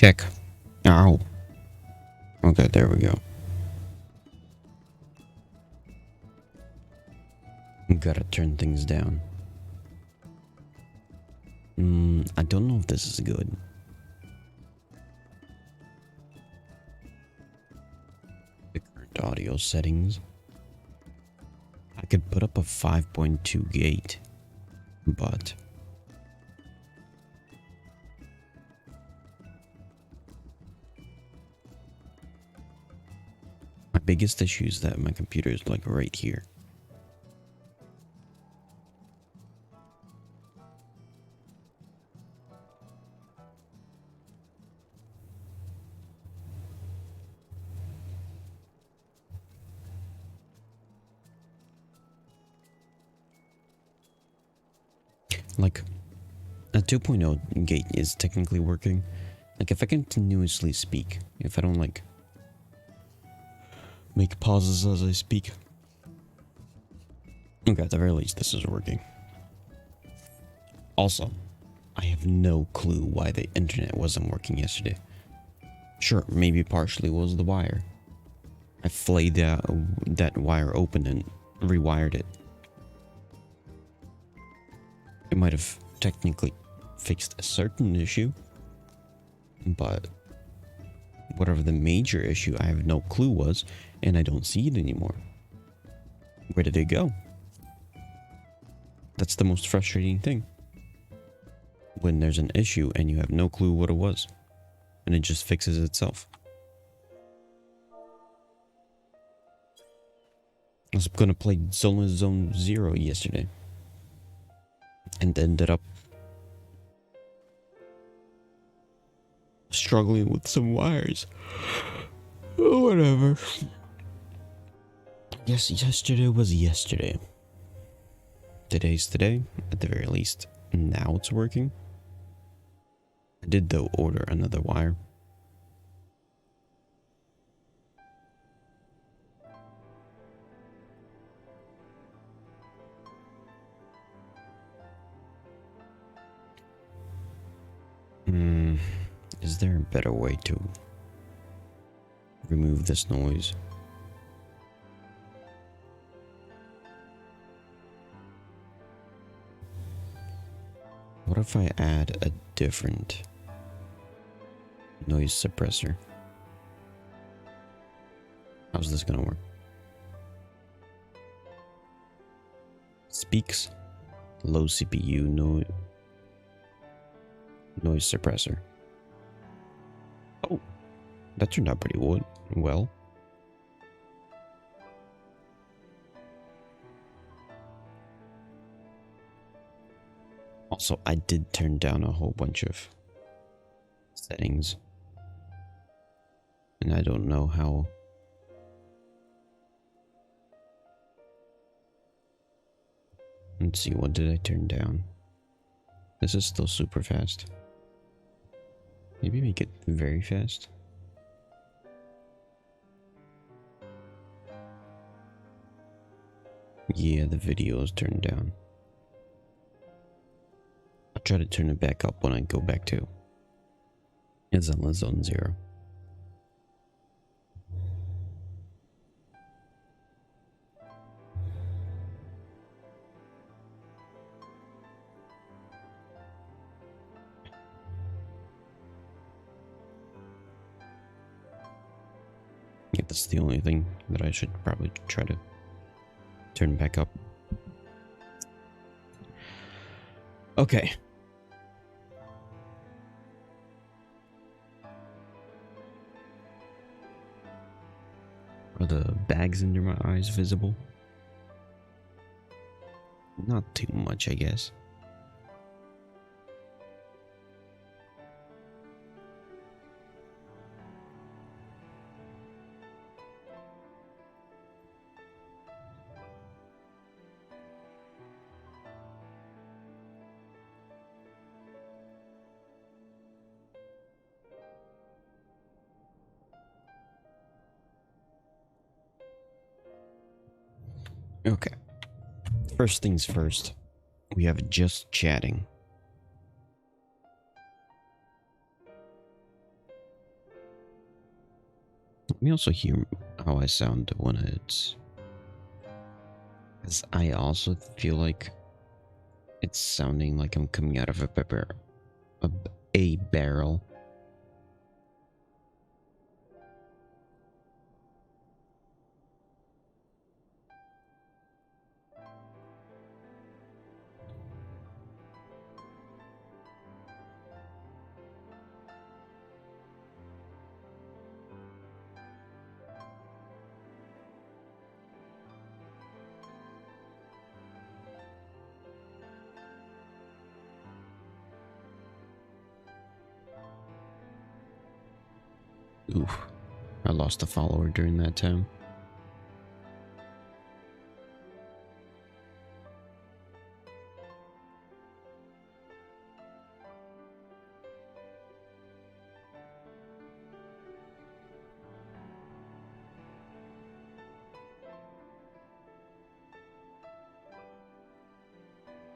check. Ow. Okay, there we go. Gotta turn things down. I don't know if this is good. The current audio settings. I could put up a 5.2 gate, but my biggest issue is that my computer is like right here. Like, a 2.0 gate is technically working. Like, if I continuously speak, if I don't, like, make pauses as I speak. Okay, at the very least, this is working. Also, I have no clue why the internet wasn't working yesterday. Sure, maybe partially was the wire. I flayed that wire open and rewired it. It might have technically fixed a certain issue, but whatever the major issue, I have no clue was, and I don't see it anymore. Where did it go? That's the most frustrating thing. When there's an issue and you have no clue what it was, and it just fixes itself. I was gonna play Zone 0 yesterday, and ended up struggling with some wires. Oh, whatever. Yes, yesterday was yesterday. Today's today, at the very least. Now it's working. I did, though, order another wire. Is there a better way to remove this noise? What if I add a different noise suppressor? How's this gonna work? Speaks low CPU noise suppressor. Oh, that turned out pretty well. Also, I did turn down a whole bunch of settings, and I don't know how. Let's see, what did I turn down? This is still super fast. Maybe make it very fast. Yeah, the video is turned down. I'll try to turn it back up when I go back to Zone 0. Yeah, that's the only thing that I should probably try to turn back up. Okay. Are the bags under my eyes visible? Not too much, I guess. Okay. First things first. We have just chatting. Let me also hear how I sound when it's... Because I also feel like it's sounding like I'm coming out of a, a barrel. Oof. I lost a follower during that time.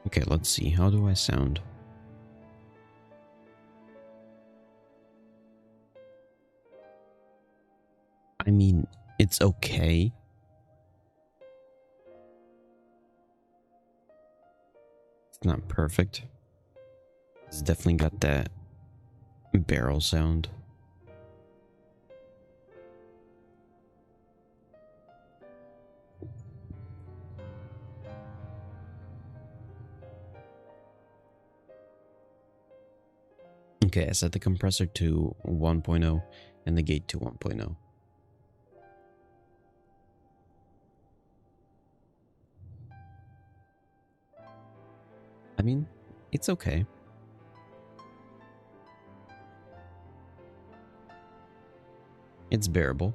Okay, let's see. How do I sound? I mean, it's okay. It's not perfect. It's definitely got that barrel sound. Okay, I set the compressor to 1.0 and the gate to 1.0. I mean, it's okay. It's bearable.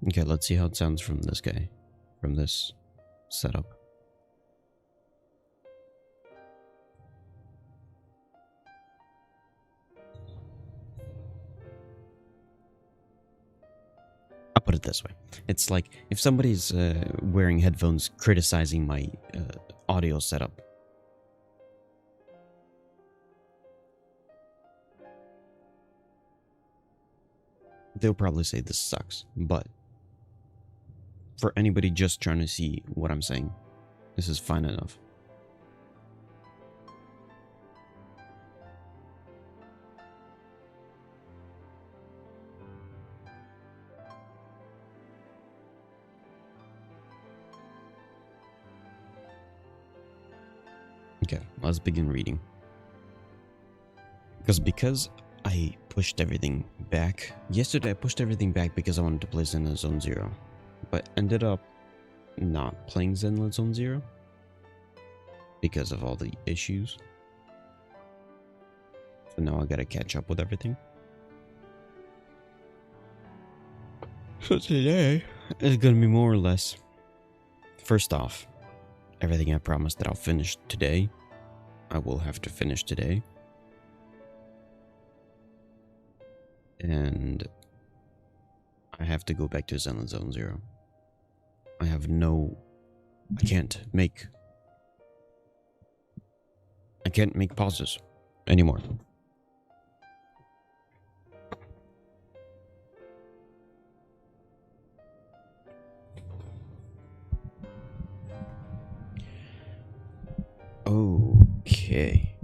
Okay, let's see how it sounds from this guy, from this setup. I'll put it this way. It's like if somebody's wearing headphones criticizing my audio setup. They'll probably say this sucks, but for anybody just trying to see what I'm saying, this is fine enough. Okay, let's begin reading. Because I pushed everything back. Yesterday I pushed everything back because I wanted to play Zenless Zone Zero, but ended up not playing Zenless Zone Zero because of all the issues. So now I gotta catch up with everything. So today is gonna be more or less, first off, everything I promised that I'll finish today, I will have to finish today. And I have to go back to Zenless Zone Zero. I can't make pauses anymore. Okay.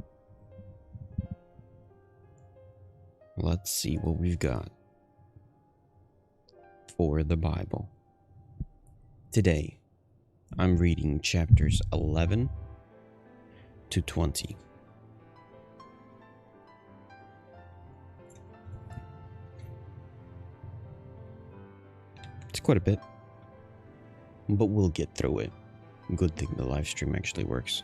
Let's see what we've got for the Bible. Today, I'm reading chapters 11 to 20. quite a bit, but we'll get through it. Good thing the live stream actually works.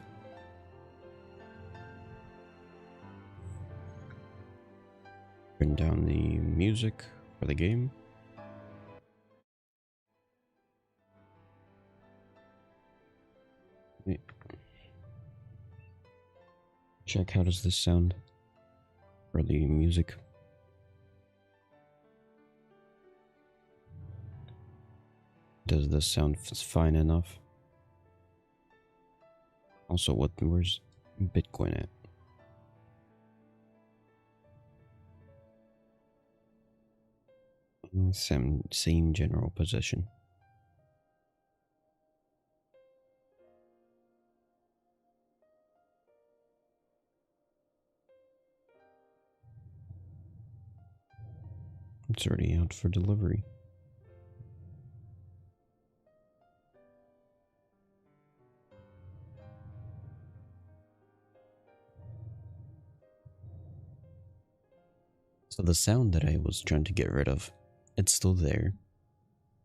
Turn down the music for the game. Check, how does this sound for the music? Does this sound fine enough? Also, where's Bitcoin at? Same general position. It's already out for delivery. So the sound that I was trying to get rid of, it's still there,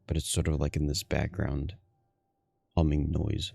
but it's sort of like in this background humming noise.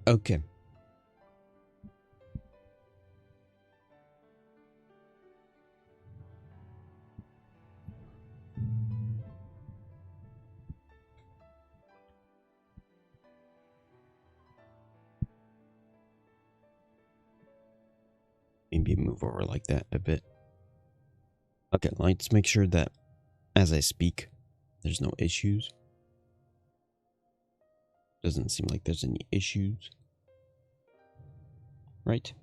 Okay. Maybe move over like that a bit. Okay, let's make sure that as I speak, there's no issues. Doesn't seem like there's any issues. Right?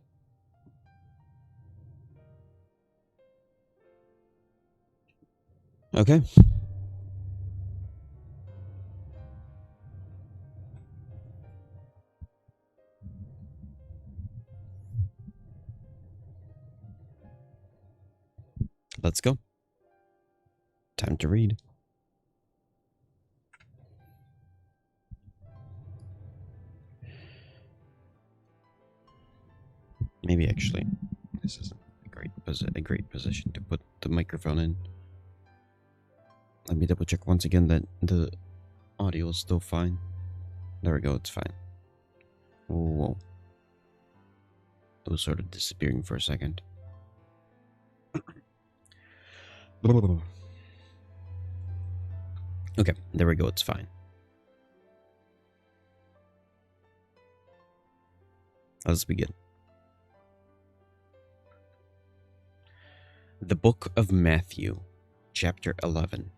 Okay. Let's go. Time to read. Maybe actually, this isn't a great position to put the microphone in. Let me double check once again that the audio is still fine. There we go, it's fine. Whoa. It was sort of disappearing for a second. Okay, there we go, it's fine. Let's begin. The Book of Matthew, chapter 11.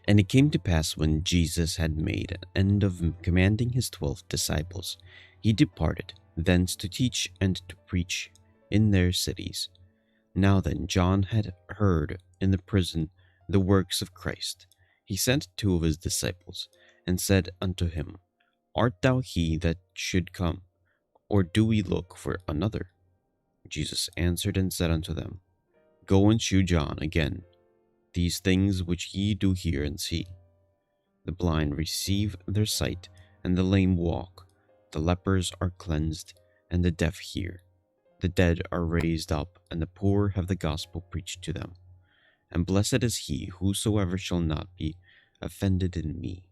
And it came to pass when Jesus had made an end of commanding his 12 disciples, he departed thence to teach and to preach in their cities. Now then, John had heard in the prison the works of Christ. He sent 2 of his disciples, and said unto him, Art thou he that should come, or do we look for another? Jesus answered and said unto them, Go and shew John again these things which ye do hear and see. The blind receive their sight, and the lame walk. The lepers are cleansed, and the deaf hear. The dead are raised up, and the poor have the gospel preached to them. And blessed is he whosoever shall not be offended in me.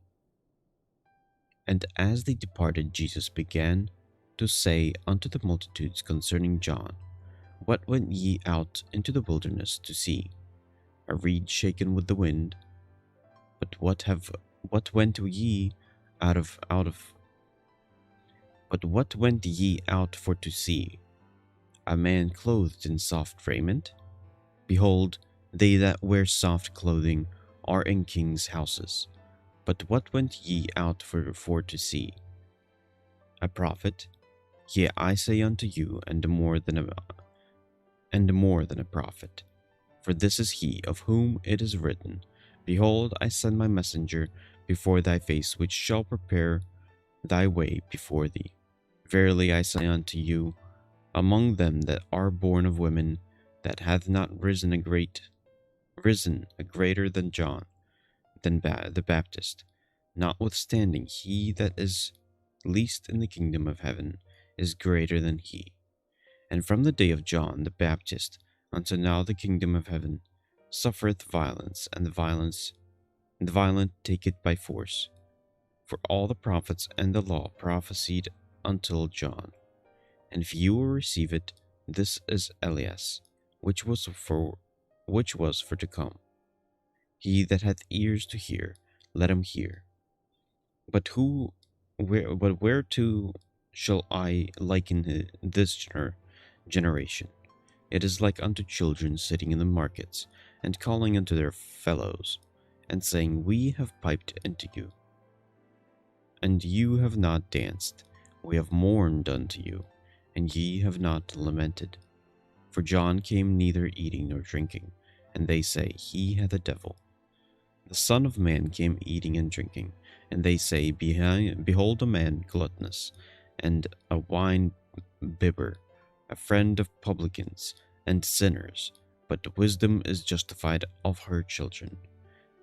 And as they departed, Jesus began to say unto the multitudes concerning John, What went ye out into the wilderness to see? A reed shaken with the wind? But what went ye out for to see? A man clothed in soft raiment? Behold, they that wear soft clothing are in kings' houses. But what went ye out for to see? A prophet? Yea, I say unto you, and and more than a prophet. For this is he of whom it is written, Behold, I send my messenger before thy face, which shall prepare thy way before thee. Verily I say unto you, among them that are born of women, that hath not risen a greater than John, than the Baptist. Notwithstanding, he that is least in the kingdom of heaven is greater than he. And from the day of John the Baptist unto now the kingdom of heaven suffereth violence, and the violent take it by force. For all the prophets and the law prophesied until John. And few will receive it. This is Elias, which was for to come. He that hath ears to hear, let him hear. But whereto shall I liken this generation? It is like unto children sitting in the markets, and calling unto their fellows, and saying, We have piped unto you, and you have not danced. We have mourned unto you, and ye have not lamented. For John came neither eating nor drinking, and they say, He hath a devil. The Son of Man came eating and drinking, and they say, Behold a man gluttonous, and a wine bibber, a friend of publicans and sinners, but wisdom is justified of her children.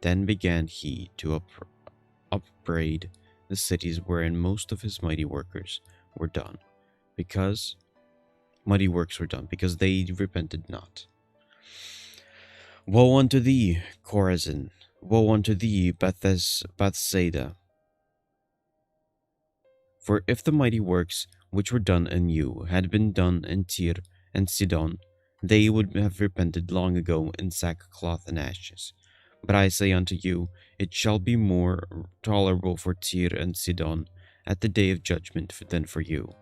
Then began he to upbraid the cities wherein most of his mighty works were done, because they repented not. Woe unto thee, Chorazin! Woe unto thee, Bethsaida! For if the mighty works which were done in you had been done in Tyre and Sidon, they would have repented long ago in sackcloth and ashes. But I say unto you, it shall be more tolerable for Tyre and Sidon at the day of judgment than for you.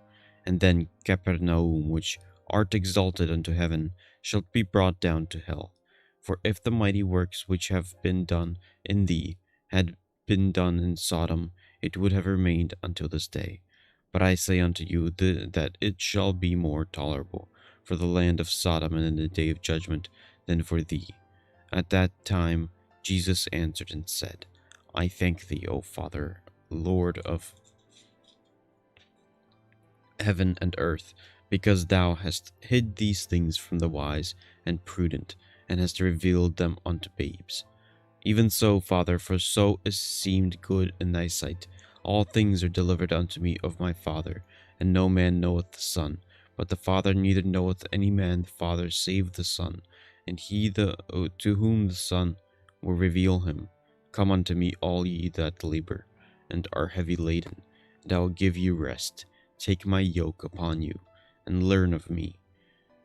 And then Capernaum, which art exalted unto heaven, shall be brought down to hell. For if the mighty works which have been done in thee had been done in Sodom, it would have remained until this day. But I say unto you that it shall be more tolerable for the land of Sodom in the day of judgment than for thee. At that time Jesus answered and said, I thank thee, O Father, Lord of heaven and earth, because thou hast hid these things from the wise and prudent, and hast revealed them unto babes. Even so, Father, for so it seemed good in thy sight. All things are delivered unto me of my Father, and no man knoweth the Son, but the Father, neither knoweth any man the Father save the Son, and he to whom the Son will reveal him. Come unto me, all ye that labor and are heavy laden, and I will give you rest. Take my yoke upon you, and learn of me.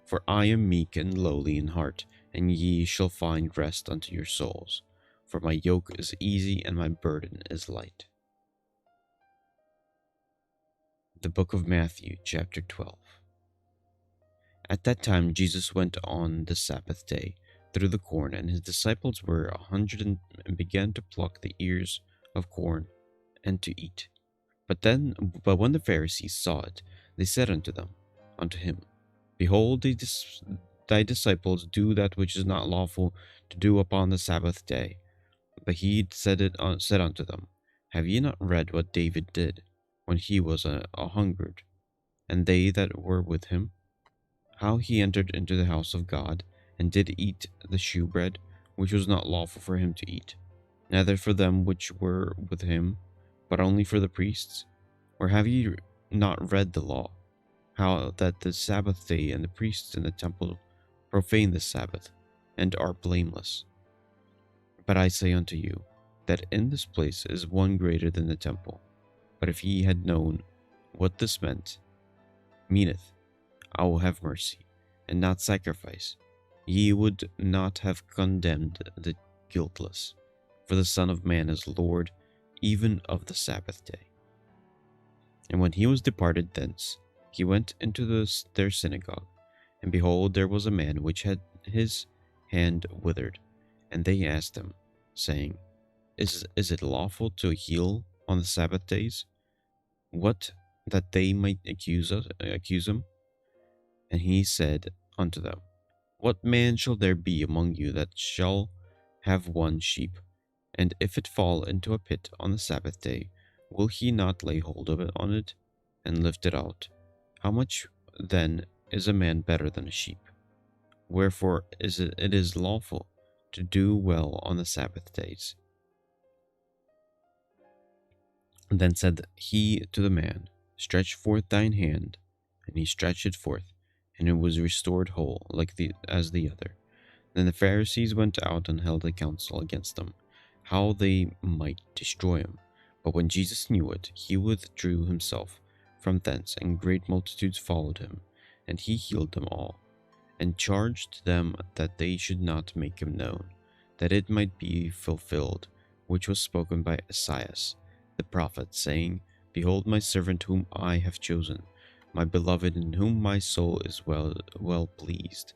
For I am meek and lowly in heart, and ye shall find rest unto your souls. For my yoke is easy and my burden is light. The Book of Matthew, chapter 12. At that time Jesus went on the Sabbath day through the corn, and his disciples were 100, and began to pluck the ears of corn and to eat. But when the Pharisees saw it, they said unto him, Behold, thy disciples do that which is not lawful to do upon the Sabbath day. But he said unto them, Have ye not read what David did when he was a hungered, and they that were with him? How he entered into the house of God, and did eat the shewbread, which was not lawful for him to eat, neither for them which were with him, but only for the priests? Or have ye not read the law, how that the Sabbath day and the priests in the temple profane the Sabbath, and are blameless? But I say unto you, that in this place is one greater than the temple. But if ye had known what this meaneth, I will have mercy, and not sacrifice, ye would not have condemned the guiltless. For the Son of Man is Lord even of the Sabbath day. And when he was departed thence, he went into their synagogue, and behold, there was a man which had his hand withered. And they asked him, saying, Is it lawful to heal on the Sabbath days? What, that they might accuse him? And he said unto them, What man shall there be among you that shall have one sheep, and if it fall into a pit on the Sabbath day, will he not lay hold of it on it, and lift it out? How much then is a man better than a sheep? Wherefore it is lawful to do well on the Sabbath days. And then said he to the man, Stretch forth thine hand. And he stretched it forth, and it was restored whole, as the other. Then the Pharisees went out and held a council against them, how they might destroy him. But when Jesus knew it, he withdrew himself from thence, and great multitudes followed him, and he healed them all, and charged them that they should not make him known, that it might be fulfilled, which was spoken by Esaias the prophet, saying, Behold my servant whom I have chosen, my beloved, in whom my soul is well pleased.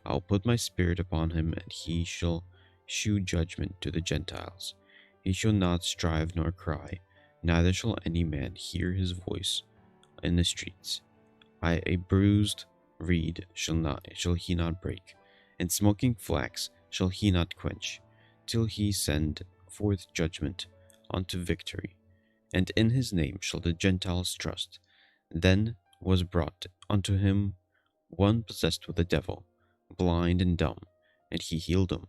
I will put my spirit upon him, and he shall shew judgment to the Gentiles. He shall not strive nor cry, neither shall any man hear his voice in the streets. A bruised reed shall he not break, and smoking flax shall he not quench, till he send forth judgment unto victory. And in his name shall the Gentiles trust. Then was brought unto him one possessed with a devil, blind and dumb, and he healed him,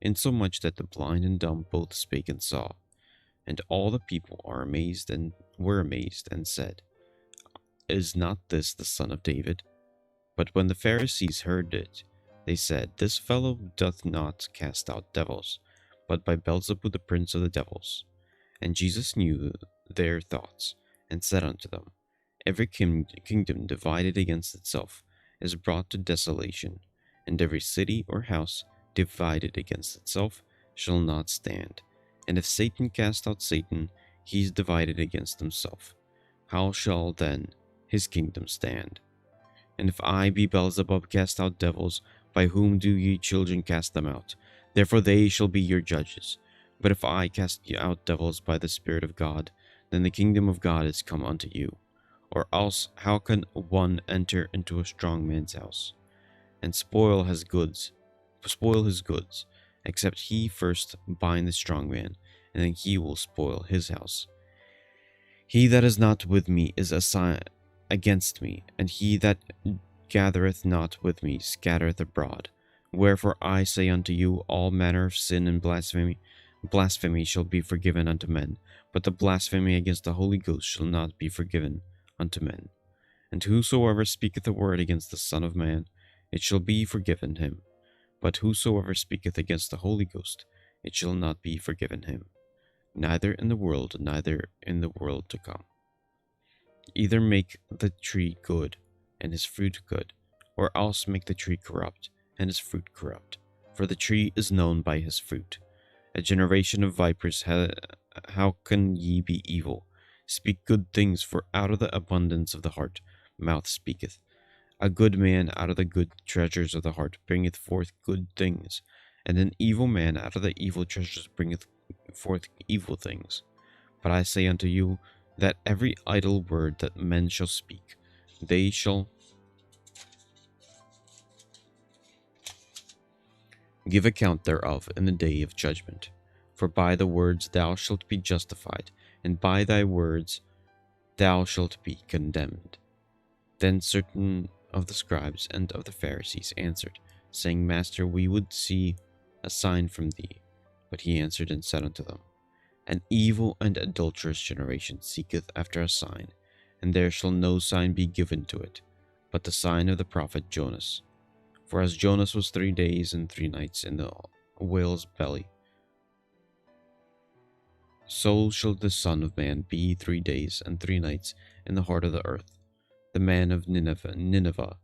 insomuch that the blind and dumb both spake and saw. And all the people were amazed and said, Is not this the son of David? But when the Pharisees heard it, they said, This fellow doth not cast out devils, but by Beelzebub the prince of the devils. And Jesus knew their thoughts, and said unto them, Every kingdom divided against itself is brought to desolation, and every city or house divided against itself shall not stand. And if Satan cast out Satan, he is divided against himself. How shall then his kingdom stand? And if I, be Beelzebub, cast out devils, by whom do ye children cast them out? Therefore they shall be your judges. But if I cast out devils by the Spirit of God, then the kingdom of God is come unto you. Or else how can one enter into a strong man's house, and spoil his goods, except he first bind the strong man, and then he will spoil his house? He that is not with me is against me, and he that gathereth not with me scattereth abroad. Wherefore I say unto you, all manner of sin and blasphemy shall be forgiven unto men, but the blasphemy against the Holy Ghost shall not be forgiven unto men. And whosoever speaketh a word against the Son of Man, it shall be forgiven him. But whosoever speaketh against the Holy Ghost, it shall not be forgiven him, neither in the world to come. Either make the tree good, and his fruit good, or else make the tree corrupt, and his fruit corrupt. For the tree is known by his fruit. A generation of vipers, how can ye be evil? Speak good things, for out of the abundance of the heart mouth speaketh. A good man out of the good treasures of the heart bringeth forth good things, and an evil man out of the evil treasures bringeth forth evil things. But I say unto you, that every idle word that men shall speak, they shall give account thereof in the day of judgment. For by the words thou shalt be justified, and by thy words thou shalt be condemned. Then certain of the scribes and of the Pharisees answered, saying, Master, we would see a sign from thee. But he answered and said unto them, An evil and adulterous generation seeketh after a sign, and there shall no sign be given to it, but the sign of the prophet Jonas. For as Jonas was 3 days and 3 nights in the whale's belly, so shall the Son of Man be 3 days and 3 nights in the heart of the earth. The man of Nineveh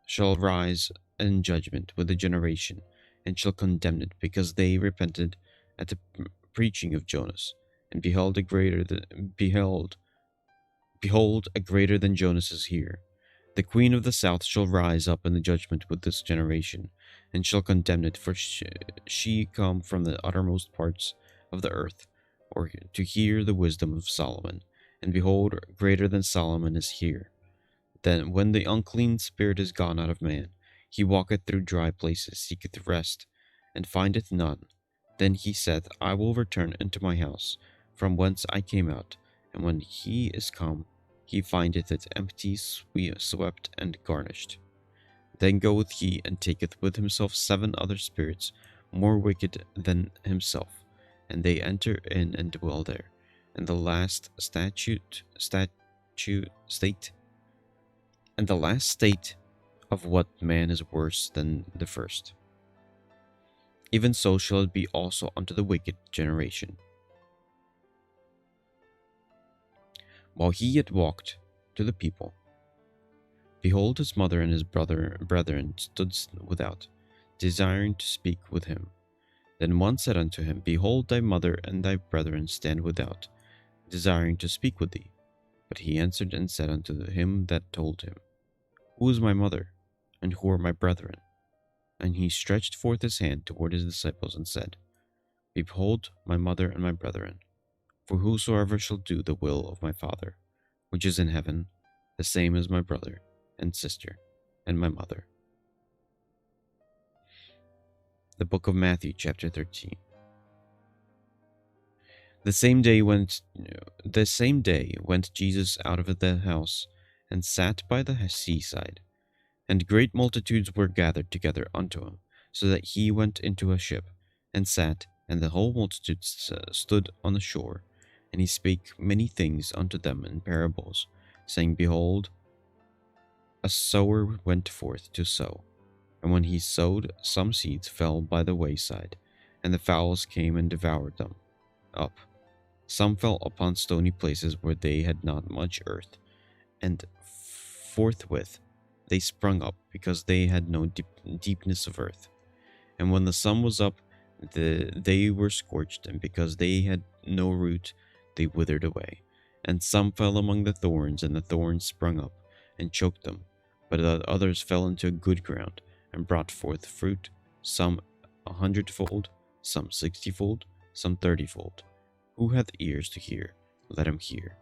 shall rise in judgment with the generation, and shall condemn it, because they repented at the preaching of Jonas. And behold, a greater than Jonas is here. The queen of the south shall rise up in the judgment with this generation, and shall condemn it, for she come from the uttermost parts of the earth, or to hear the wisdom of Solomon. And behold, greater than Solomon is here. Then when the unclean spirit is gone out of man, He walketh through dry places, seeketh rest, and findeth none. Then he saith, I will return into my house, from whence I came out. And when he is come, he findeth it empty, swept, and garnished. Then goeth he and taketh with himself 7 other spirits, more wicked than himself, and they enter in and dwell there. And the last state of what man is worse than the first. Even so shall it be also unto the wicked generation. While he yet walked to the people, behold, his mother and his brethren stood without, desiring to speak with him. Then one said unto him, Behold, thy mother and thy brethren stand without, desiring to speak with thee. But he answered and said unto him that told him, Who is my mother, and who are my brethren? And he stretched forth his hand toward his disciples and said, Behold, my mother and my brethren. For whosoever shall do the will of my Father, which is in heaven, the same is my brother and sister and my mother. The book of Matthew, chapter 13. The same day went Jesus out of the house, and sat by the seaside. And great multitudes were gathered together unto him, so that he went into a ship, and sat, and the whole multitude stood on the shore. And he spake many things unto them in parables, saying, Behold, a sower went forth to sow. And when he sowed, some seeds fell by the wayside, and the fowls came and devoured them up. Some fell upon stony places where they had not much earth, and forthwith they sprung up, because they had no deepness of earth. And when the sun was up, they were scorched, and because they had no root, they withered away. And some fell among the thorns, and the thorns sprung up, and choked them. But others fell into good ground, and brought forth fruit, some 100-fold, some 60-fold, some 30-fold. Who hath ears to hear, let him hear.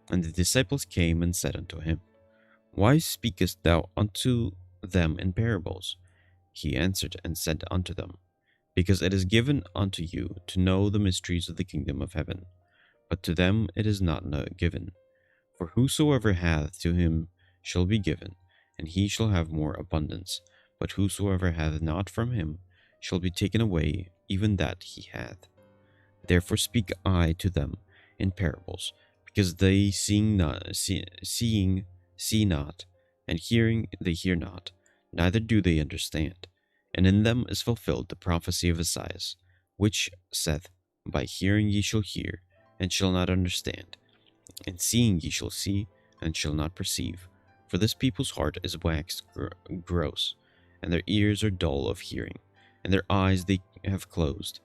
And the disciples came and said unto him, Why speakest thou unto them in parables? He answered and said unto them, Because it is given unto you to know the mysteries of the kingdom of heaven, but to them it is not given. For whosoever hath, to him shall be given, and he shall have more abundance. But whosoever hath not, from him shall be taken away even that he hath. Therefore speak I to them in parables, because they seeing see not, and hearing they hear not, neither do they understand. And in them is fulfilled the prophecy of Isaiah, which saith, By hearing ye shall hear, and shall not understand, and seeing ye shall see, and shall not perceive. For this people's heart is waxed gross, and their ears are dull of hearing, and their eyes they have closed,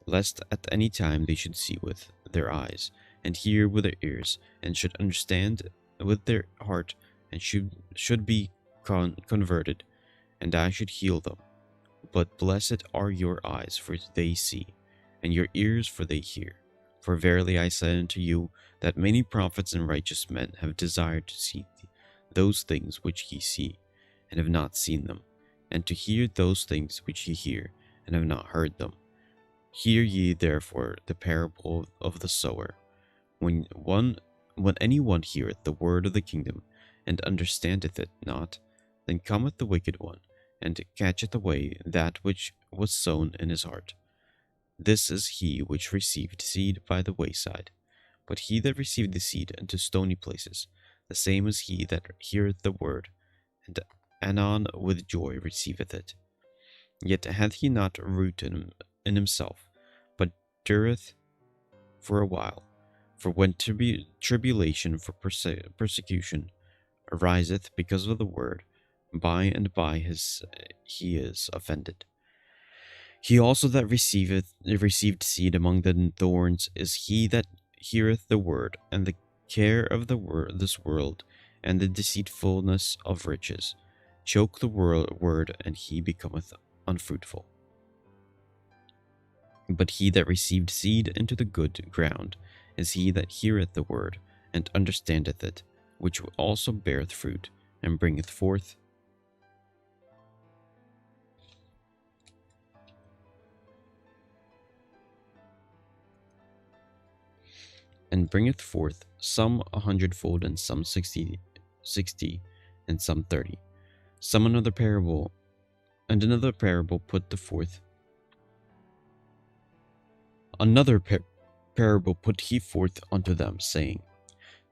lest at any time they should see with their eyes, and hear with their ears, and should understand with their heart, and should be converted, and I should heal them. But blessed are your eyes, for they see, and your ears, for they hear. For verily I say unto you, that many prophets and righteous men have desired to see those things which ye see, and have not seen them, and to hear those things which ye hear, and have not heard them. Hear ye therefore the parable of the sower. When any one heareth the word of the kingdom, and understandeth it not, then cometh the wicked one, and catcheth away that which was sown in his heart. This is he which received seed by the wayside. But he that received the seed into stony places, the same is he that heareth the word, and anon with joy receiveth it. Yet hath he not root in himself, but dureth for a while. For when tribulation for persecution ariseth because of the word, by and by he is offended. He also that received seed among the thorns is he that heareth the word, and the care of this world, and the deceitfulness of riches, choke the word, and he becometh unfruitful. But he that received seed into the good ground is he that heareth the word, and understandeth it, which also beareth fruit, and bringeth forth and bringeth forth some 100-fold, and some 60, and some 30. Some another parable, and another parable parable put he forth unto them, saying,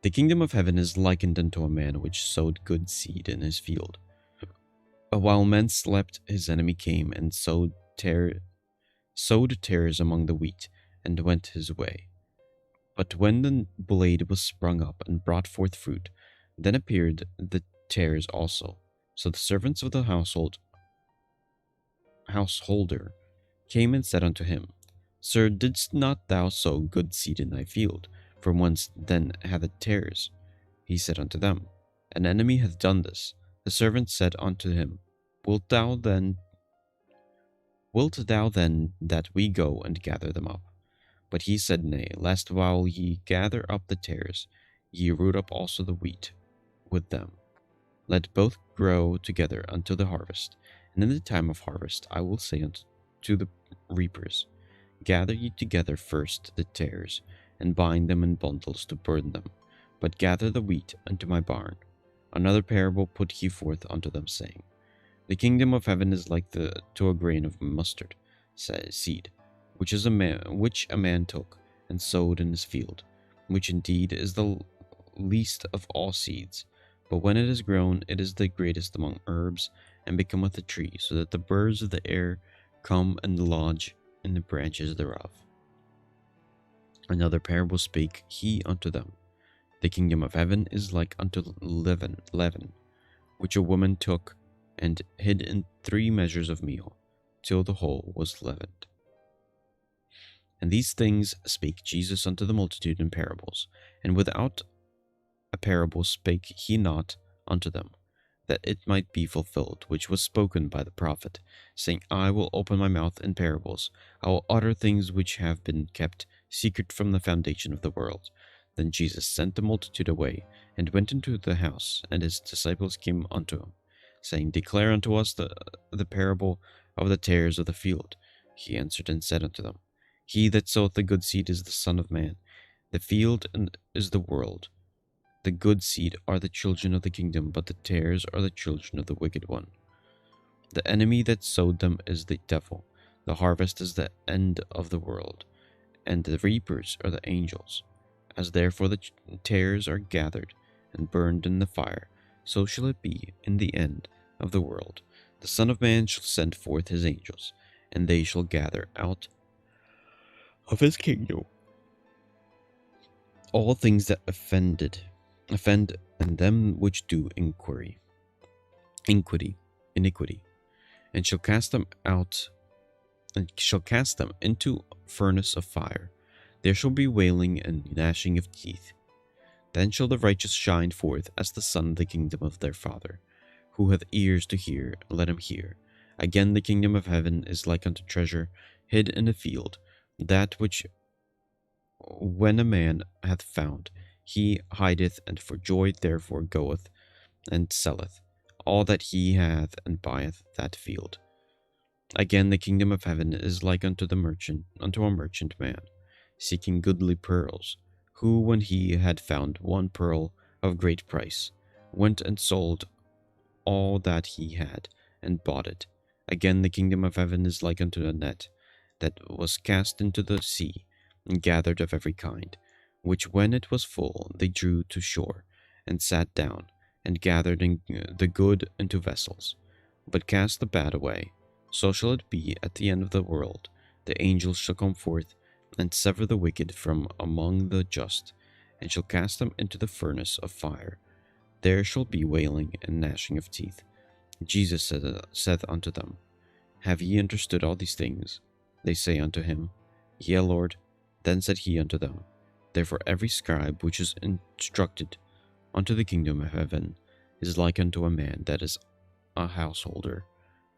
The kingdom of heaven is likened unto a man which sowed good seed in his field. But while men slept, his enemy came and sowed tares among the wheat, and went his way. But when the blade was sprung up and brought forth fruit, then appeared the tares also. So the servants of the householder came and said unto him, Sir, didst not thou sow good seed in thy field? From whence then hath it tares? He said unto them, An enemy hath done this. The servants said unto him, Wilt thou then that we go and gather them up? But he said, Nay, lest while ye gather up the tares, ye root up also the wheat with them. Let both grow together until the harvest. And in the time of harvest I will say unto the reapers, Gather ye together first the tares, and bind them in bundles to burn them, but gather the wheat unto my barn. Another parable put he forth unto them, saying, The kingdom of heaven is like to a grain of mustard seed, which a man took and sowed in his field, which indeed is the least of all seeds. But when it is grown, it is the greatest among herbs, and becometh a tree, so that the birds of the air come and lodge in the branches thereof. Another parable spake he unto them, The kingdom of heaven is like unto leaven, which a woman took and hid in 3 measures of meal, till the whole was leavened. And these things spake Jesus unto the multitude in parables, and without a parable spake he not unto them, that it might be fulfilled which was spoken by the prophet, saying, I will open my mouth in parables, I will utter things which have been kept secret from the foundation of the world. Then Jesus sent the multitude away, and went into the house, and his disciples came unto him, saying, Declare unto us the parable of the tares of the field. He answered and said unto them, He that soweth the good seed is the Son of Man. The field is the world. The good seed are the children of the kingdom, but the tares are the children of the wicked one. The enemy that sowed them is the devil. The harvest is the end of the world, and the reapers are the angels. As therefore the tares are gathered and burned in the fire, so shall it be in the end of the world. The Son of Man shall send forth his angels, and they shall gather out of his kingdom all things that offend, and them which do iniquity, and shall cast them into furnace of fire. There shall be wailing and gnashing of teeth. Then shall the righteous shine forth as the sun of the kingdom of their Father. Who hath ears to hear, let him hear. Again, the kingdom of heaven is like unto treasure hid in a field, that which when a man hath found, he hideth, and for joy therefore goeth and selleth all that he hath, and buyeth that field. Again, the kingdom of heaven is like unto a merchant man, seeking goodly pearls, who, when he had found one pearl of great price, went and sold all that he had, and bought it. Again, the kingdom of heaven is like unto a net that was cast into the sea, and gathered of every kind, which when it was full they drew to shore, and sat down, and gathered in the good into vessels, but cast the bad away. So shall it be at the end of the world. The angels shall come forth, and sever the wicked from among the just, and shall cast them into the furnace of fire. There shall be wailing and gnashing of teeth. Jesus saith unto them, Have ye understood all these things? They say unto him, Yea, Lord. Then said he unto them, Therefore every scribe which is instructed unto the kingdom of heaven is like unto a man that is a householder,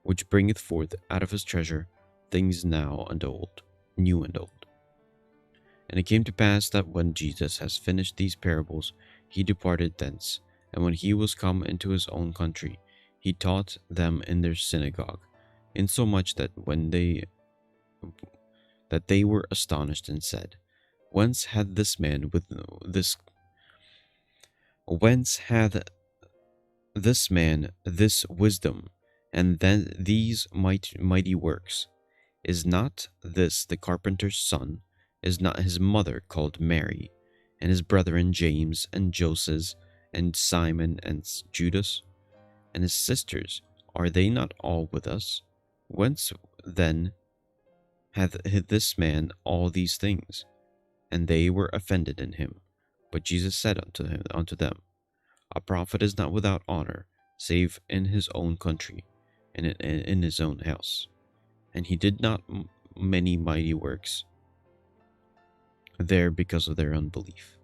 which bringeth forth out of his treasure things new and old. And it came to pass that when Jesus has finished these parables, he departed thence, and when he was come into his own country, he taught them in their synagogue, insomuch that they were astonished, and said, Whence had this man with this whence hath this man this wisdom, and then these mighty works? Is not this the carpenter's son? Is not his mother called Mary, and his brethren James and Joses and Simon and Judas? And his sisters, are they not all with us? Whence then hath this man all these things? And they were offended in him. But Jesus said unto them, A prophet is not without honor, save in his own country, and in his own house. And he did not many mighty works there because of their unbelief.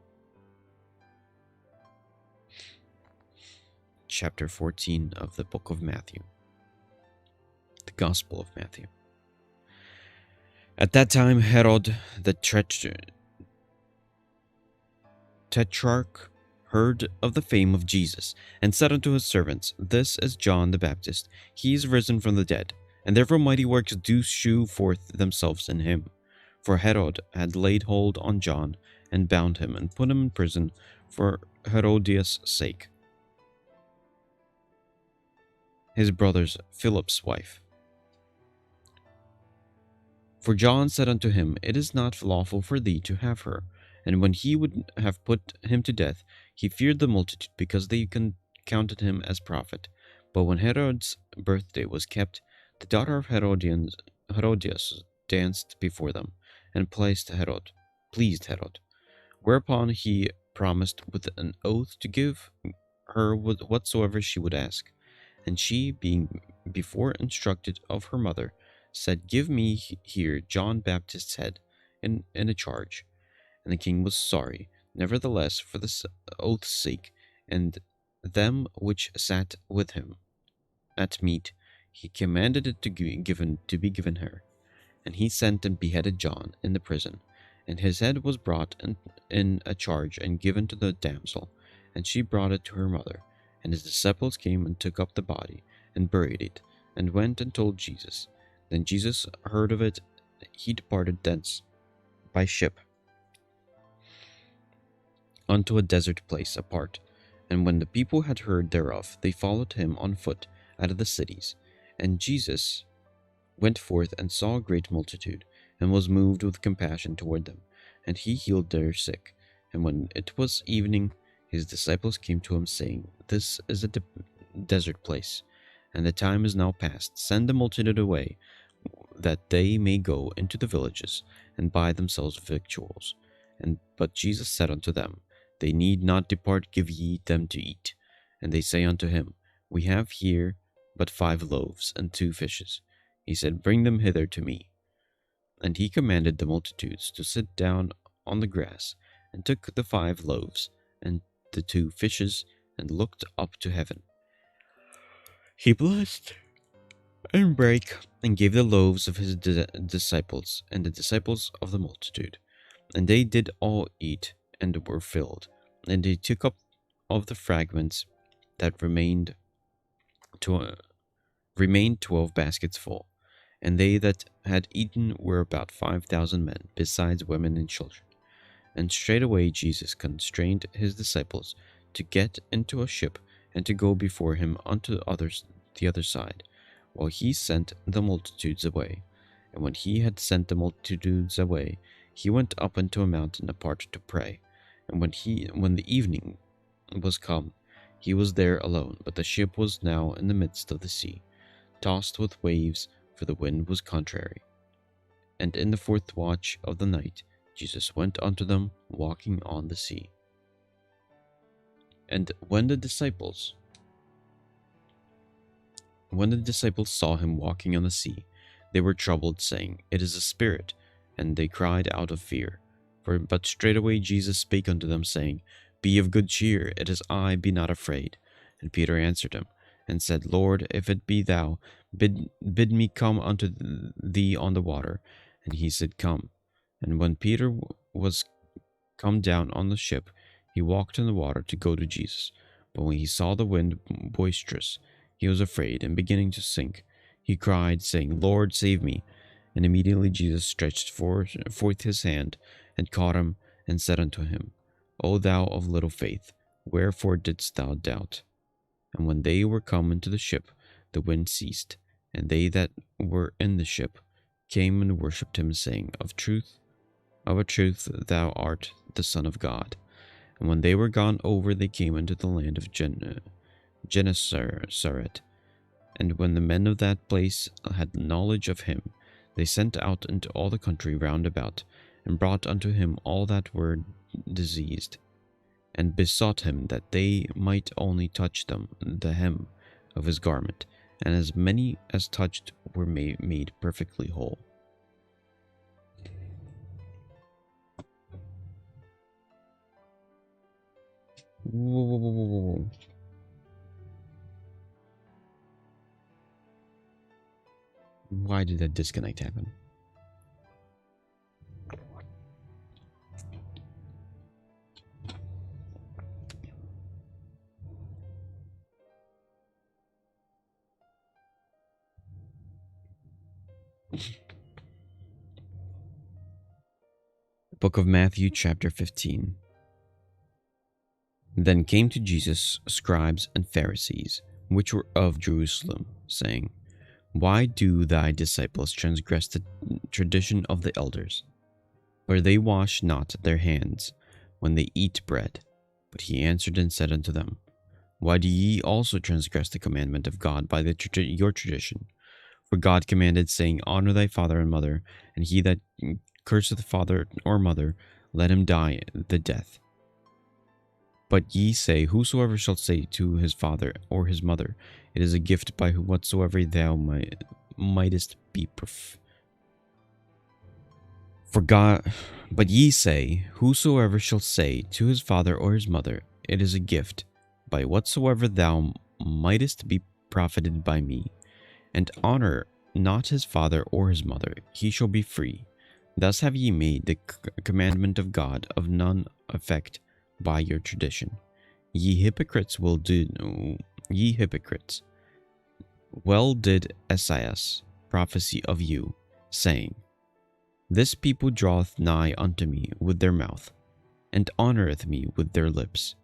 Chapter 14 of the book of Matthew. The Gospel of Matthew. At that time Herod the tetrarch heard of the fame of Jesus, and said unto his servants, This is John the Baptist. He is risen from the dead, and therefore mighty works do shew forth themselves in him. For Herod had laid hold on John, and bound him, and put him in prison for Herodias' sake, his brother's Philip's wife. For John said unto him, It is not lawful for thee to have her. And when he would have put him to death, he feared the multitude, because they counted him as prophet. But when Herod's birthday was kept, the daughter of Herodias danced before them, and pleased Herod. Whereupon he promised with an oath to give her whatsoever she would ask. And she, being before instructed of her mother, said, Give me here John Baptist's head in a charge. And the king was sorry. Nevertheless, for the oath's sake, and them which sat with him at meat, he commanded it to be given her. And he sent and beheaded John in the prison. And his head was brought in a charge and given to the damsel, and she brought it to her mother. And his disciples came and took up the body, and buried it, and went and told Jesus. Then Jesus heard of it. He departed thence by ship unto a desert place apart. And when the people had heard thereof, they followed him on foot out of the cities. And Jesus went forth and saw a great multitude, and was moved with compassion toward them, and he healed their sick. And when it was evening, his disciples came to him, saying, This is a desert place, and the time is now past. Send the multitude away, that they may go into the villages, and buy themselves victuals. But Jesus said unto them, They need not depart, give ye them to eat. And they say unto him, We have here but 5 loaves and 2 fishes. He said, Bring them hither to me. And he commanded the multitudes to sit down on the grass, and took the 5 loaves and the 2 fishes, and looked up to heaven. He blessed and brake, and gave the loaves of his disciples, and the disciples of the multitude. And they did all eat, and were filled. And they took up of the fragments that remained 12 baskets full. And they that had eaten were about 5,000 men, besides women and children. And straightway Jesus constrained his disciples to get into a ship, and to go before him unto the other side, while he sent the multitudes away. And when he had sent the multitudes away, he went up into a mountain apart to pray. And when the evening was come, he was there alone, but the ship was now in the midst of the sea, tossed with waves, for the wind was contrary. And in the 4th watch of the night, Jesus went unto them, walking on the sea. And when the disciples saw him walking on the sea, they were troubled, saying, It is a spirit. And they cried out of fear. But straightway Jesus spake unto them, saying, Be of good cheer, it is I, be not afraid. And Peter answered him, and said, Lord, if it be thou, bid me come unto thee on the water. And he said, Come. And when Peter was come down on the ship, he walked in the water to go to Jesus. But when he saw the wind boisterous, he was afraid, and beginning to sink, he cried, saying, Lord, save me. And immediately Jesus stretched forth his hand, and caught him, and said unto him, O thou of little faith, wherefore didst thou doubt? And when they were come into the ship, the wind ceased, and they that were in the ship came and worshipped him, saying, of a truth thou art the Son of God. And when they were gone over, they came into the land of Gennesaret. And when the men of that place had knowledge of him, they sent out into all the country round about, and brought unto him all that were diseased, and besought him that they might only touch the hem of his garment, and as many as touched were made perfectly whole. Whoa. Why did that disconnect happen? Book of Matthew, chapter 15. Then came to Jesus scribes and Pharisees, which were of Jerusalem, saying, Why do thy disciples transgress the tradition of the elders? For they wash not their hands when they eat bread. But he answered and said unto them, Why do ye also transgress the commandment of God by your tradition? For God commanded, saying, Honor thy father and mother, and he that curseth father or mother, let him die the death. But ye say, Whosoever shall say to his father or his mother, It is a gift by whatsoever thou mightest be for God. But ye say, Whosoever shall say to his father or his mother, It is a gift by whatsoever thou mightest be profited by me, and honor not his father or his mother, he shall be free. Thus have ye made the commandment of God of none effect by your tradition. Ye hypocrites, well did Esaias prophesy of you, saying, This people draweth nigh unto me with their mouth, and honoureth me with their lips,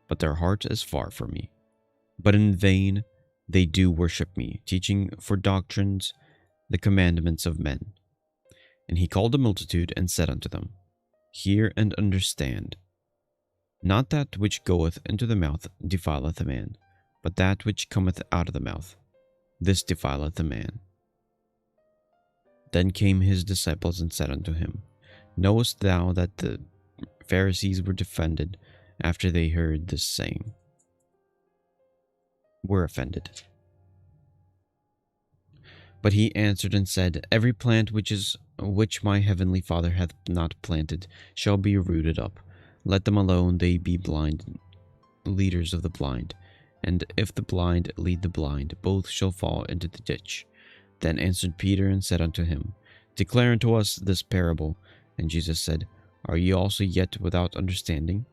but their heart is far from me. But in vain they do worship me, teaching for doctrines the commandments of men. And he called the multitude, and said unto them, Hear and understand. Not that which goeth into the mouth defileth a man, but that which cometh out of the mouth, this defileth a man. Then came his disciples and said unto him, Knowest thou that the Pharisees were offended after they heard this saying? But he answered and said, Every plant which my heavenly Father hath not planted shall be rooted up. Let them alone, they be blind leaders of the blind. And if the blind lead the blind, both shall fall into the ditch. Then answered Peter and said unto him, Declare unto us this parable. And Jesus said, Are ye also yet without understanding?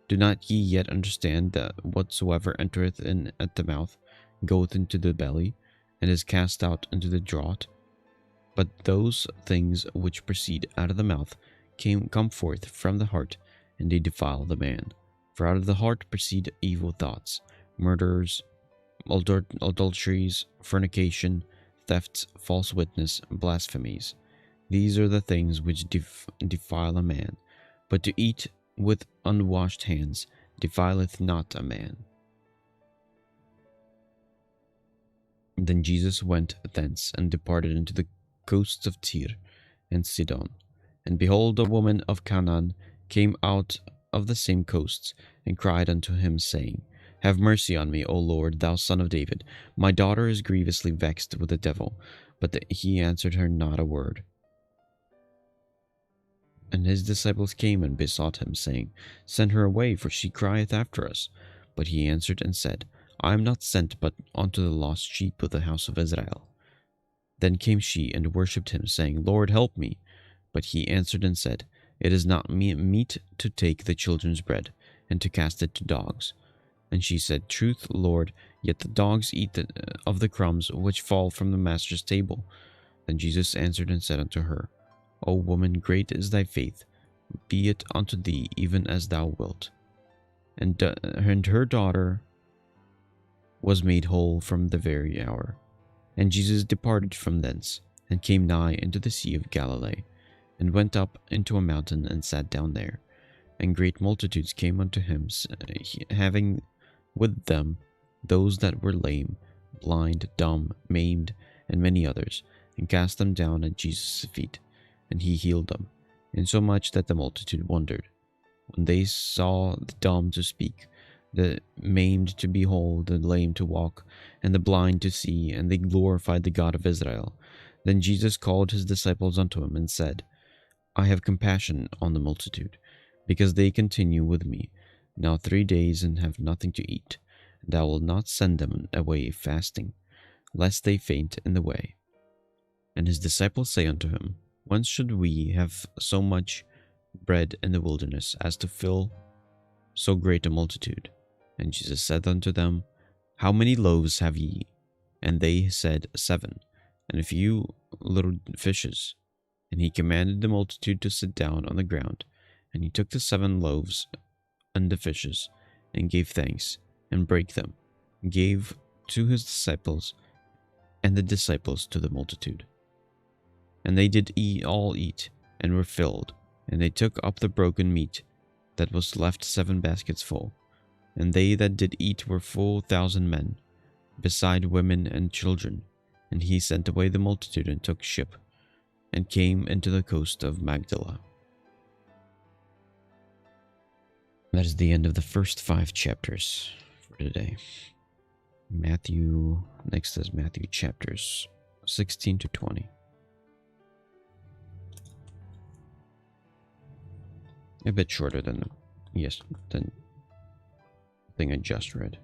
Do not ye yet understand that whatsoever entereth in at the mouth goeth into the belly, and is cast out into the draught? But those things which proceed out of the mouth come forth from the heart, and they defile the man. For out of the heart proceed evil thoughts, murders, adulteries, fornication, thefts, false witness, blasphemies. These are the things which defile a man. But to eat with unwashed hands defileth not a man. Then Jesus went thence and departed into the coasts of Tyre and Sidon. And behold, a woman of Canaan came out of the same coasts, and cried unto him, saying, Have mercy on me, O Lord, thou Son of David. My daughter is grievously vexed with the devil. But he answered her not a word. And his disciples came and besought him, saying, Send her away, for she crieth after us. But he answered and said, I am not sent but unto the lost sheep of the house of Israel. Then came she and worshipped him, saying, Lord, help me. But he answered and said, It is not meet to take the children's bread, and to cast it to dogs. And she said, Truth, Lord, yet the dogs eat of the crumbs which fall from the master's table. Then Jesus answered and said unto her, O woman, great is thy faith. be it unto thee even as thou wilt. And her daughter was made whole from the very hour. And Jesus departed from thence, and came nigh into the sea of Galilee, and went up into a mountain, and sat down there. And great multitudes came unto him, having with them those that were lame, blind, dumb, maimed, and many others, and cast them down at Jesus' feet, and he healed them, insomuch that the multitude wondered. When they saw the dumb to speak, the maimed to behold, the lame to walk, and the blind to see, and they glorified the God of Israel. Then Jesus called his disciples unto him, and said, I have compassion on the multitude, because they continue with me now 3 days, and have nothing to eat, and I will not send them away fasting, lest they faint in the way. And his disciples say unto him, Whence should we have so much bread in the wilderness, as to fill so great a multitude? And Jesus said unto them, How many loaves have ye? And they said, 7, and a few little fishes. And he commanded the multitude to sit down on the ground. And he took the 7 loaves and the fishes, and gave thanks, and brake them, and gave to his disciples, and the disciples to the multitude. And they did all eat, and were filled. And they took up the broken meat that was left 7 baskets full. And they that did eat were full 1,000 men, beside women and children. And he sent away the multitude, and took ship, and came into the coast of Magdala. That is the end of the first 5 chapters for today. Next is Matthew chapters 16 to 20. A bit shorter than the thing I just read.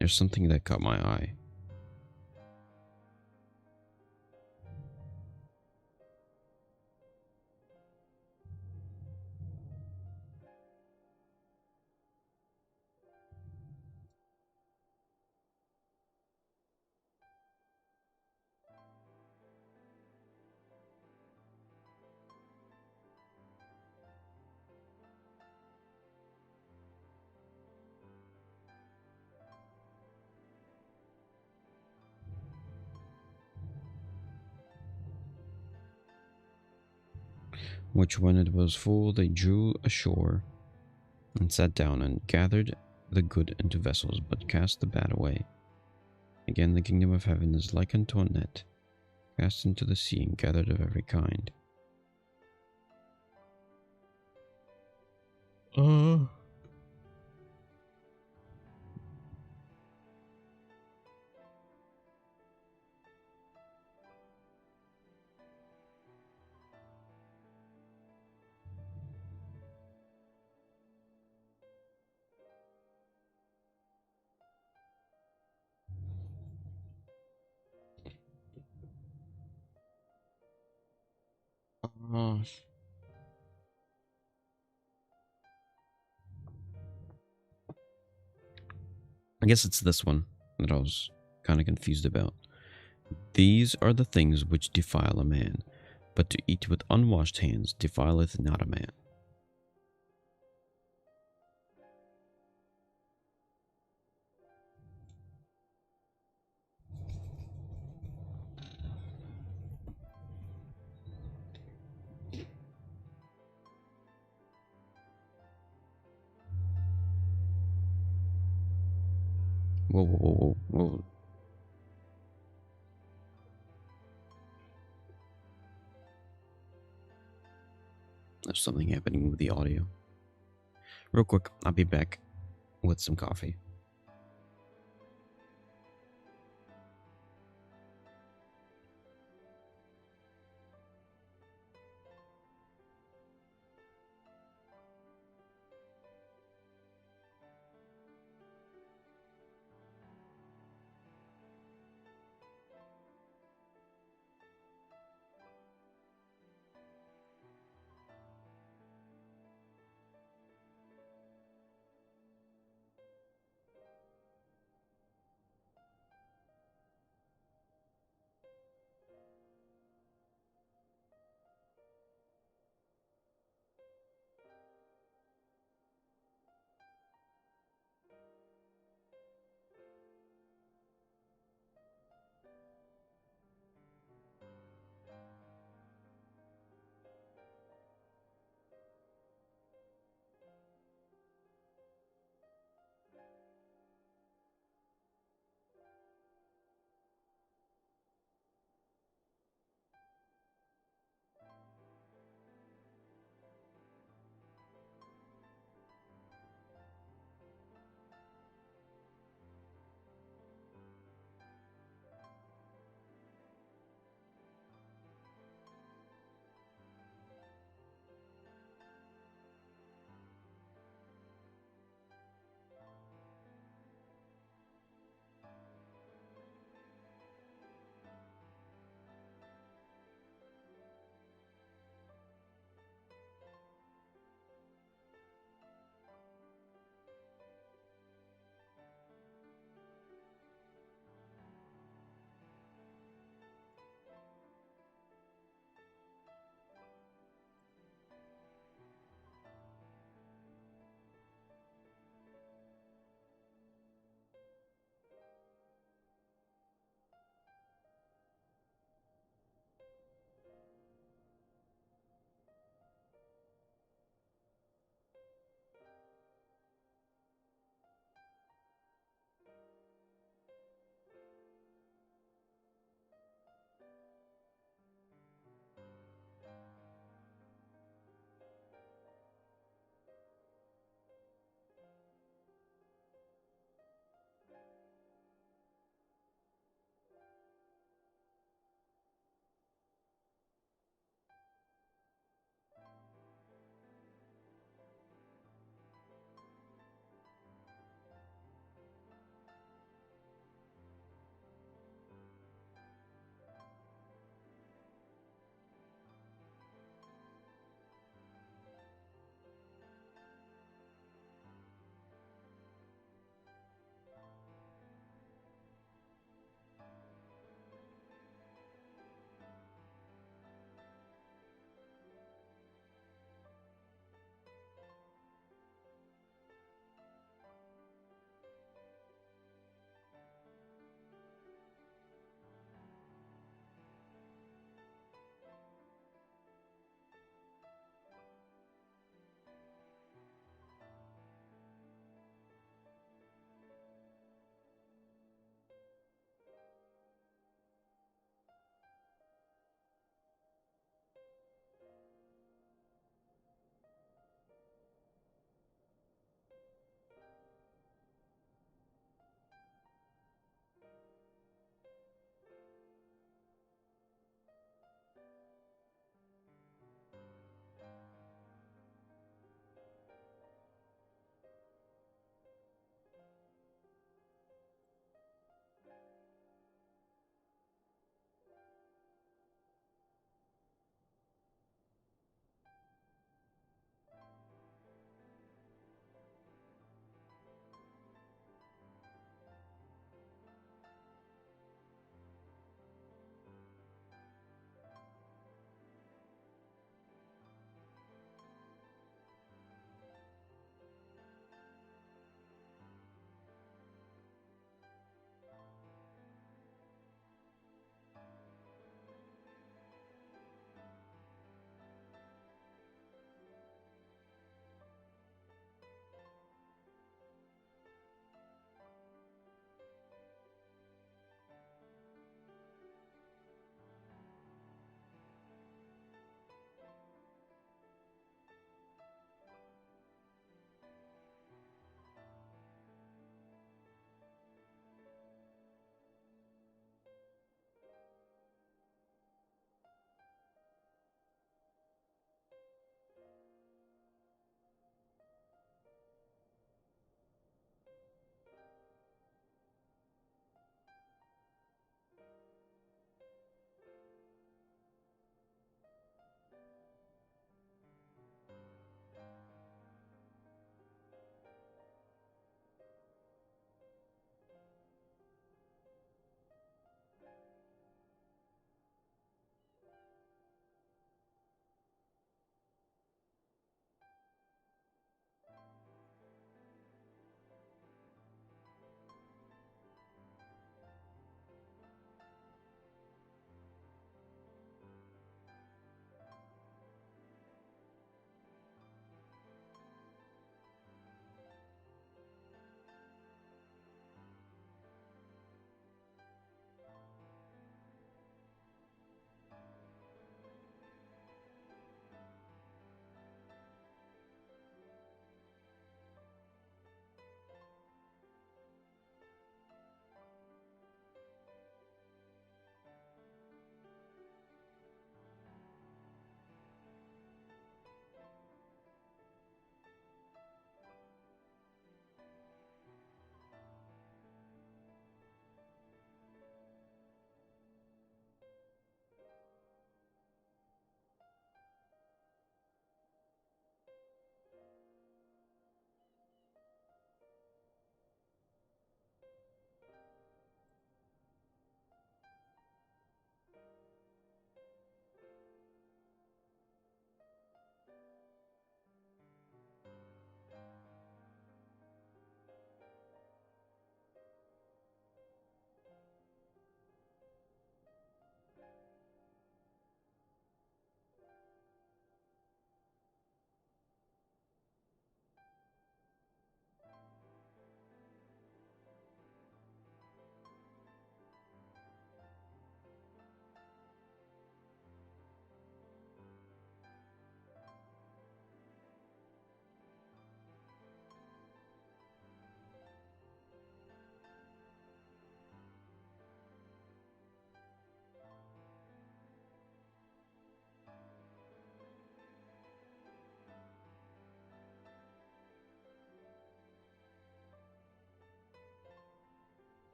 There's something that caught my eye. Which when it was full, they drew ashore, and sat down, and gathered the good into vessels, but cast the bad away. Again, the kingdom of heaven is like unto a net, cast into the sea, and gathered of every kind. I guess it's this one that I was kind of confused about. These are the things which defile a man, but to eat with unwashed hands defileth not a man. Whoa, whoa, whoa, whoa, whoa. There's something happening with the audio. Real quick, I'll be back with some coffee.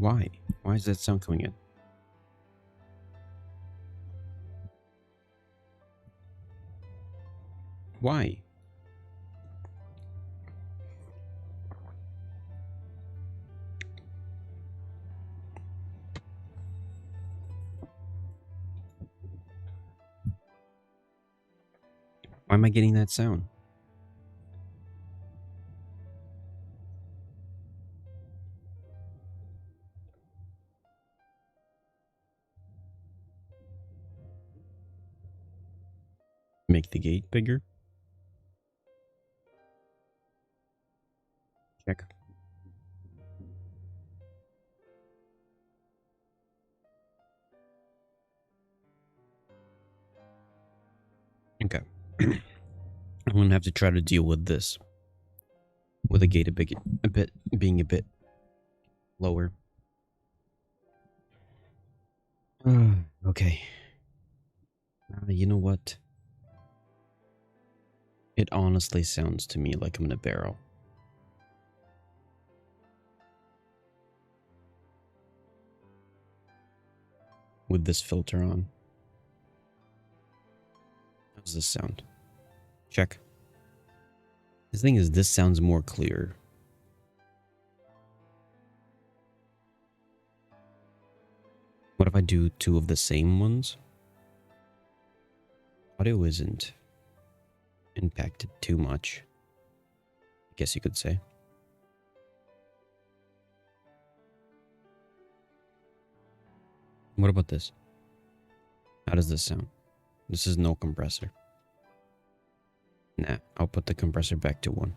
Why? Why is that sound coming in? Why? Why am I getting that sound? Make the gate bigger? Check. Okay. I'm gonna have to try to deal with this. With the gate a bit being a bit lower. Okay. You know what? It honestly sounds to me like I'm in a barrel. With this filter on. How's this sound? Check. The thing is, this sounds more clear. What if I do two of the same ones? Audio isn't impacted too much, I guess you could say. What about this? How does this sound? This is no compressor. Nah, I'll put the compressor back to 1.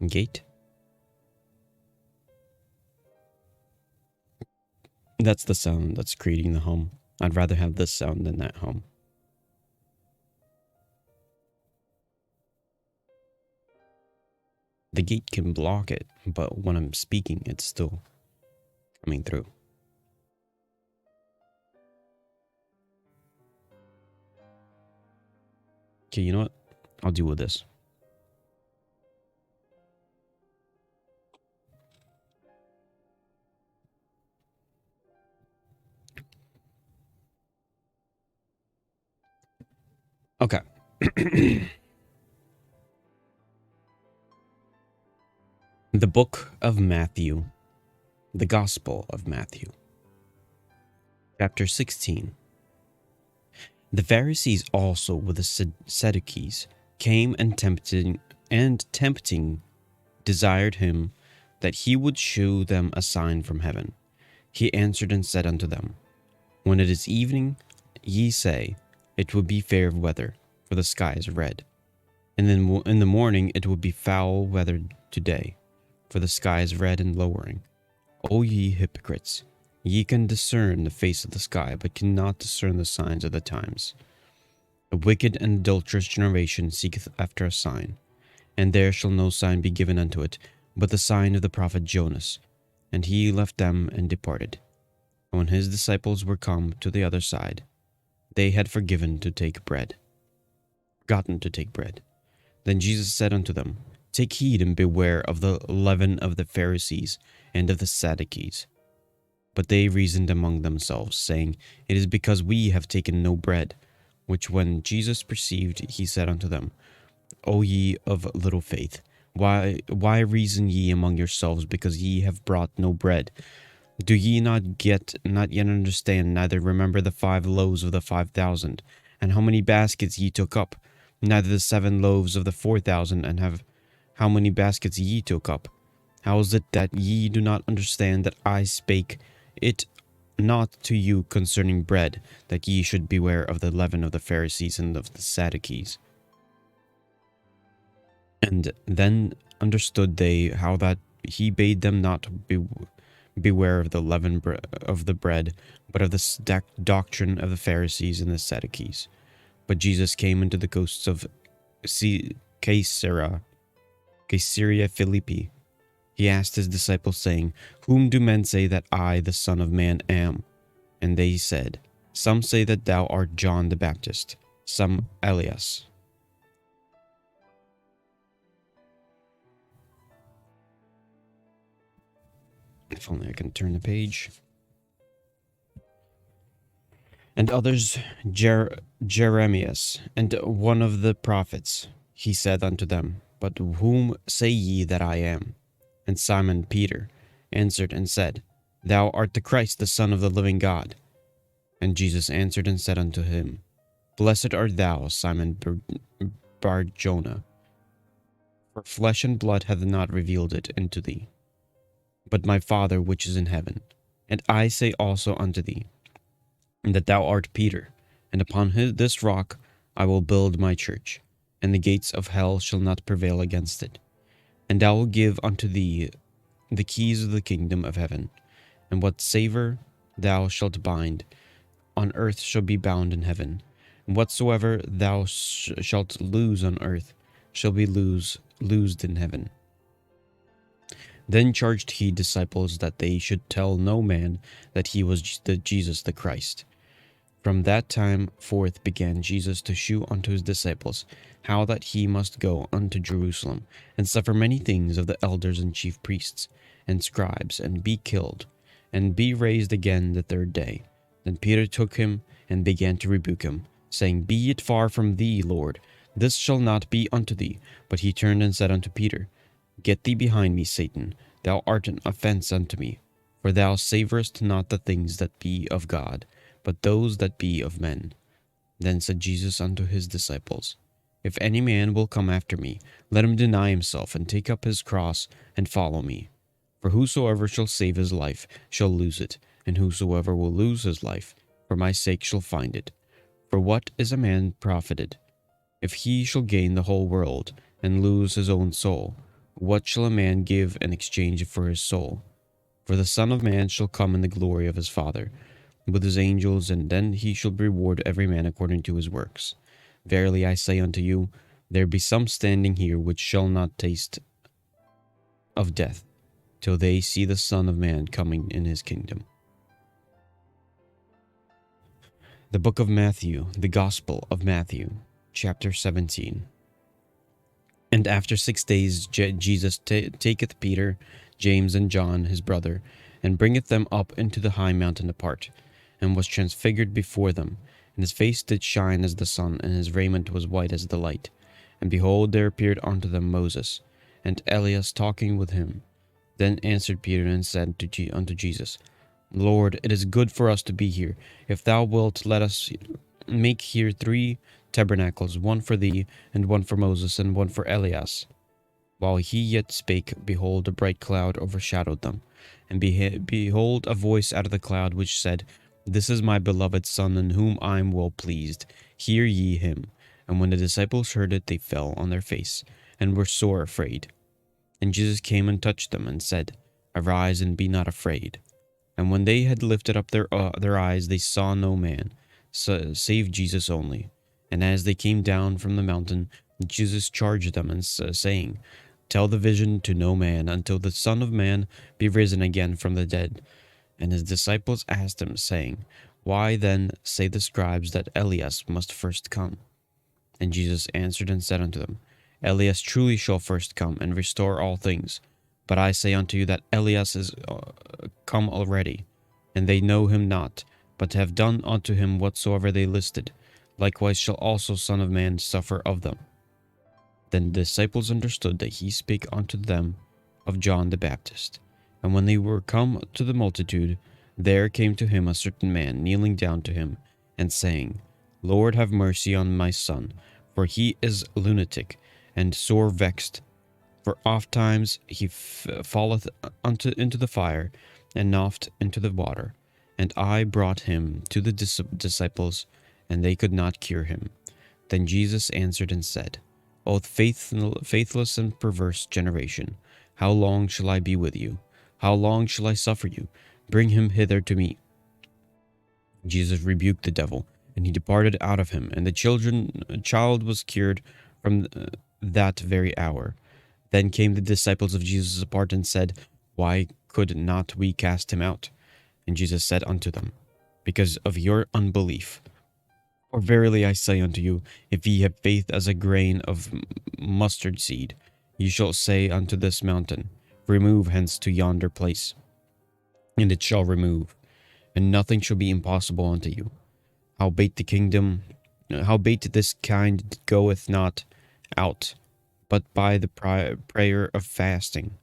Gate. That's the sound that's creating the hum. I'd rather have this sound than that hum. The gate can block it, but when I'm speaking, it's still coming through. Okay, you know what? I'll deal with this. Okay. The book of Matthew. The Gospel of Matthew. Chapter 16. The Pharisees also with the Sadducees came and tempting desired him that he would shew them a sign from heaven. He answered and said unto them, When it is evening, ye say, It will be fair weather, for the sky is red. And then in the morning it will be foul weather today, for the sky is red and lowering. O ye hypocrites, ye can discern the face of the sky, but cannot discern the signs of the times. A wicked and adulterous generation seeketh after a sign, and there shall no sign be given unto it, but the sign of the prophet Jonas. And he left them and departed. And when his disciples were come to the other side, they had forgotten to take bread. Then Jesus said unto them, Take heed and beware of the leaven of the Pharisees and of the Sadducees. But they reasoned among themselves, saying, It is because we have taken no bread. Which when Jesus perceived, he said unto them, O ye of little faith, why reason ye among yourselves, because ye have brought no bread? Do ye not yet understand, neither remember the 5 loaves of the 5,000, and how many baskets ye took up? Neither the 7 loaves of the 4,000, and have how many baskets ye took up? How is it that ye do not understand that I spake it not to you concerning bread, that ye should beware of the leaven of the Pharisees and of the Sadducees? And then understood they how that he bade them not beware of the leaven of the bread, but of the doctrine of the Pharisees and the Sadducees. But Jesus came into the coasts of Caesarea Philippi. He asked his disciples, saying, Whom do men say that I, the Son of Man, am? And they said, Some say that thou art John the Baptist, some Elias, If only I can turn the page. And others, Jeremias, and one of the prophets. He said unto them, But whom say ye that I am? And Simon Peter answered and said, Thou art the Christ, the Son of the living God. And Jesus answered and said unto him, Blessed art thou, Simon Bar-Jonah, for flesh and blood hath not revealed it unto thee, but my Father which is in heaven. And I say also unto thee, that thou art Peter, and upon this rock I will build my church, and the gates of hell shall not prevail against it. And I will give unto thee the keys of the kingdom of heaven, and whatsoever thou shalt bind on earth shall be bound in heaven, and whatsoever thou shalt loose on earth shall be loosed in heaven. Then charged he disciples that they should tell no man that he was Jesus the Christ. From that time forth began Jesus to shew unto his disciples how that he must go unto Jerusalem, and suffer many things of the elders and chief priests and scribes, and be killed, and be raised again the third day. Then Peter took him and began to rebuke him, saying, Be it far from thee, Lord, this shall not be unto thee. But he turned and said unto Peter, Get thee behind me, Satan, thou art an offense unto me, for thou savorest not the things that be of God, but those that be of men. Then said Jesus unto his disciples, If any man will come after me, let him deny himself, and take up his cross, and follow me. For whosoever shall save his life shall lose it, and whosoever will lose his life for my sake shall find it. For what is a man profited, if he shall gain the whole world, and lose his own soul? What shall a man give in exchange for his soul? For the Son of Man shall come in the glory of his Father, with his angels, and then he shall reward every man according to his works. Verily I say unto you, there be some standing here which shall not taste of death, till they see the Son of Man coming in his kingdom. The Book of Matthew, the Gospel of Matthew, chapter 17. And after 6 days Jesus taketh Peter, James, and John his brother, and bringeth them up into the high mountain apart, and was transfigured before them, and his face did shine as the sun, and his raiment was white as the light. And behold, there appeared unto them Moses, and Elias talking with him. Then answered Peter and said unto Jesus, Lord, it is good for us to be here. If thou wilt, let us make here 3 tabernacles, one for thee, and one for Moses, and one for Elias. While he yet spake, behold, a bright cloud overshadowed them. And behold, a voice out of the cloud which said, This is my beloved Son, in whom I am well pleased. Hear ye him. And when the disciples heard it, they fell on their face, and were sore afraid. And Jesus came and touched them, and said, Arise, and be not afraid. And when they had lifted up their eyes, they saw no man, save Jesus only. And as they came down from the mountain, Jesus charged them, and saying, Tell the vision to no man, until the Son of Man be risen again from the dead. And his disciples asked him, saying, Why then say the scribes that Elias must first come? And Jesus answered and said unto them, Elias truly shall first come, and restore all things. But I say unto you that Elias is come already, and they know him not, but have done unto him whatsoever they listed. Likewise shall also Son of Man suffer of them. Then the disciples understood that he spake unto them of John the Baptist. And when they were come to the multitude, there came to him a certain man, kneeling down to him, and saying, Lord, have mercy on my son, for he is lunatic, and sore vexed. For oft times he falleth into the fire, and oft into the water. And I brought him to the disciples, and they could not cure him. Then Jesus answered and said, O faithless and perverse generation, how long shall I be with you? How long shall I suffer you? Bring him hither to me. Jesus rebuked the devil, and he departed out of him, and the child was cured from that very hour. Then came the disciples of Jesus apart and said, Why could not we cast him out? And Jesus said unto them, Because of your unbelief. For verily I say unto you, if ye have faith as a grain of mustard seed, ye shall say unto this mountain, Remove hence to yonder place, and it shall remove, and nothing shall be impossible unto you. Howbeit this kind goeth not out, but by the prayer of fasting.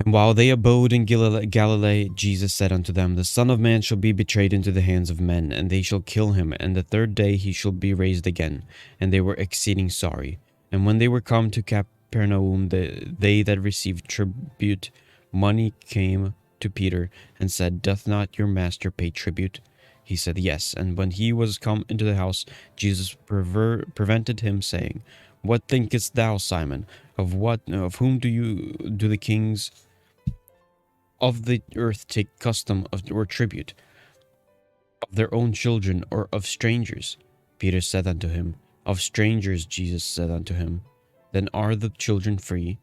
And while they abode in Galilee, Jesus said unto them, The Son of Man shall be betrayed into the hands of men, and they shall kill him, and the third day he shall be raised again. And they were exceeding sorry. And when they were come to Capernaum, they that received tribute money came to Peter, and said, Doth not your master pay tribute? He said, Yes. And when he was come into the house, Jesus prevented him, saying, What thinkest thou, Simon? Of whom do the kings of the earth take custom of or tribute? Of their own children, or of strangers? Peter said unto him, Of strangers. Jesus said unto him, Then are the children free?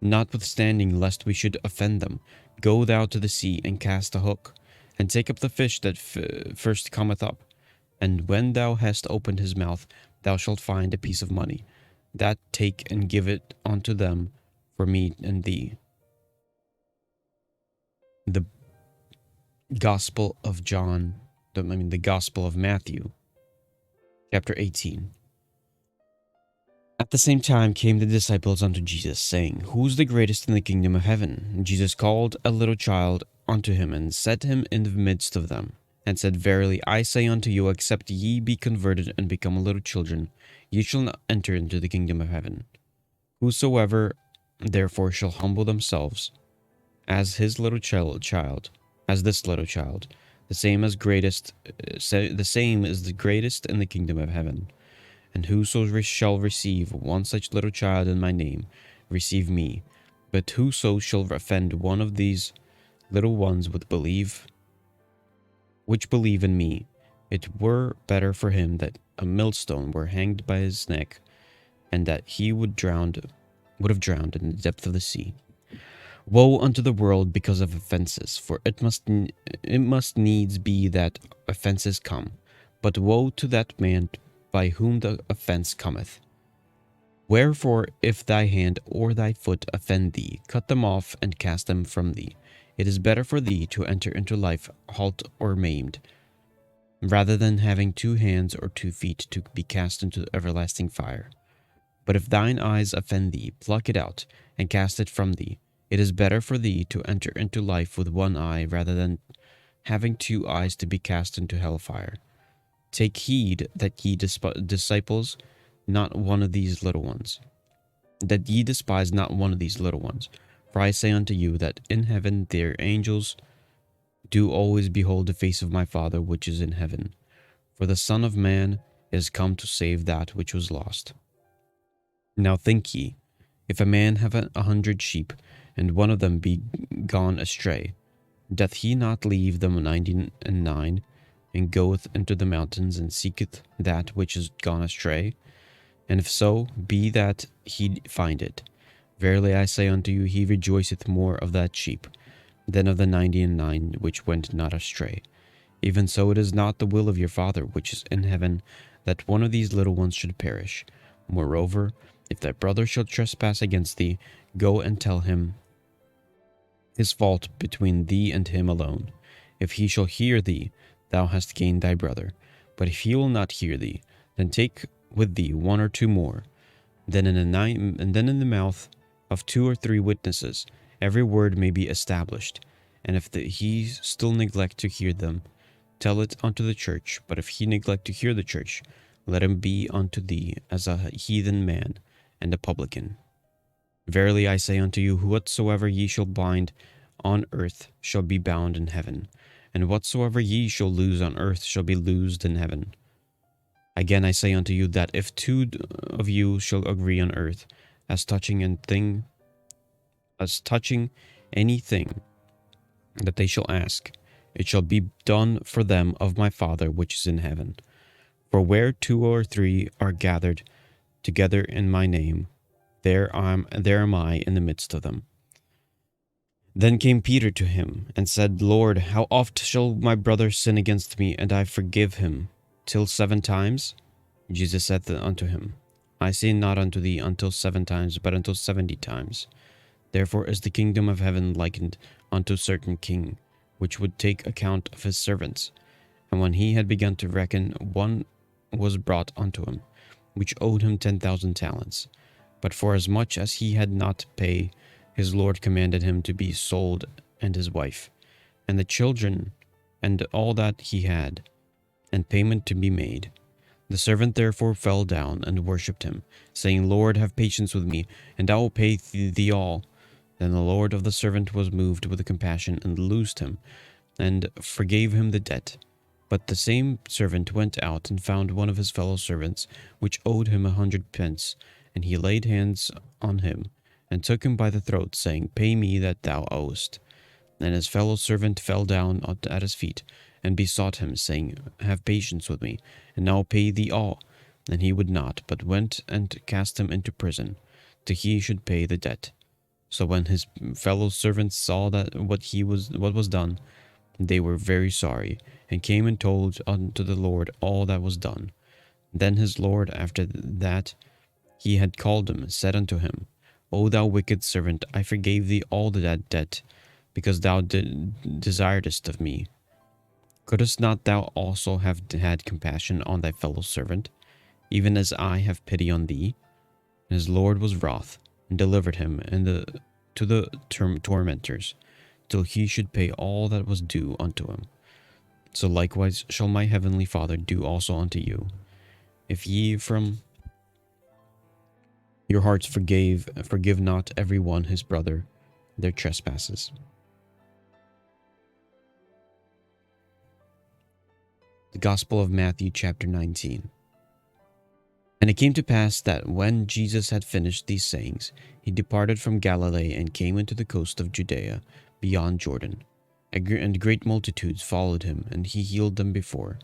Notwithstanding, lest we should offend them, go thou to the sea, and cast a hook, and take up the fish that first cometh up. And when thou hast opened his mouth, thou shalt find a piece of money. That take and give it unto them for me and thee. The Gospel of the Gospel of Matthew, chapter 18. At the same time came the disciples unto Jesus, saying, Who's the greatest in the kingdom of heaven? And Jesus called a little child unto him, and set him in the midst of them, and said, Verily I say unto you, except ye be converted and become little children, ye shall not enter into the kingdom of heaven. Whosoever therefore shall humble themselves as this little child, the same is the greatest in the kingdom of heaven. And whoso shall receive one such little child in my name, receive me. But whoso shall offend one of these little ones which believe in me, it were better for him that a millstone were hanged by his neck, and that he would have drowned in the depth of the sea. Woe unto the world because of offenses, for it must needs be that offenses come. But woe to that man by whom the offense cometh. Wherefore, if thy hand or thy foot offend thee, cut them off and cast them from thee. It is better for thee to enter into life halt or maimed, rather than having 2 hands or 2 feet to be cast into everlasting fire. But if thine eyes offend thee, pluck it out and cast it from thee. It is better for thee to enter into life with 1 eye, rather than having 2 eyes to be cast into hellfire. Take heed that ye despise not one of these little ones. For I say unto you that in heaven their angels do always behold the face of my Father which is in heaven. For the Son of Man is come to save that which was lost. Now think ye, if a man have 100 sheep, and one of them be gone astray, doth he not leave them 99, and goeth into the mountains, and seeketh that which is gone astray? And if so be that he find it, verily I say unto you, he rejoiceth more of that sheep than of the 99 which went not astray. Even so it is not the will of your Father which is in heaven that one of these little ones should perish. Moreover, if thy brother shall trespass against thee, go and tell him his fault between thee and him alone. If he shall hear thee, thou hast gained thy brother. But if he will not hear thee, then take with thee 1 or 2 more. Then in the mouth of 2 or 3 witnesses every word may be established. And if he still neglect to hear them, tell it unto the church. But if he neglect to hear the church, let him be unto thee as a heathen man and a publican. Verily I say unto you, whatsoever ye shall bind on earth shall be bound in heaven, and whatsoever ye shall loose on earth shall be loosed in heaven. Again I say unto you that if 2 of you shall agree on earth as touching anything that they shall ask, it shall be done for them of my Father which is in heaven. For where 2 or 3 are gathered together in my name, there am I in the midst of them. Then came Peter to him, and said, Lord, how oft shall my brother sin against me, and I forgive him? Till 7 times? Jesus said unto him, I say not unto thee until 7 times, but until 70 times. Therefore is the kingdom of heaven likened unto a certain king, which would take account of his servants. And when he had begun to reckon, one was brought unto him, which owed him 10,000 talents. But forasmuch as he had not pay, his lord commanded him to be sold, and his wife, and the children, and all that he had, and payment to be made. The servant therefore fell down and worshipped him, saying, Lord, have patience with me, and I will pay thee all. Then the lord of the servant was moved with compassion, and loosed him, and forgave him the debt. But the same servant went out and found one of his fellow servants, which owed him 100 pence, and he laid hands on him, and took him by the throat, saying, Pay me that thou owest. And his fellow servant fell down at his feet, and besought him, saying, Have patience with me, and I will pay thee all. And he would not, but went and cast him into prison, till he should pay the debt. So when his fellow servants saw that what was done, they were very sorry, and came and told unto the Lord all that was done. Then his lord, after that he had called him, said unto him, O thou wicked servant, I forgave thee all that debt, because thou desiredst of me. Couldst not thou also have had compassion on thy fellow servant, even as I have pity on thee? And his lord was wroth, and delivered him to the tormentors, till he should pay all that was due unto him. So likewise shall my heavenly Father do also unto you, if ye from your hearts forgive not every one his brother their trespasses. The Gospel of Matthew chapter 19. And it came to pass that when Jesus had finished these sayings, he departed from Galilee and came into the coast of Judea beyond Jordan. And great multitudes followed him, and he healed them before.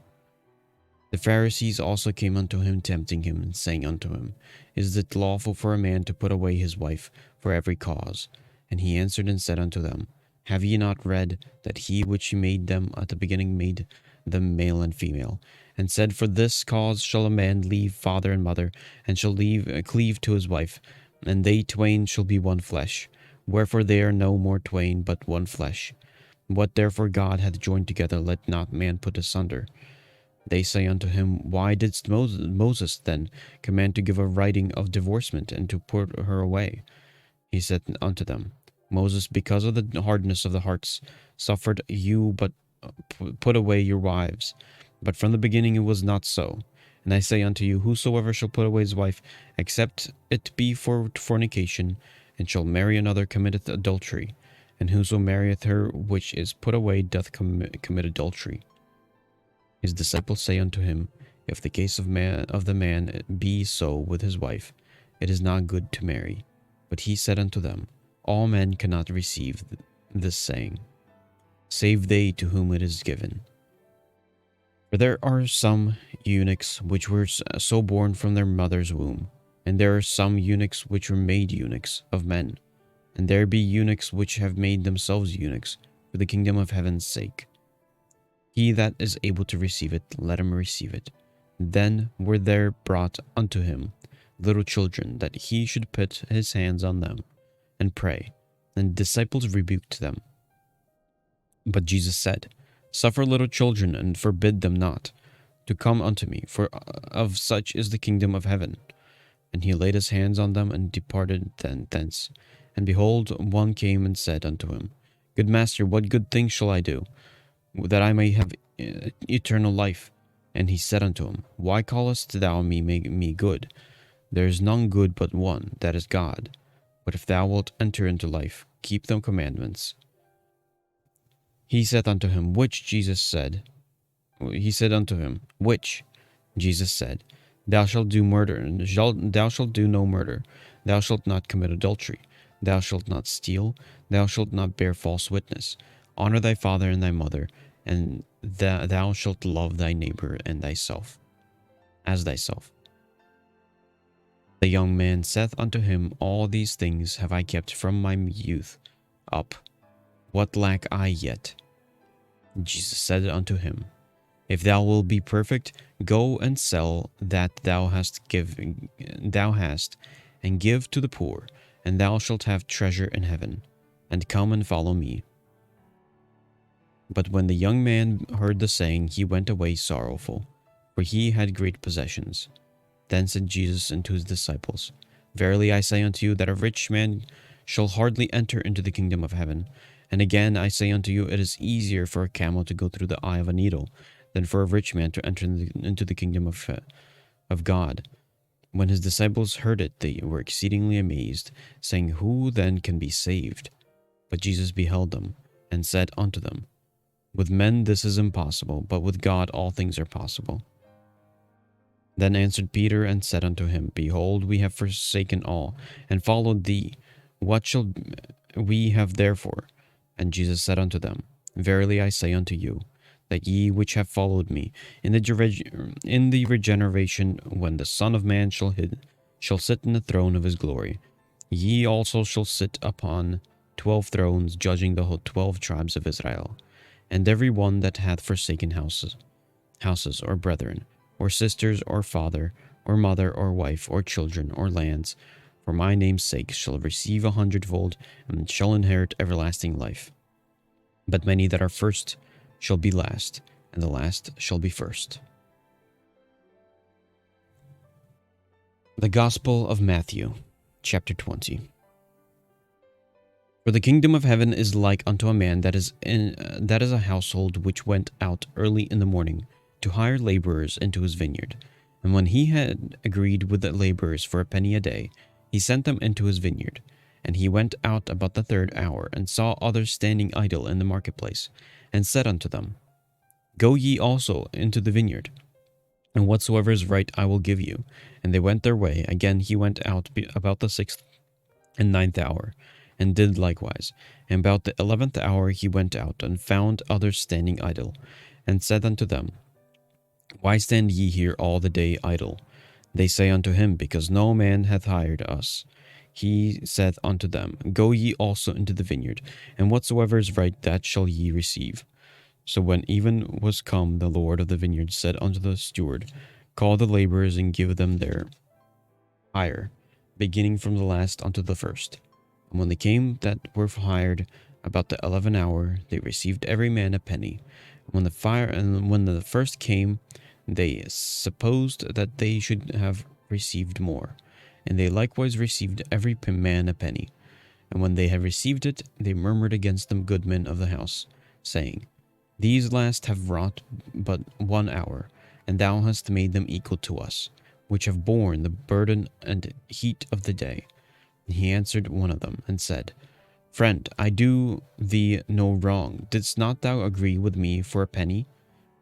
The Pharisees also came unto him, tempting him, and saying unto him, Is it lawful for a man to put away his wife for every cause? And he answered and said unto them, Have ye not read that he which made them at the beginning made them male and female, and said, For this cause shall a man leave father and mother, and shall cleave to his wife, and they twain shall be one flesh. Wherefore they are no more twain, but one flesh. What therefore God hath joined together, let not man put asunder. They say unto him, Why didst Moses then command to give a writing of divorcement, and to put her away? He said unto them, Moses, because of the hardness of the hearts, suffered you but put away your wives. But from the beginning it was not so. And I say unto you, whosoever shall put away his wife, except it be for fornication, and shall marry another, committeth adultery. And whoso marrieth her which is put away doth commit adultery. His disciples say unto him, If the case of the man be so with his wife, it is not good to marry. But he said unto them, All men cannot receive this saying, save they to whom it is given. For there are some eunuchs which were so born from their mother's womb, and there are some eunuchs which were made eunuchs of men, and there be eunuchs which have made themselves eunuchs for the kingdom of heaven's sake. He that is able to receive it, let him receive it. Then were there brought unto him little children, that he should put his hands on them and pray. And the disciples rebuked them. But Jesus said, Suffer little children, and forbid them not to come unto me, for of such is the kingdom of heaven. And he laid his hands on them, and departed thence. And behold, one came and said unto him, Good master, what good thing shall I do, that I may have eternal life? And he said unto him, Why callest thou me good? There is none good but one, that is God. But if thou wilt enter into life, keep the commandments. He said unto him, Which? Jesus said. He said unto him, Which? Jesus said, Thou shalt do murder, thou shalt do no murder, thou shalt not commit adultery, thou shalt not steal, thou shalt not bear false witness, honor thy father and thy mother, and thou shalt love thy neighbor and thyself as thyself. The young man saith unto him, All these things have I kept from my youth up. What lack I yet? Jesus said unto him, If thou wilt be perfect, go and sell that thou hast, and give to the poor, and thou shalt have treasure in heaven. And come and follow me. But when the young man heard the saying, he went away sorrowful, for he had great possessions. Then said Jesus unto his disciples, Verily I say unto you, that a rich man shall hardly enter into the kingdom of heaven. And again I say unto you, it is easier for a camel to go through the eye of a needle, than for a rich man to enter into the kingdom of God. When his disciples heard it, they were exceedingly amazed, saying, Who then can be saved? But Jesus beheld them, and said unto them, With men this is impossible, but with God all things are possible. Then answered Peter and said unto him, Behold, we have forsaken all, and followed thee. What shall we have therefore? And Jesus said unto them, Verily I say unto you, that ye which have followed me, in the regeneration, when the Son of Man shall sit in the throne of his glory, ye also shall sit upon 12 thrones, judging the whole 12 tribes of Israel. And every one that hath forsaken houses, or brethren, or sisters, or father, or mother, or wife, or children, or lands, for my name's sake, shall receive 100-fold, and shall inherit everlasting life. But many that are first shall be last, and the last shall be first. The Gospel of Matthew, chapter 20. For the kingdom of heaven is like unto a man that is a household which went out early in the morning to hire laborers into his vineyard. And when he had agreed with the laborers for a penny a day, he sent them into his vineyard. And he went out about the 3rd hour, and saw others standing idle in the marketplace, and said unto them, Go ye also into the vineyard, and whatsoever is right I will give you. And they went their way. Again he went out about the 6th and 9th hour, and did likewise. And about the 11th hour he went out, and found others standing idle, and said unto them, Why stand ye here all the day idle? They say unto him, Because no man hath hired us. He saith unto them, Go ye also into the vineyard, and whatsoever is right, that shall ye receive. So when even was come, the Lord of the vineyard said unto the steward, Call the laborers, and give them their hire, beginning from the last unto the first. And when they came that were hired about the 11th hour, they received every man a penny. And when the first came, they supposed that they should have received more. And they likewise received every man a penny. And when they had received it, they murmured against the goodman of the house, saying, These last have wrought but 1 hour, and thou hast made them equal to us, which have borne the burden and heat of the day. And he answered one of them, and said, Friend, I do thee no wrong. Didst not thou agree with me for a penny?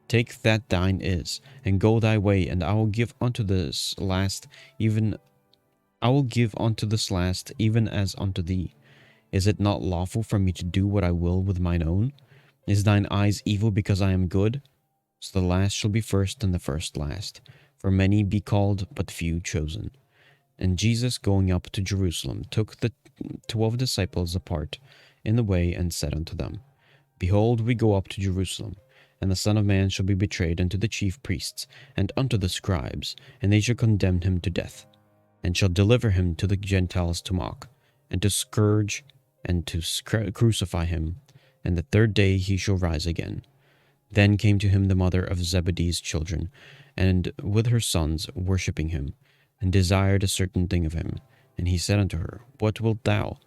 Take that thine is, and go thy way, and I will give unto this last even as unto thee. Is it not lawful for me to do what I will with mine own? Is thine eyes evil because I am good? So the last shall be first, and the first last. For many be called, but few chosen. And Jesus, going up to Jerusalem, took the 12 disciples apart in the way, and said unto them, Behold, we go up to Jerusalem, and the Son of Man shall be betrayed unto the chief priests, and unto the scribes, and they shall condemn him to death, and shall deliver him to the Gentiles to mock, and to scourge, and to crucify him. And the 3rd day he shall rise again. Then came to him the mother of Zebedee's children, and with her sons, worshipping him, and desired a certain thing of him. And he said unto her, What wilt thou?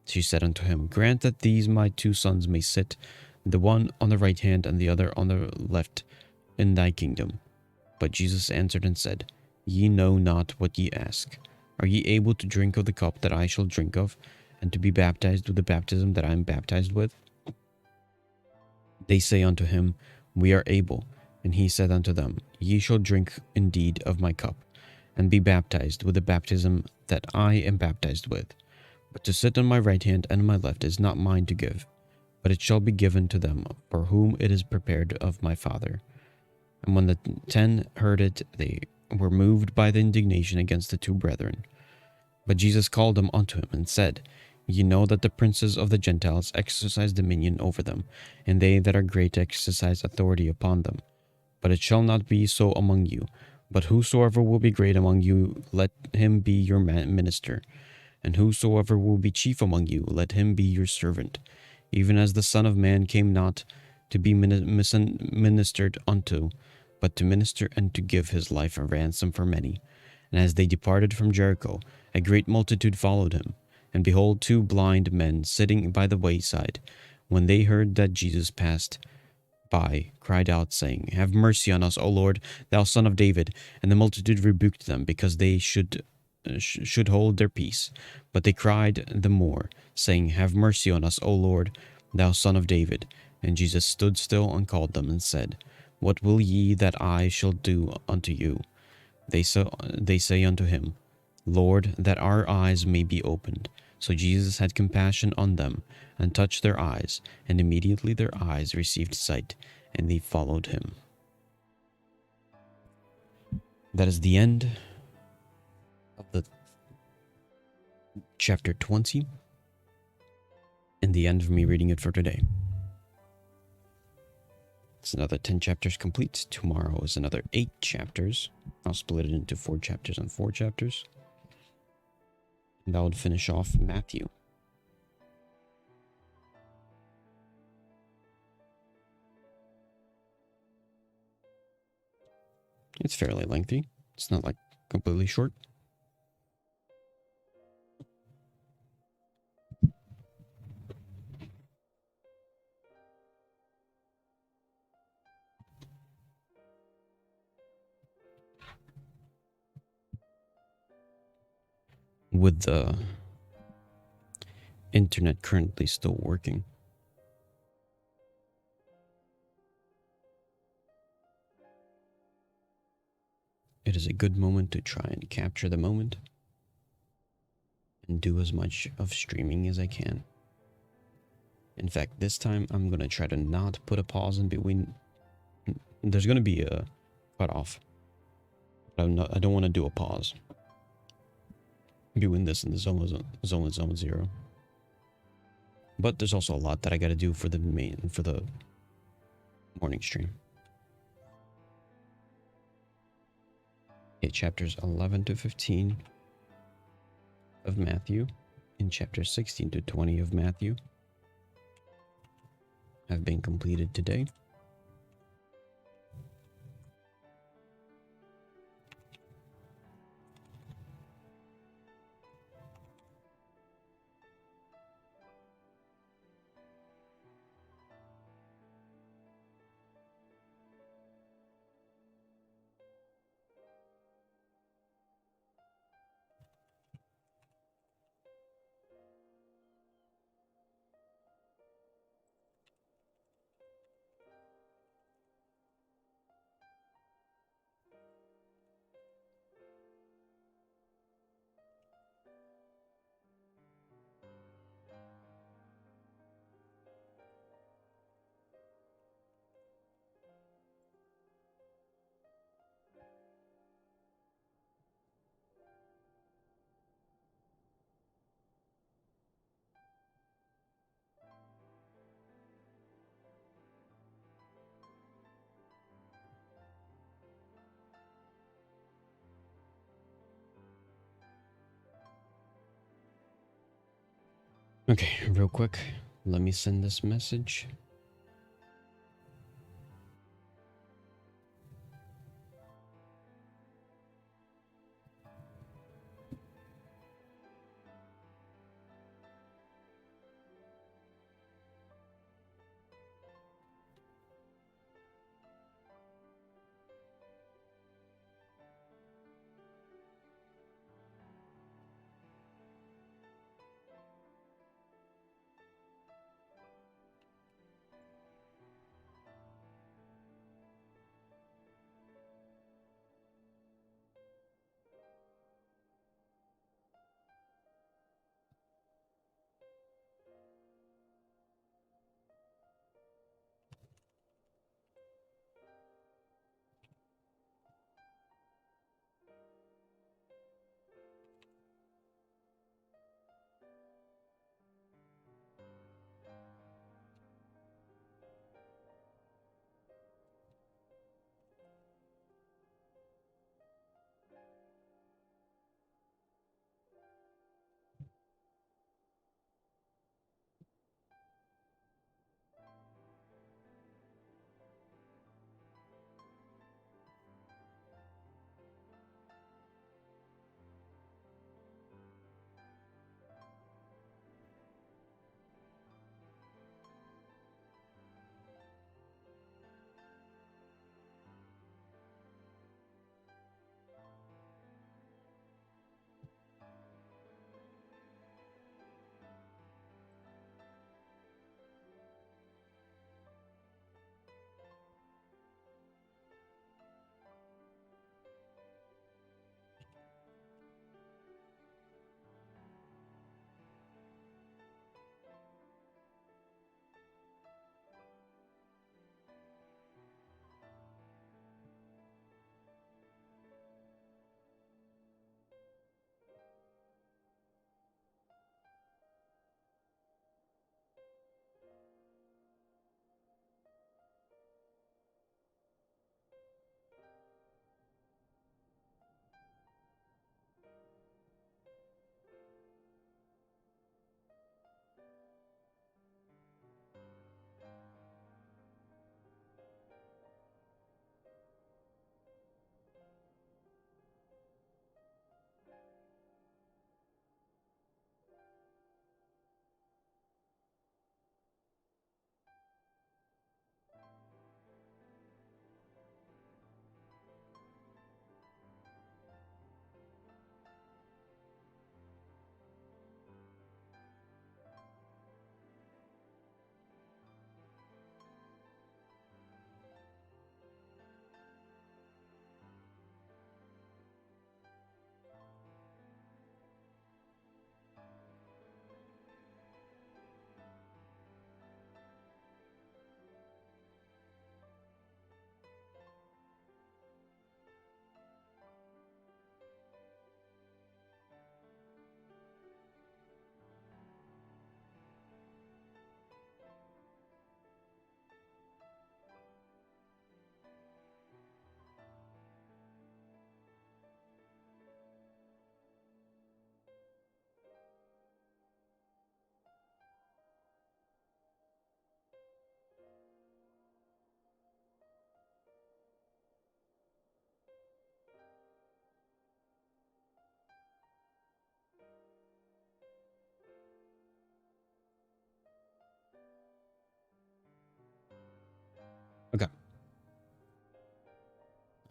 She said unto him, Grant that these my 2 sons may sit, the one on the right hand, and the other on the left, in thy kingdom. But Jesus answered and said, Ye know not what ye ask. Are ye able to drink of the cup that I shall drink of, and to be baptized with the baptism that I am baptized with? They say unto him, We are able. And he said unto them, Ye shall drink indeed of my cup, and be baptized with the baptism that I am baptized with. But to sit on my right hand and my left is not mine to give, but it shall be given to them for whom it is prepared of my Father. And when the 10 heard it, they were moved by the indignation against the 2 brethren. But Jesus called them unto him, and said, Ye know that the princes of the Gentiles exercise dominion over them, and they that are great exercise authority upon them. But it shall not be so among you. But whosoever will be great among you, let him be your minister. And whosoever will be chief among you, let him be your servant, even as the Son of Man came not to be ministered unto, but to minister and to give his life a ransom for many. And as they departed from Jericho, a great multitude followed him. And behold, two blind men sitting by the wayside, when they heard that Jesus passed by, cried out, saying, Have mercy on us, O Lord, thou Son of David. And the multitude rebuked them, because they should hold their peace. But they cried the more, saying, Have mercy on us, O Lord, thou Son of David. And Jesus stood still and called them, and said, What will ye that I shall do unto you? They say unto him, Lord, that our eyes may be opened. So Jesus had compassion on them, and touched their eyes, and immediately their eyes received sight, and they followed him. That is the end of the chapter 20, and the end of me reading it for today. It's another 10 chapters complete. Tomorrow is another 8 chapters. I'll split it into 4 chapters and 4 chapters. And that would finish off Matthew. It's fairly lengthy. It's not like completely short. With the internet currently still working, it is a good moment to try and capture the moment and do as much of streaming as I can. In fact, this time I'm going to try to not put a pause in between. There's going to be a cutoff. But I don't want to do a pause between this and the zone 0. But there's also a lot that I got to do for the morning stream. Okay, chapters 11 to 15 of Matthew and chapters 16 to 20 of Matthew have been completed today. Okay, real quick, let me send this message.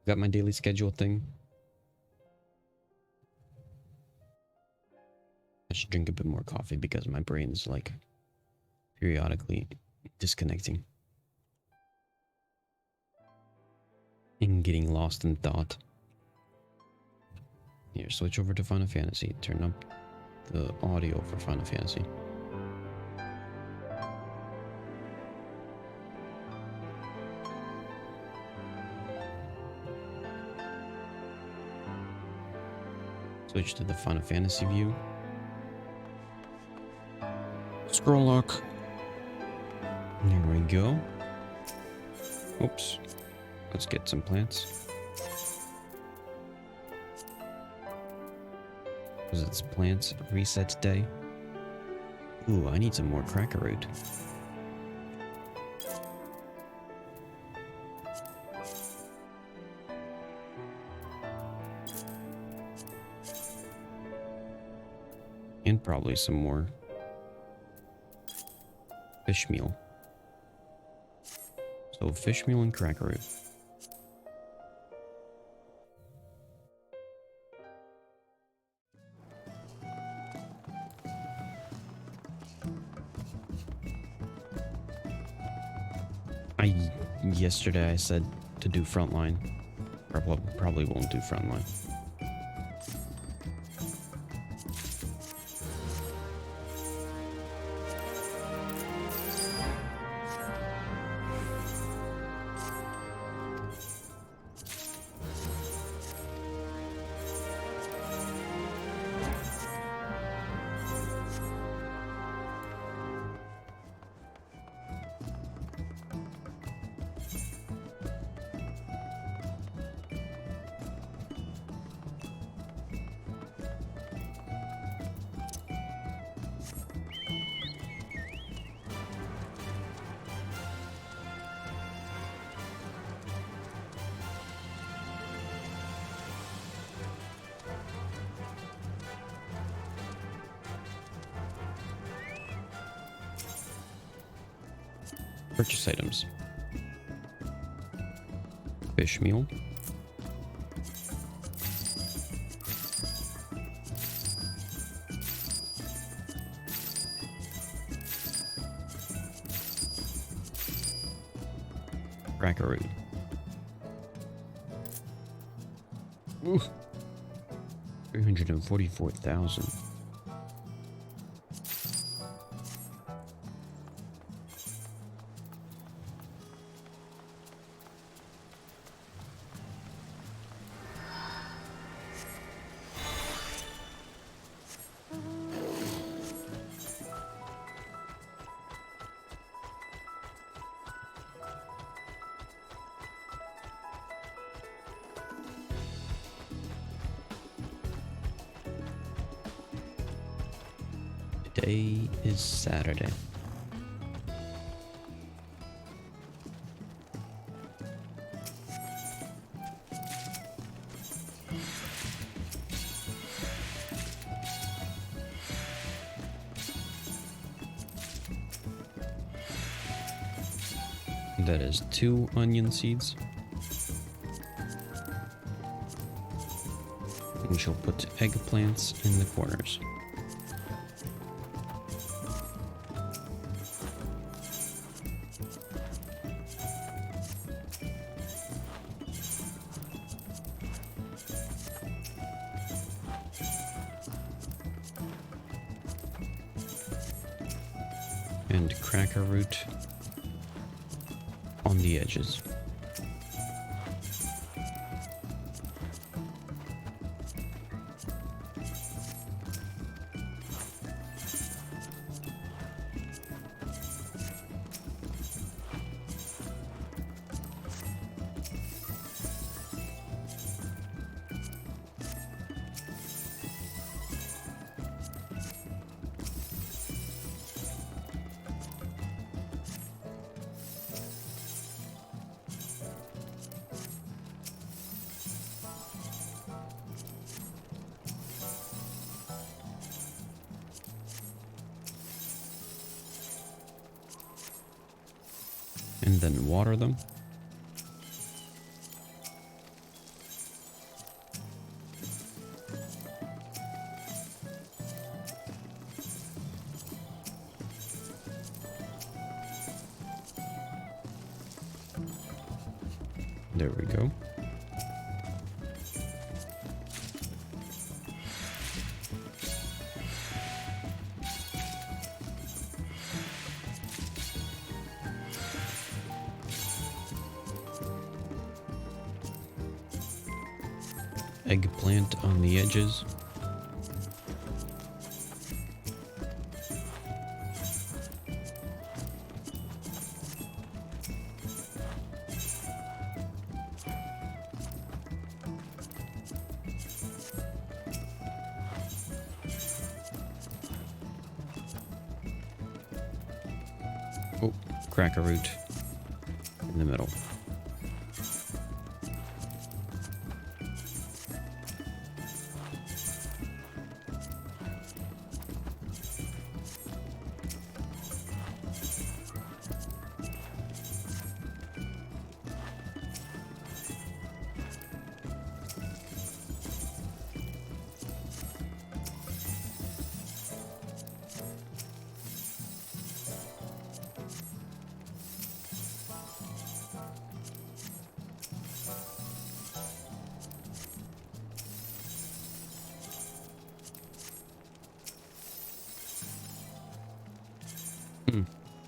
Got my daily schedule thing. I should drink a bit more coffee because my brain's like periodically disconnecting and getting lost in thought. Here, switch over to Final Fantasy. Turn up the audio for Final Fantasy. Switch to the Final Fantasy view. Scroll lock. There we go. Oops. Let's get some plants. Because it's plants reset day. Ooh, I need some more cracker root. And probably some more fish meal. So fish meal and cracker root. Yesterday I said to do frontline. Probably won't do frontline. Purchase items. Fish meal. Cracker root. Ooh. 344,000. Today is Saturday. That is 2 onion seeds. We shall put eggplants in the corners. And cracker root on the edges. And then water them. There we go. Eggplant on the edges. Oh, crack a root in the middle.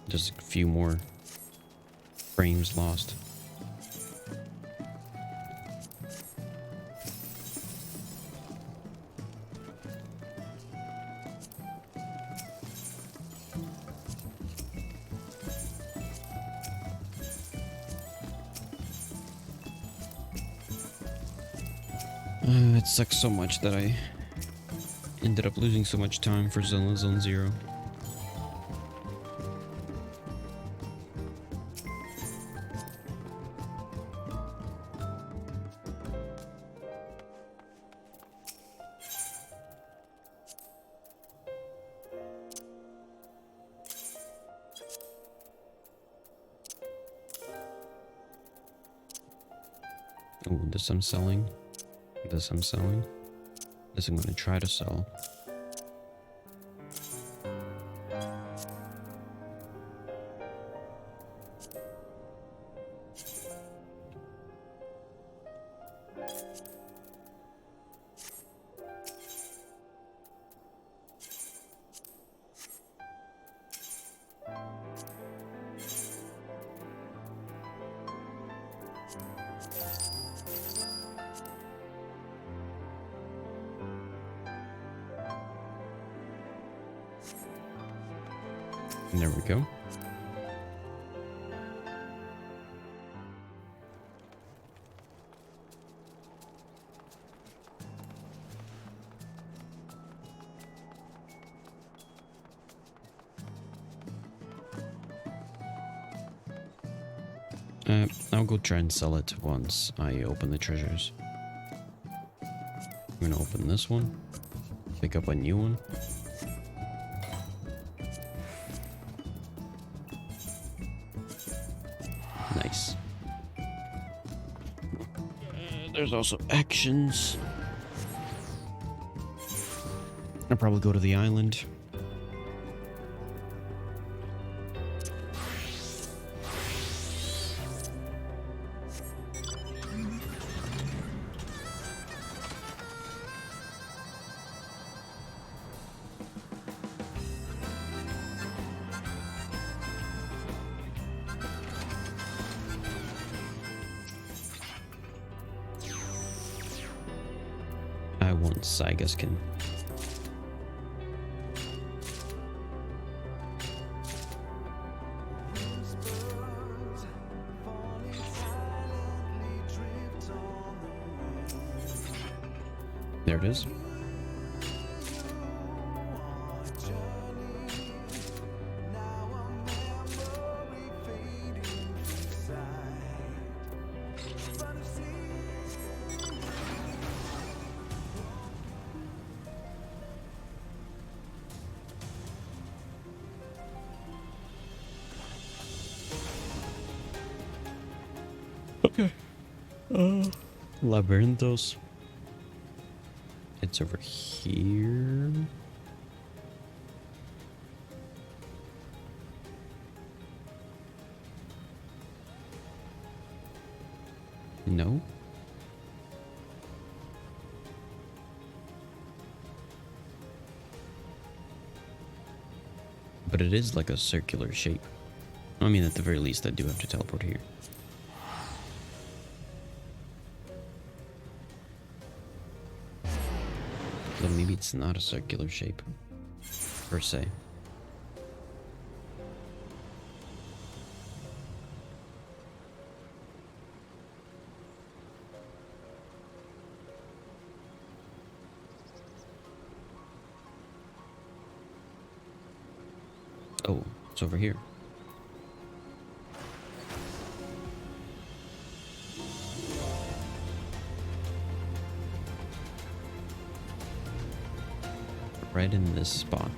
Just a few more frames lost. It sucks so much that I ended up losing so much time for Zone Zero. Oh, this I'm selling. This I'm selling. This I'm going to try to sell. And there we go. I'll go try and sell it once I open the treasures. I'm gonna open this one, pick up a new one. Nice. There's also actions. I'll probably go to the island. I want Saiga skin. There it is. Okay. Labyrinthos. It's over here. No? But it is like a circular shape. I mean, at the very least, I do have to teleport here. So maybe it's not a circular shape, per se. Oh, it's over here. Right in this spot.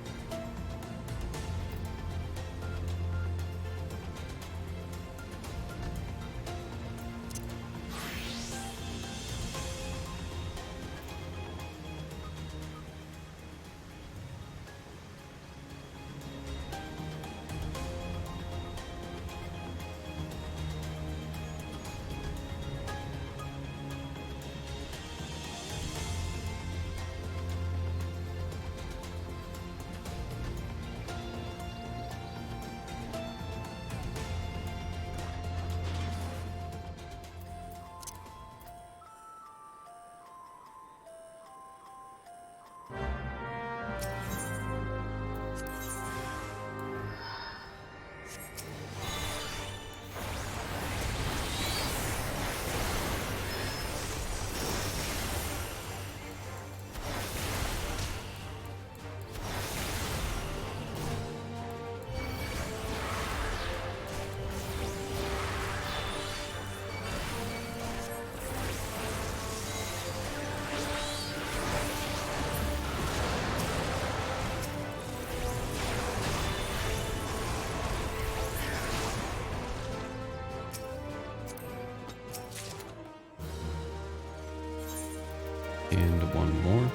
And one more.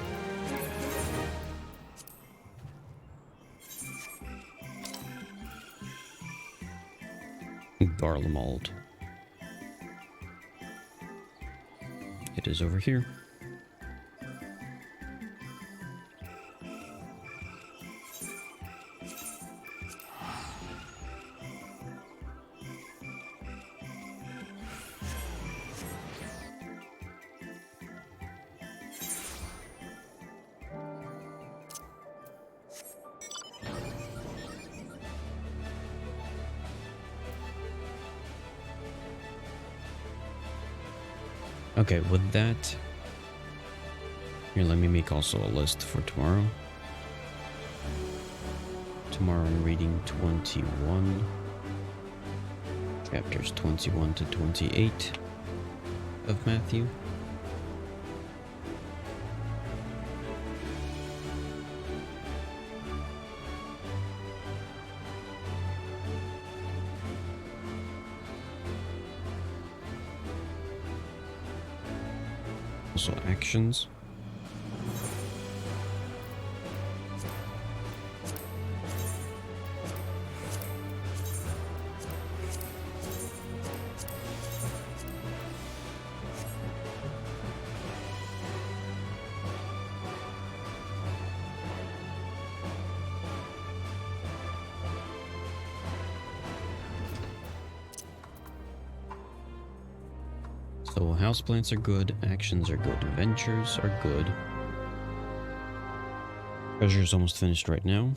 Garlemald. It is over here. Okay, with that, here, let me make also a list for tomorrow. Tomorrow I'm reading 21, chapters 21 to 28 of Matthew. Also actions. So houseplants are good, actions are good, adventures are good. Treasure is almost finished right now.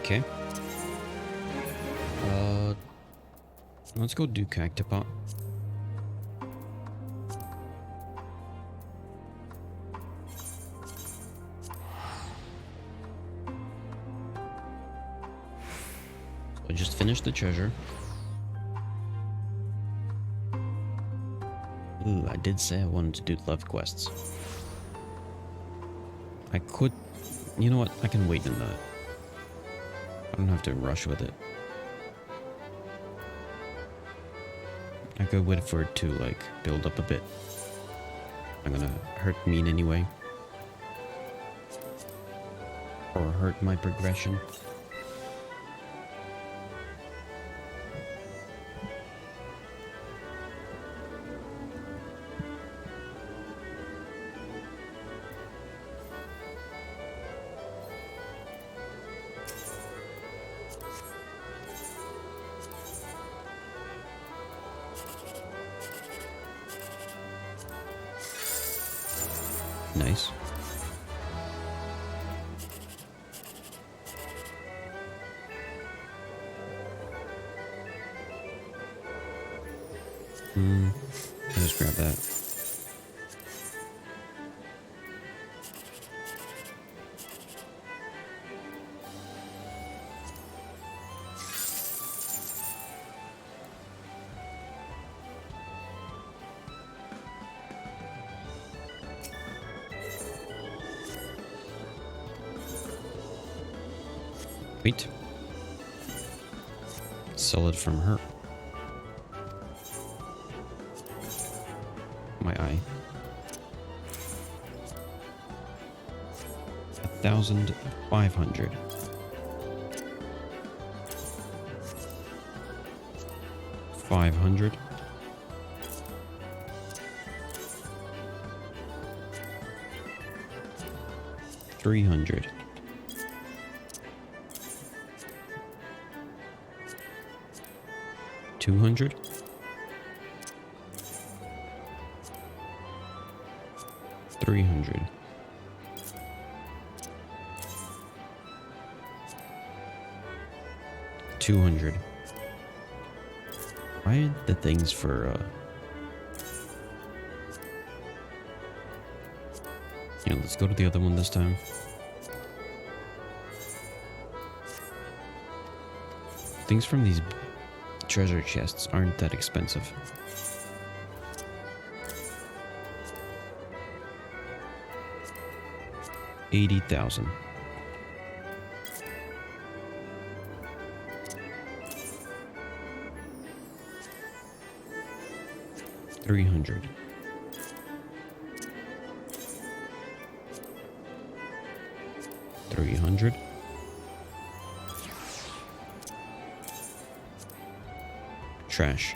Okay. Let's go do Cactopot. I just finished the treasure. Ooh, I did say I wanted to do love quests. I could You know what? I can wait in that. I don't have to rush with it. I could wait for it to, like, build up a bit. I'm gonna hurt Mean anyway. Or hurt my progression. Nice. I'll just grab that. Wait. Sell it from her. My eye. 1,500. 500. 300. 200. 300. 200. Why the things for let's go to the other one this time. Things from these treasure chests aren't that expensive. $80,000. $300. $300. Trash.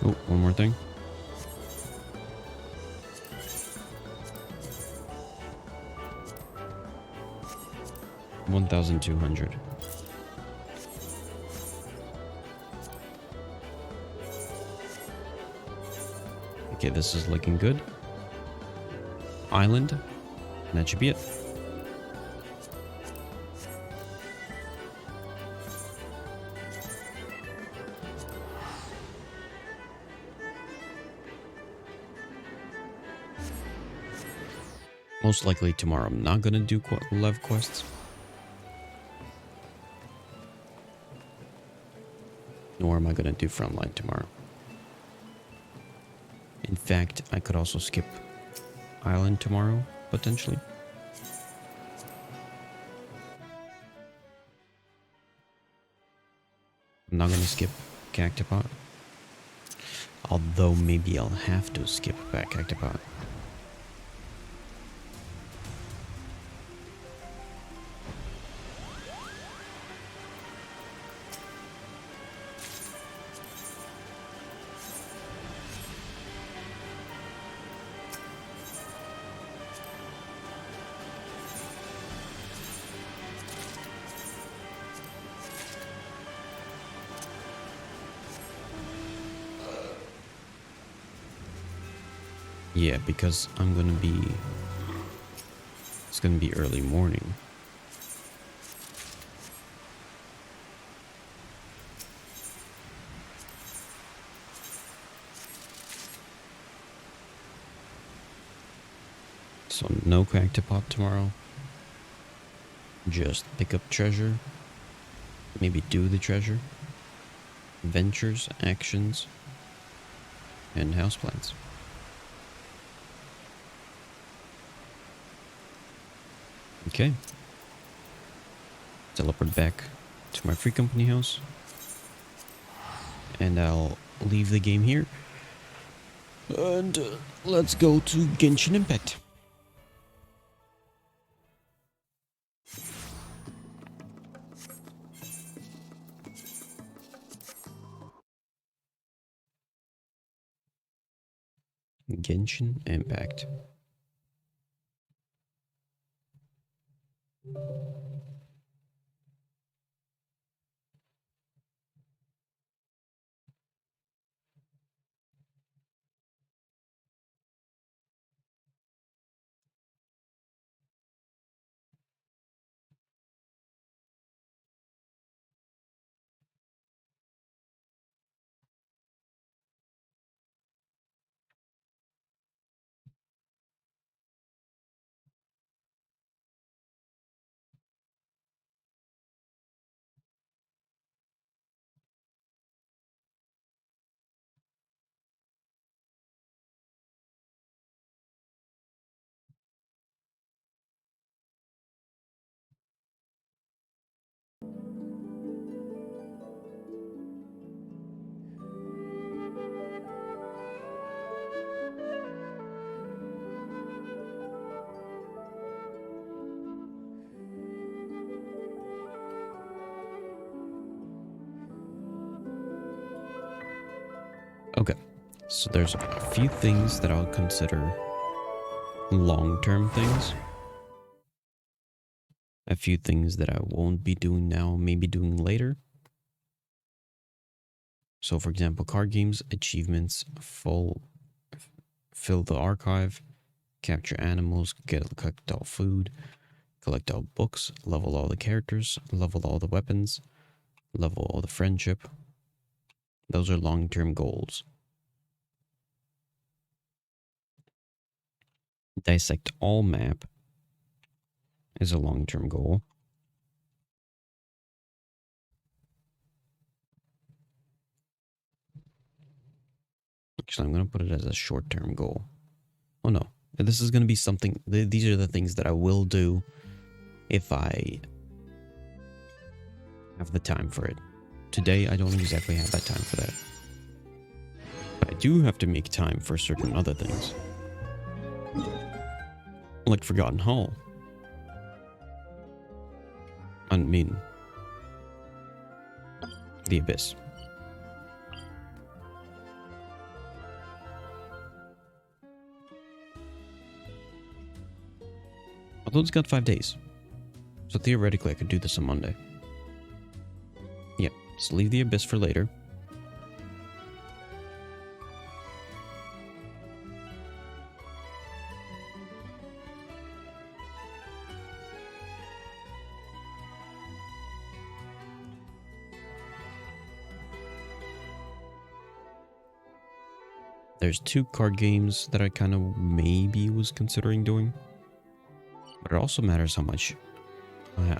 Oh, one more thing. $1,200. Okay, this is looking good. Island. And that should be it. Most likely tomorrow I'm not gonna do live quests. Nor am I gonna do frontline tomorrow. In fact, I could also skip island tomorrow, potentially. I'm not gonna skip Cactopot. Although maybe I'll have to skip back Cactopot. Yeah, because it's gonna be early morning. So no Cactopot tomorrow. Just pick up treasure. Maybe do the treasure. Ventures, actions. and houseplants. Okay. Teleport back to my free company house. And I'll leave the game here. And let's go to Genshin Impact. Genshin Impact. Okay, so there's a few things that I'll consider long-term things. A few things that I won't be doing now, maybe doing later. So for example, card games, achievements, fill the archive, capture animals, collect all food, collect all books, level all the characters, level all the weapons, level all the friendship. Those are long-term goals. Dissect all map is a long-term goal. Actually, I'm going to put it as a short-term goal. Oh no, this is going to be something, these are the things that I will do if I have the time for it. Today, I don't exactly have that time for that. But I do have to make time for certain other things. Like Forgotten Hall. I mean, The Abyss. Although it's got 5 days. So theoretically I could do this on Monday. Yeah, just leave The Abyss for later. There's 2 card games that I kind of maybe was considering doing. But it also matters how much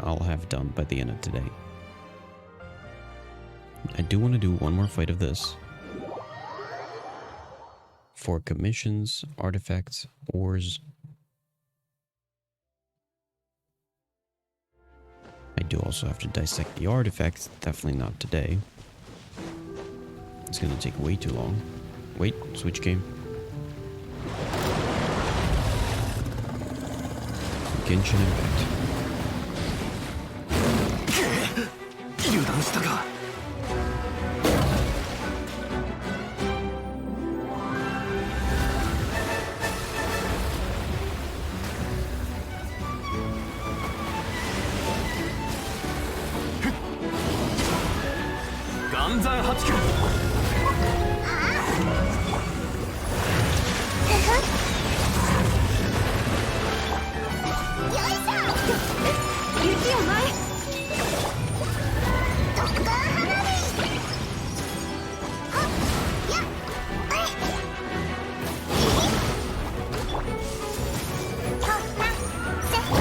I'll have done by the end of today. I do want to do one more fight of this. For commissions, artifacts, ores. I do also have to dissect the artifacts. Definitely not today. It's going to take way too long. Wait, switch game. Genshin Impact. 油断したか。岩山八九。雪をない。特攻花火。はっやっ。とったせは。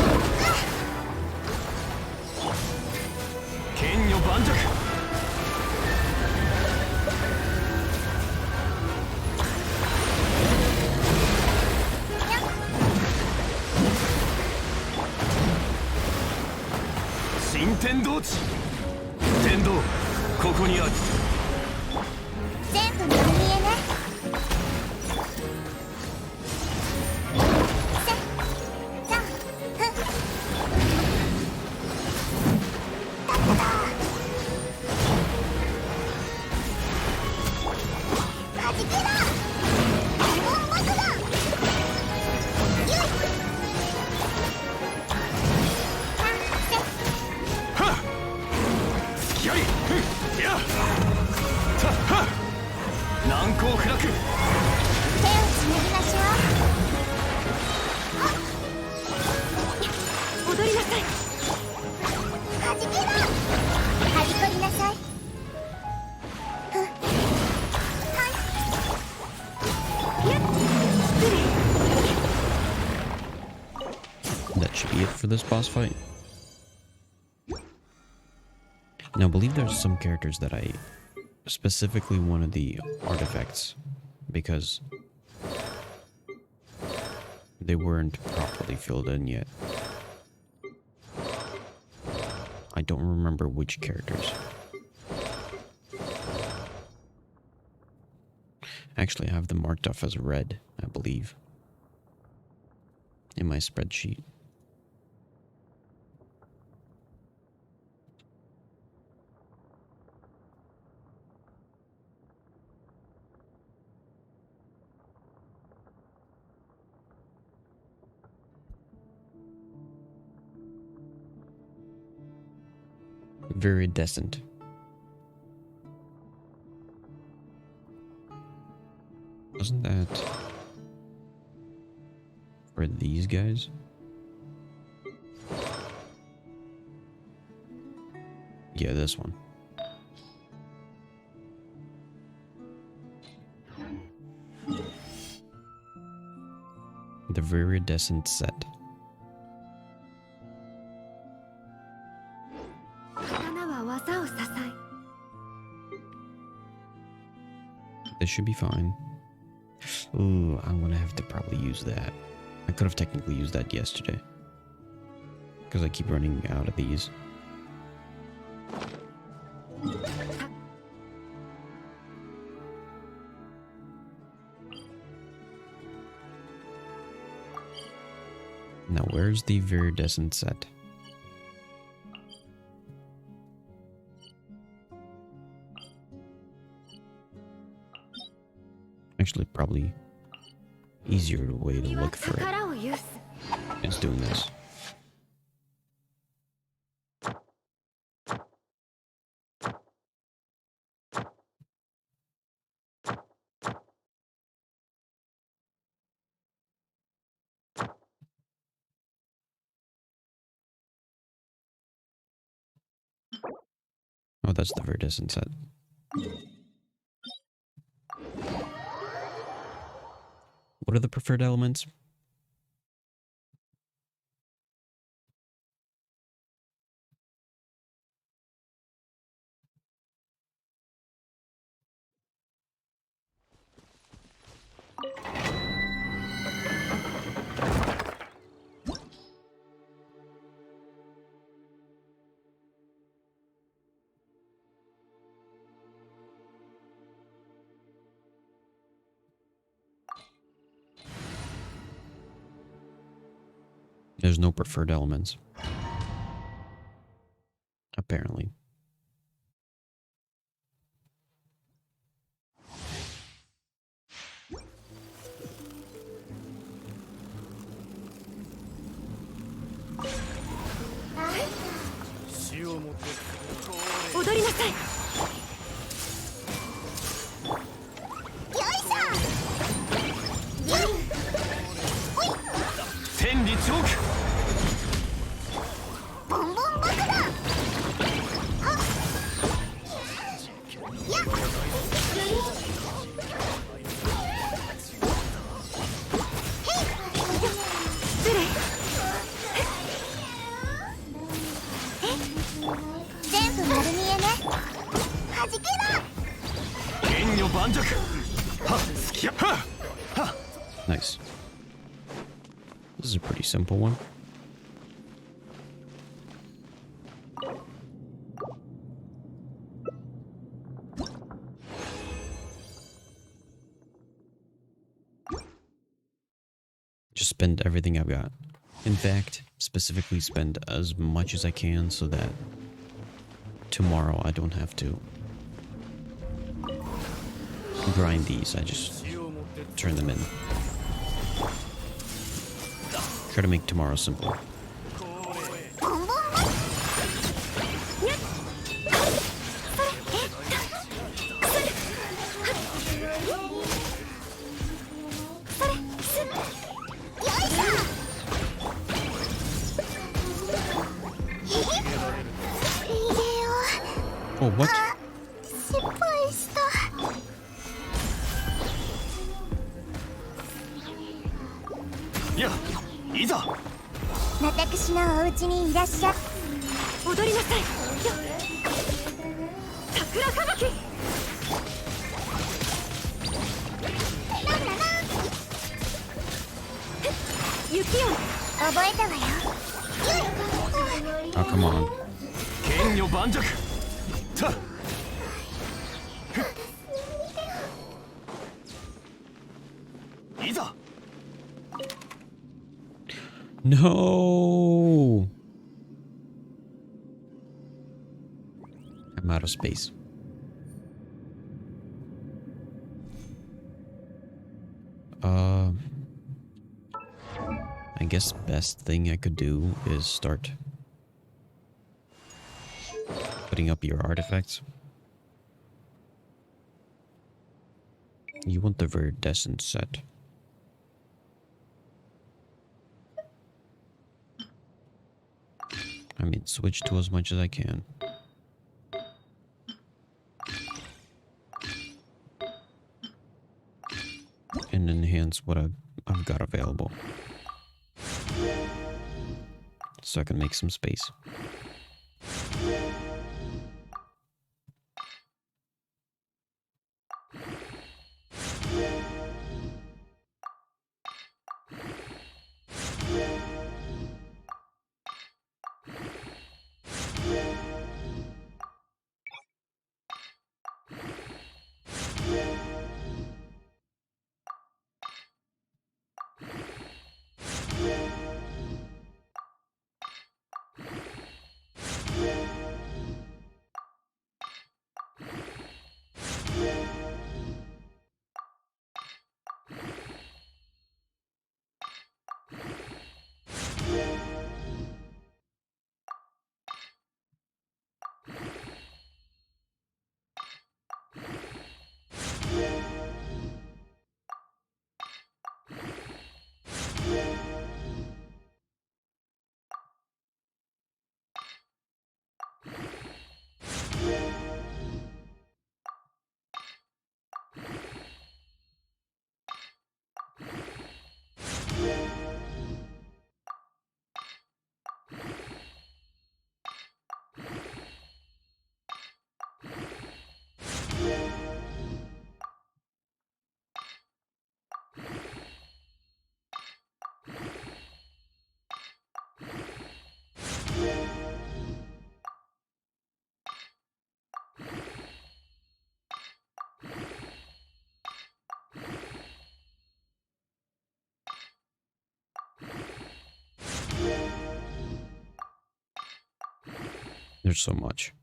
剣女盤石。天道地天道ここにある全部丸見えねせさふだっただはじけろボンボン爆弾ゆいはっ付き合いふんやさはっ難攻不落手をつなぎましょう踊りなさいはじけろはじこりなさいふはいやっ失礼 That should be it for this boss fight. Now, I believe there's some characters that I specifically wanted the artifacts because they weren't properly filled in yet. I don't remember which characters. Actually, I have them marked off as red, I believe, in my spreadsheet. Viridescent. Wasn't that for these guys? Yeah, this one. The Viridescent set. This should be fine. Ooh, I'm gonna have to probably use that. I could have technically used that yesterday. Because I keep running out of these. Now, where's the Viridescent set? Actually, probably easier way to look for it is doing this. Oh, that's the Viridescent set. What are the preferred elements? There's no preferred elements. Apparently. Nice. This is a pretty simple one. Just spend everything I've got. In fact, specifically spend as much as I can so that tomorrow I don't have to grind these. I just turn them in. Try to make tomorrow simpler. ボンボンボンにゃっそれすっよいしょ Oh, what? 失敗したやいざ私のお家にいらっしゃ踊りなさい桜吹雪ランララ雪よ覚えたわよ Oh, come on. 剣女盤石たっ いざ No! I'm out of space. I guess best thing I could do is start putting up your artifacts. You want the Viridescent set. I mean, switch to as much as I can. And enhance what I've got available. So I can make some space. There's so much.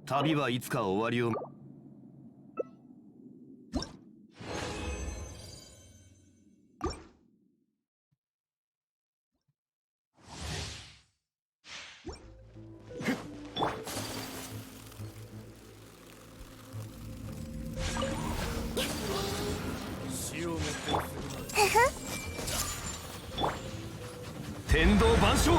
Tabi wa itsuka owari o 天道万象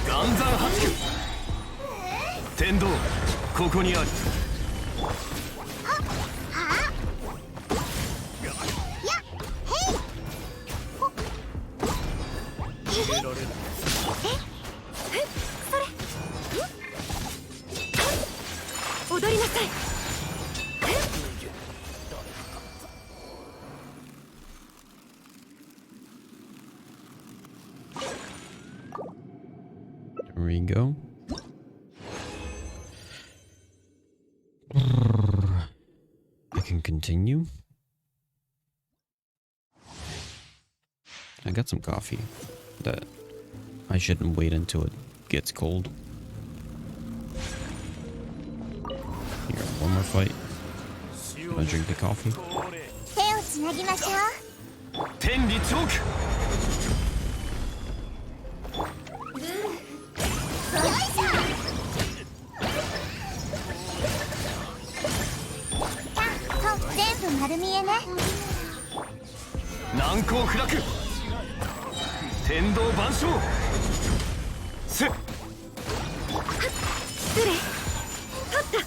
岩山八九天道ここにある 踊りなさい we go. I can continue. I got some coffee that I shouldn't wait until it gets cold. Here, one more fight. Gonna drink the coffee. 手をつなぎましょう。天理チョーク。よいしょ。全部丸見えね。難攻不落。天道万象。せっ。失礼。取った。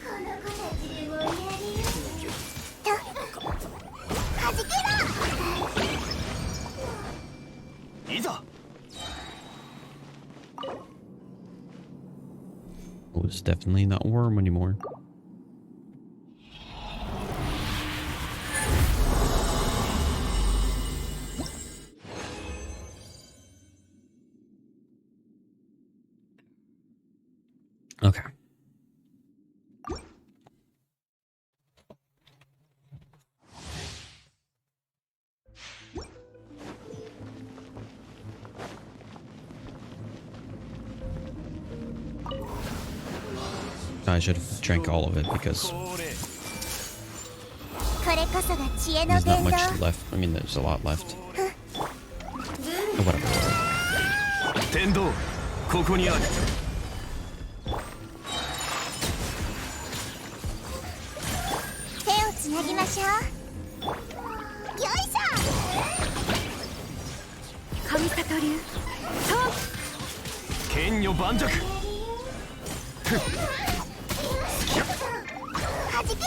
この子たちで盛り上げよう。と、はじけろ。いざ。 Oh, it's definitely not worm anymore. Okay. I should have drank all of it because これこそが知恵の there's not 伝道。 much left. I mean, there's a lot left. Oh, whatever. 天道ここにある。手をつなぎましょう。よいしょ。神里流。剣女盤石。はじけ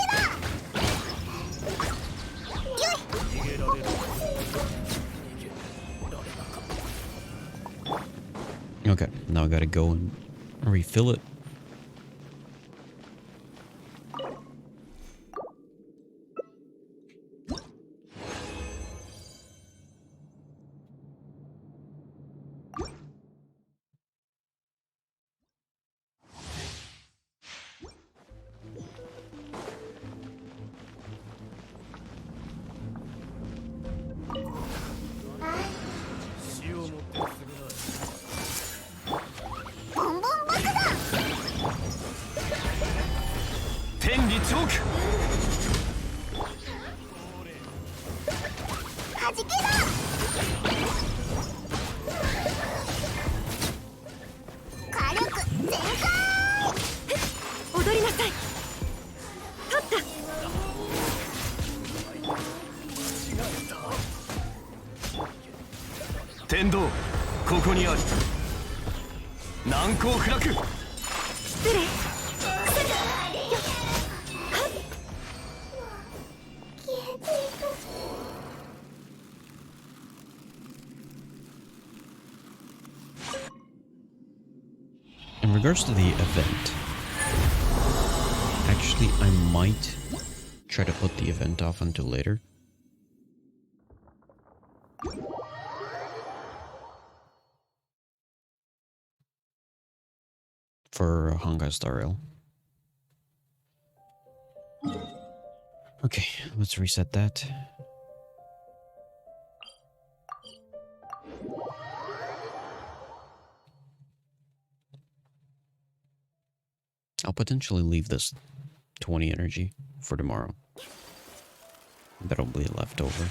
ろ。Okay, now I gotta go and refill it.天道ここにある。難攻不落。失礼。 In regards to the event, actually, I might try to put the event off until later. For Honkai Star Rail. Okay, let's reset that. I'll potentially leave this 20 energy for tomorrow. That'll be left over.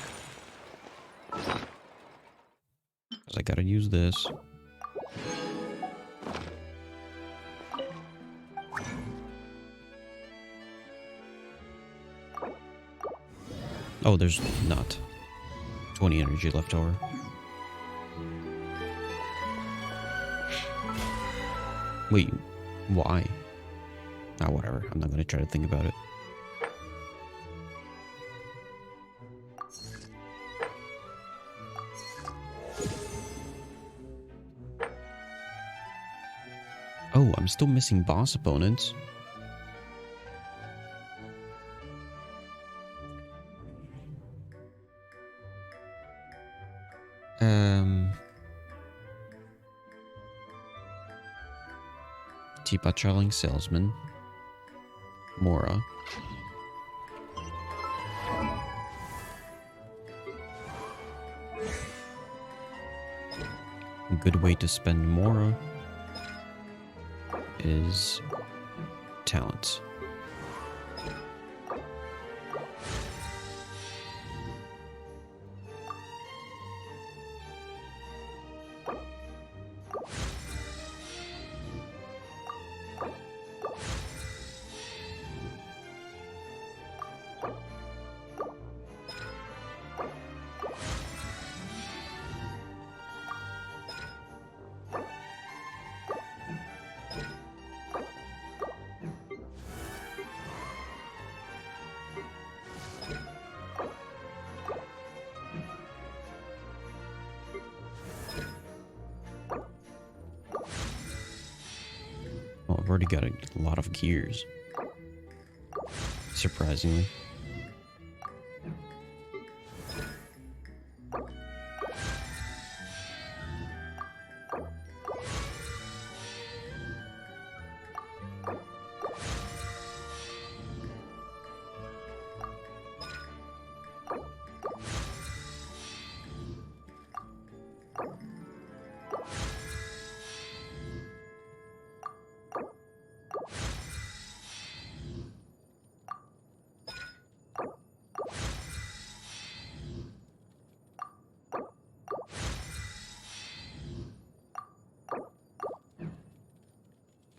'Cause I gotta use this. Oh, there's not 20 energy left over. Wait, why? Ah, whatever. I'm not gonna try to think about it. Oh, I'm still missing boss opponents. best-selling salesman, Mora. A good way to spend Mora is talents. Oh, I've already got a lot of gears. Surprisingly.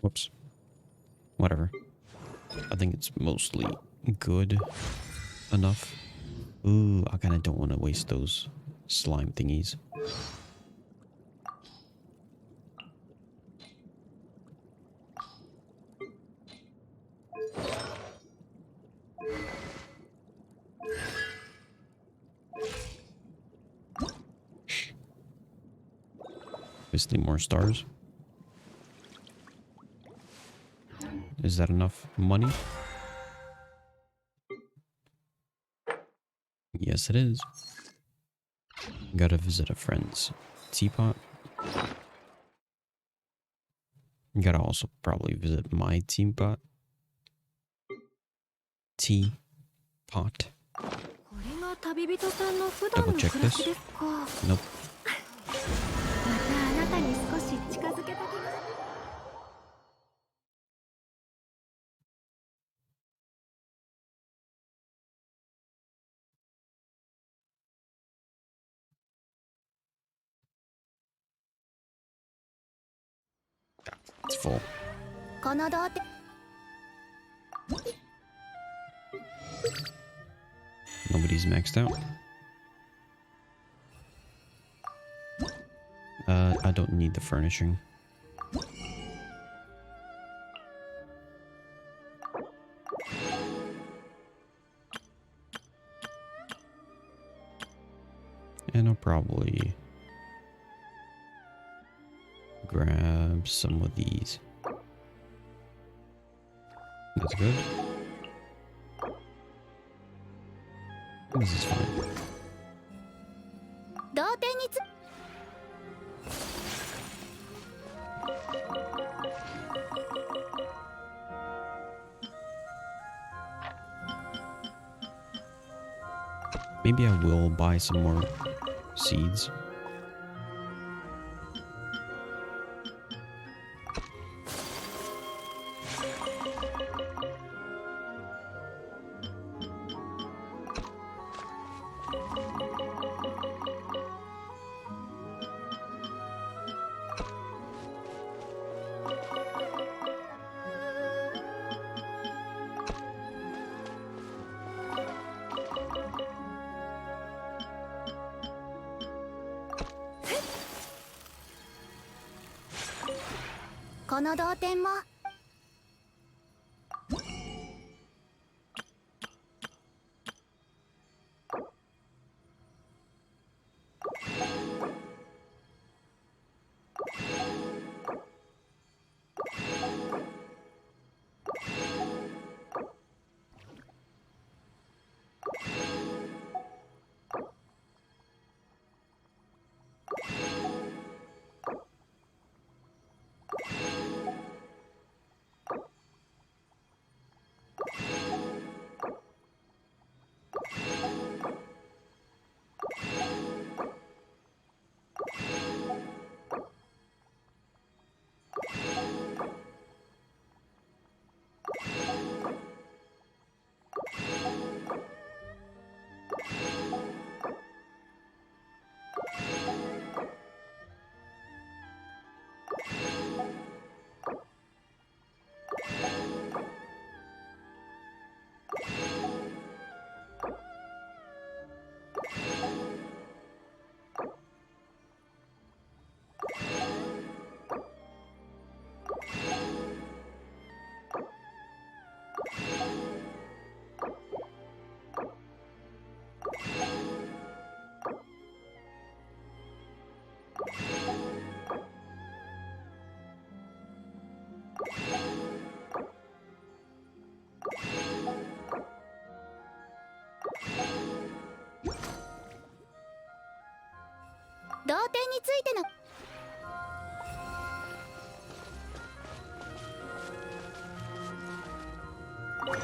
Whoops. Whatever. I think it's mostly good enough. Ooh, I kind of don't want to waste those slime thingies. Obviously more stars. Is that enough money? Yes, it is. Gotta visit a friend's teapot. Gotta also probably visit my teapot. Teapot. Double check this. Nope. It's full. Nobody's maxed out. I don't need the furnishing. And I'll probably grab some of these. That's good. This is fine. Maybe I will buy some more seeds. 同点についての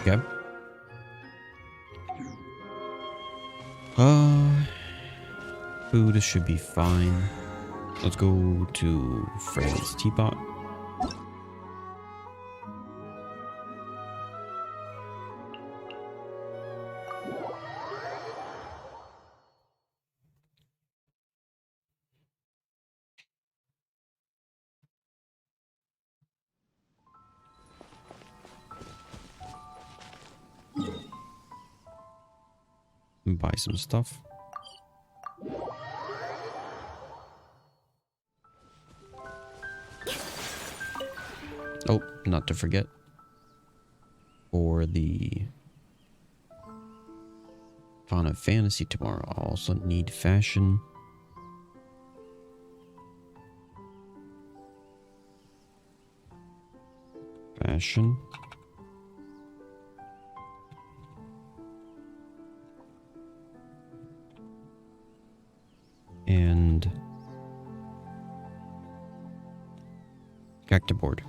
Okay. Food should be fine. Let's go to Frey's teapot. And buy some stuff. Oh, not to forget. For the Final Fantasy tomorrow, I also need fashion. Fashion. And cactus board.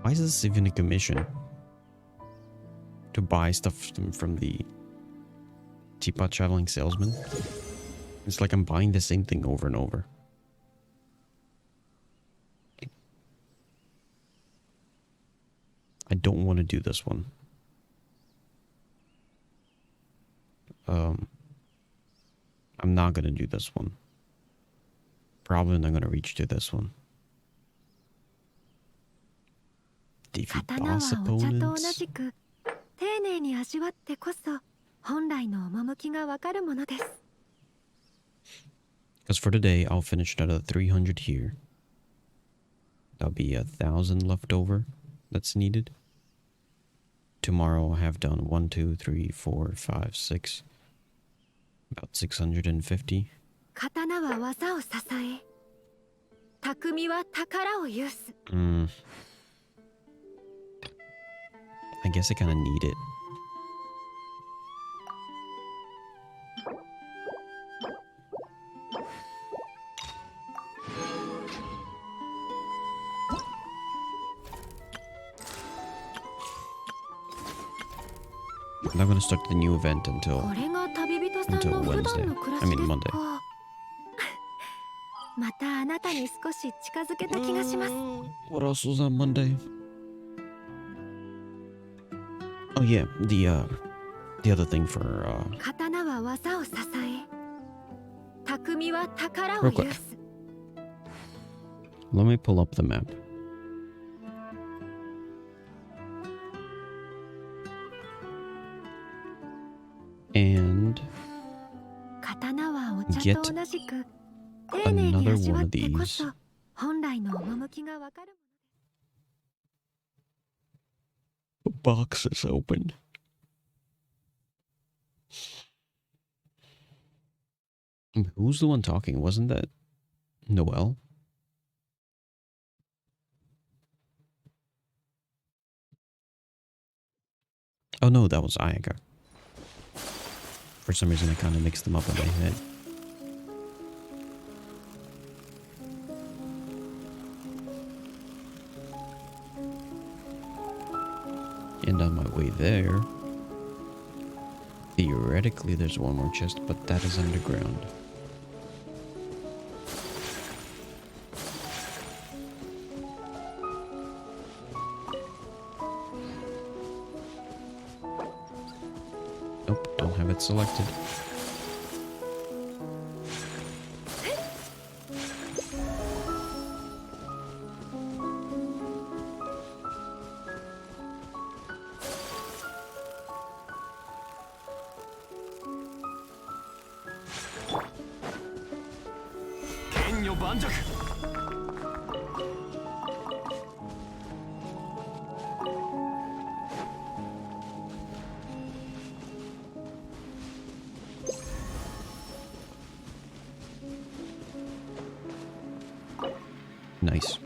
Why is this even a commission? To buy stuff from the teapot traveling salesman? It's like I'm buying the same thing over and over. I don't want to do this one. I'm not gonna do this one. Probably not gonna reach to this one. Defeat boss opponents. 丁寧に味わってこそ本来の趣がわかるものです。 Because for today, I'll finish another 300 here. That'll be 1,000 left over that's needed. Tomorrow I'll have done 1, 2, 3, 4, 5, 6. About 650. 刀は技を支え、匠は宝を有す。I guess I kind of need it. I'm not going to start the new event until これが旅人さんの普段の暮らし I です mean か。 Monday. またあなたに少し近づけた気がします。 What else was on Monday? Oh yeah, the other thing for 刀は技を支え、匠は宝を Real quick. 有す。 let me pull up the map. And 刀はお茶と同じく丁寧に another 味わ one っ of てこ these. そ本来の趣がわかる。 The box is open. Who's the one talking? Wasn't that Noelle? Oh no, that was Ayaka. For some reason, I kind of mixed them up in my head. And on my way there, theoretically there's one more chest, but that is underground. Nope, don't have it selected. Nice.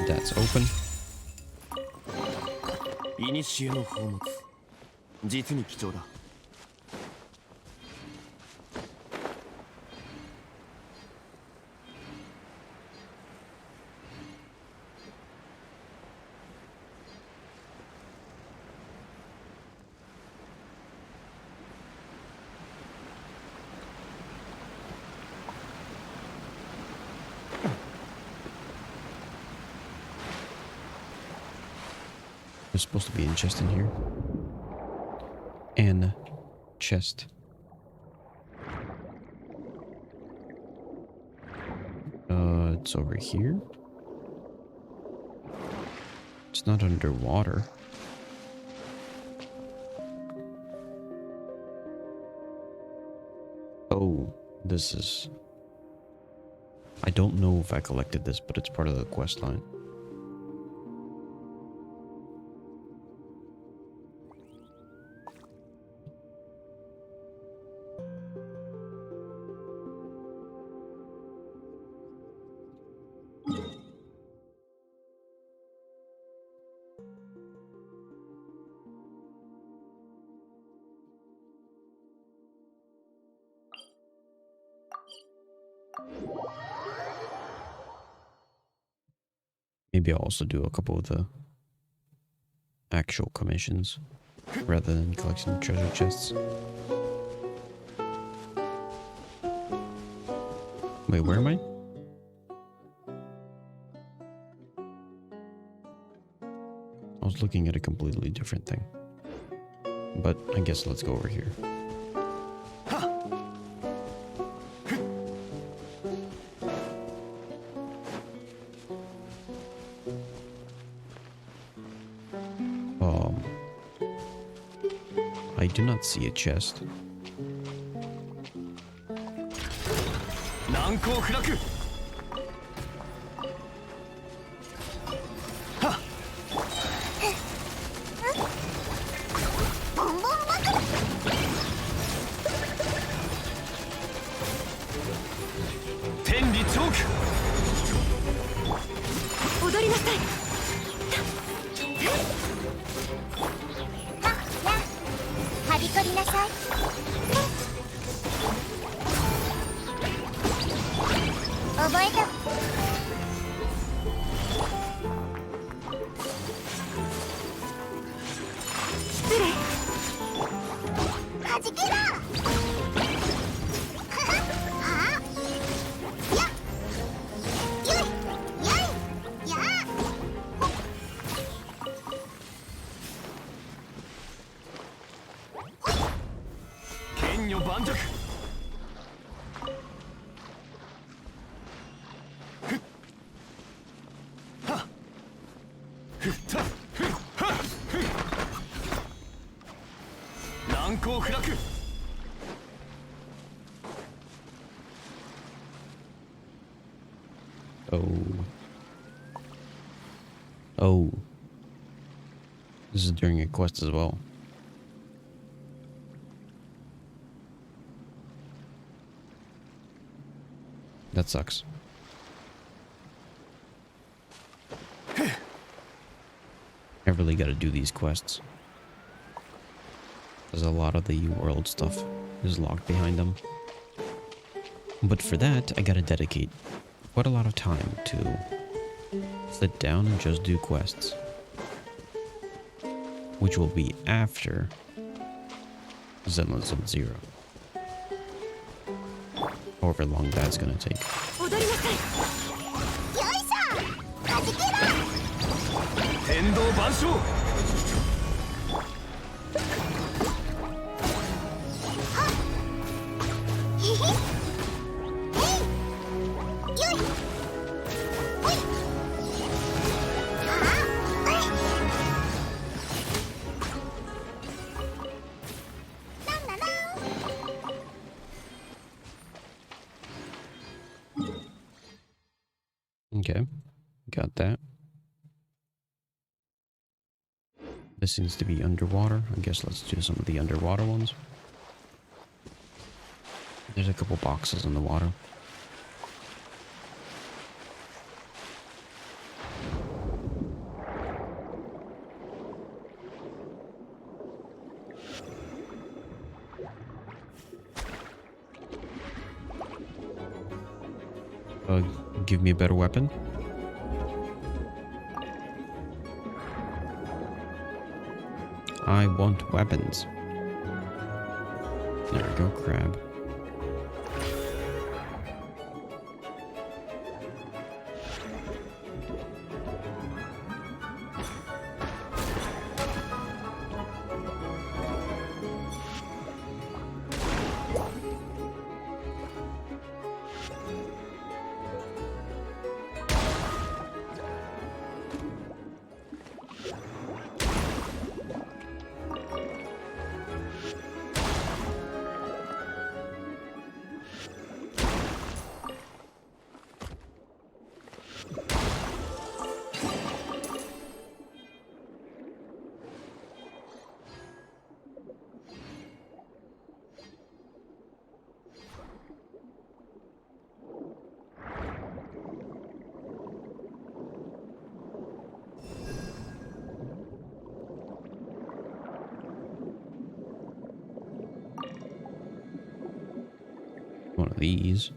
That's open. 古の宝物、実に貴重だ。There's supposed to be a chest in here. And chest. It's over here. It's not underwater. Oh, this is... I don't know if I collected this, but it's part of the quest line. Maybe I'll also do a couple of the actual commissions rather than collecting treasure chests. Wait, where am I? I was looking at a completely different thing. But I guess let's go over here. I do not see a chest. Oh. This is during a quest as well. That sucks. I really gotta do these quests. Because a lot of the world stuff is locked behind them. But for that, I gotta dedicate quite a lot of time to sit down and just do quests. which will be after Zenless Sub-Zero. However long that's gonna take. 踊りなさい。よいしょはじけろ天道万象へへえいよいほいああえいなんなの Okay, got that. This seems to be underwater. I guess let's do some of the underwater ones. There's a couple boxes in the water. Give me a better weapon. I want weapons. There we go, crab. One of these.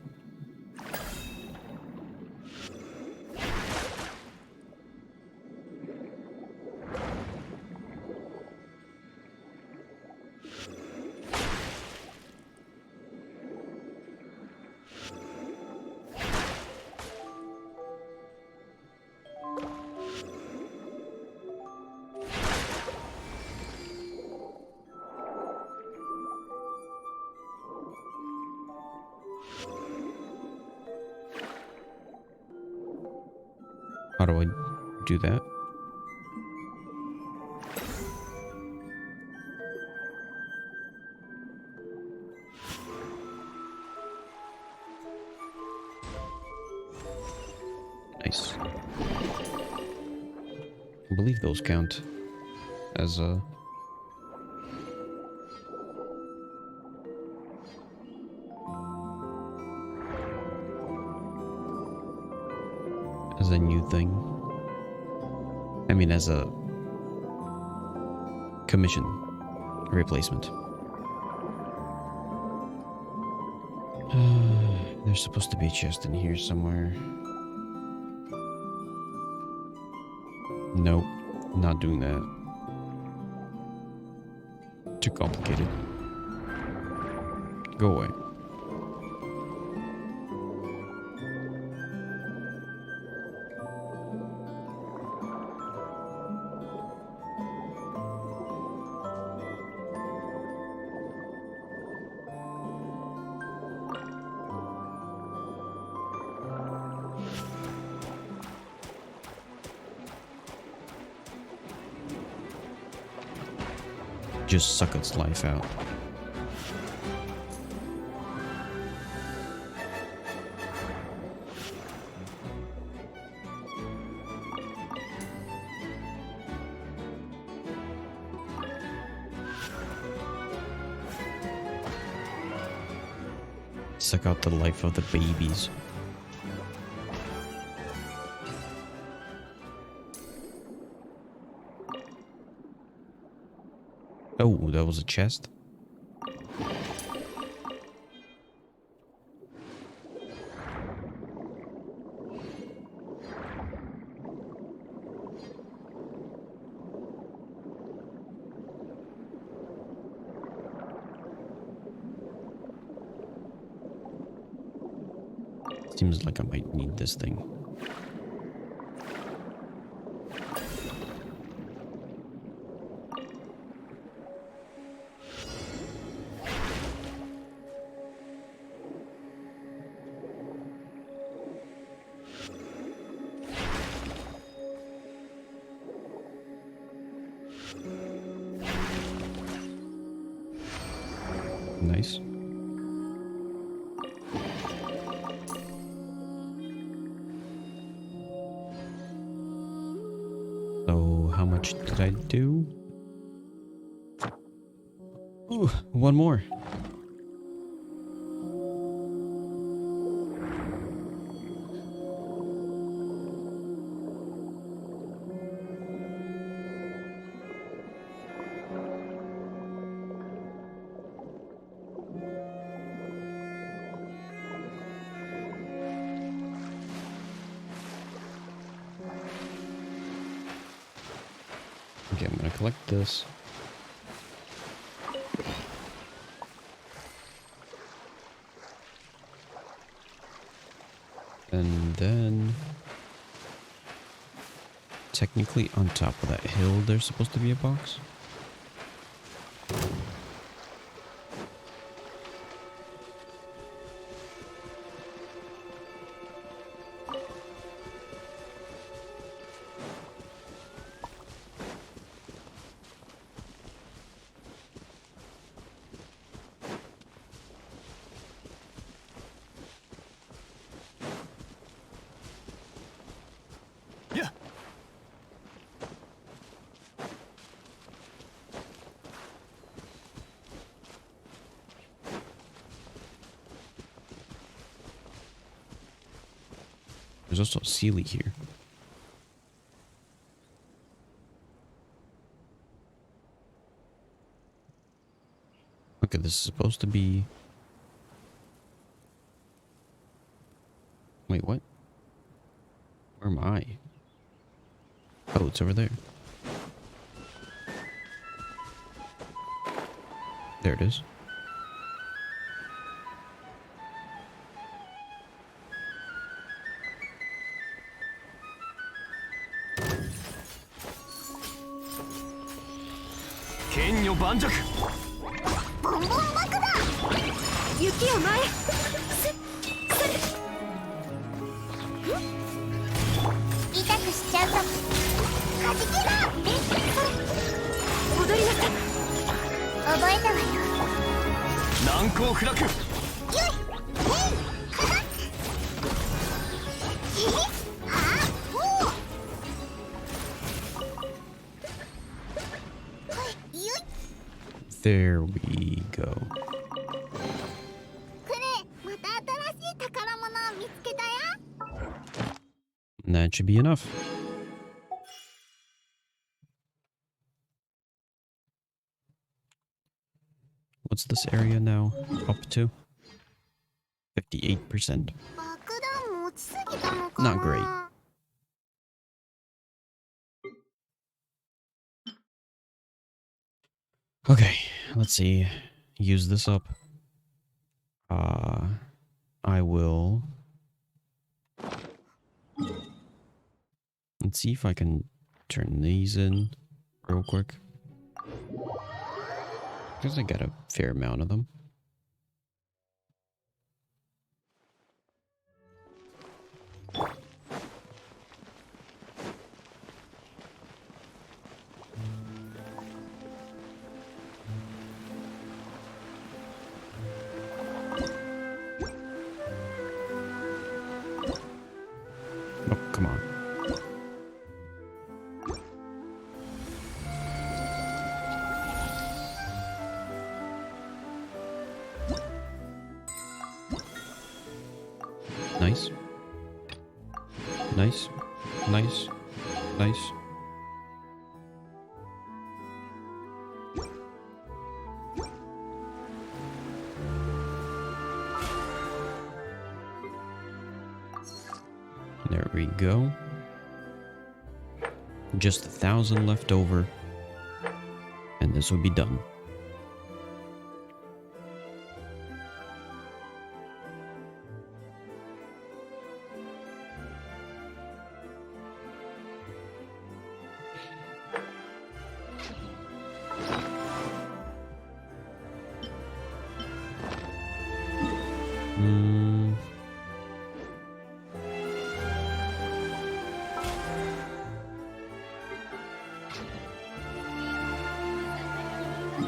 How do I do that? Nice. I believe those count as a... as a new thing. I mean, as a commission replacement. There's supposed to be a chest in here somewhere. Nope, not doing that. Too complicated. Go away. Just suck its life out. Suck out the life of the babies. Oh, that was a chest? Seems like I might need this thing. Nice. So, how much did I do? Ooh, one more. Okay, I'm gonna collect this. And then... technically on top of that hill there's supposed to be a box. Yeah. There's also Sealy here. Okay, this is supposed to be... Wait, what? Where am I? Oh, it's over there. There it is. Kenyo Banjaku. ボンボン爆弾雪を前へ痛くしちゃうぞ弾けろ戻りなさい。覚えたわよ難攻不落。よいへいはっへいはっほうはいよい There we go. これまた新しい宝物を見つけたよ That should be enough. What's this area now up to? 58%. 爆弾持ちすぎたのかな Not great. Okay, let's see. Use this up. I will... Let's see if I can turn these in real quick. Because I got a fair amount of them. Oh, come on. Nice. Nice. Nice. Nice. There we go. Just 1,000 left over. And this will be done.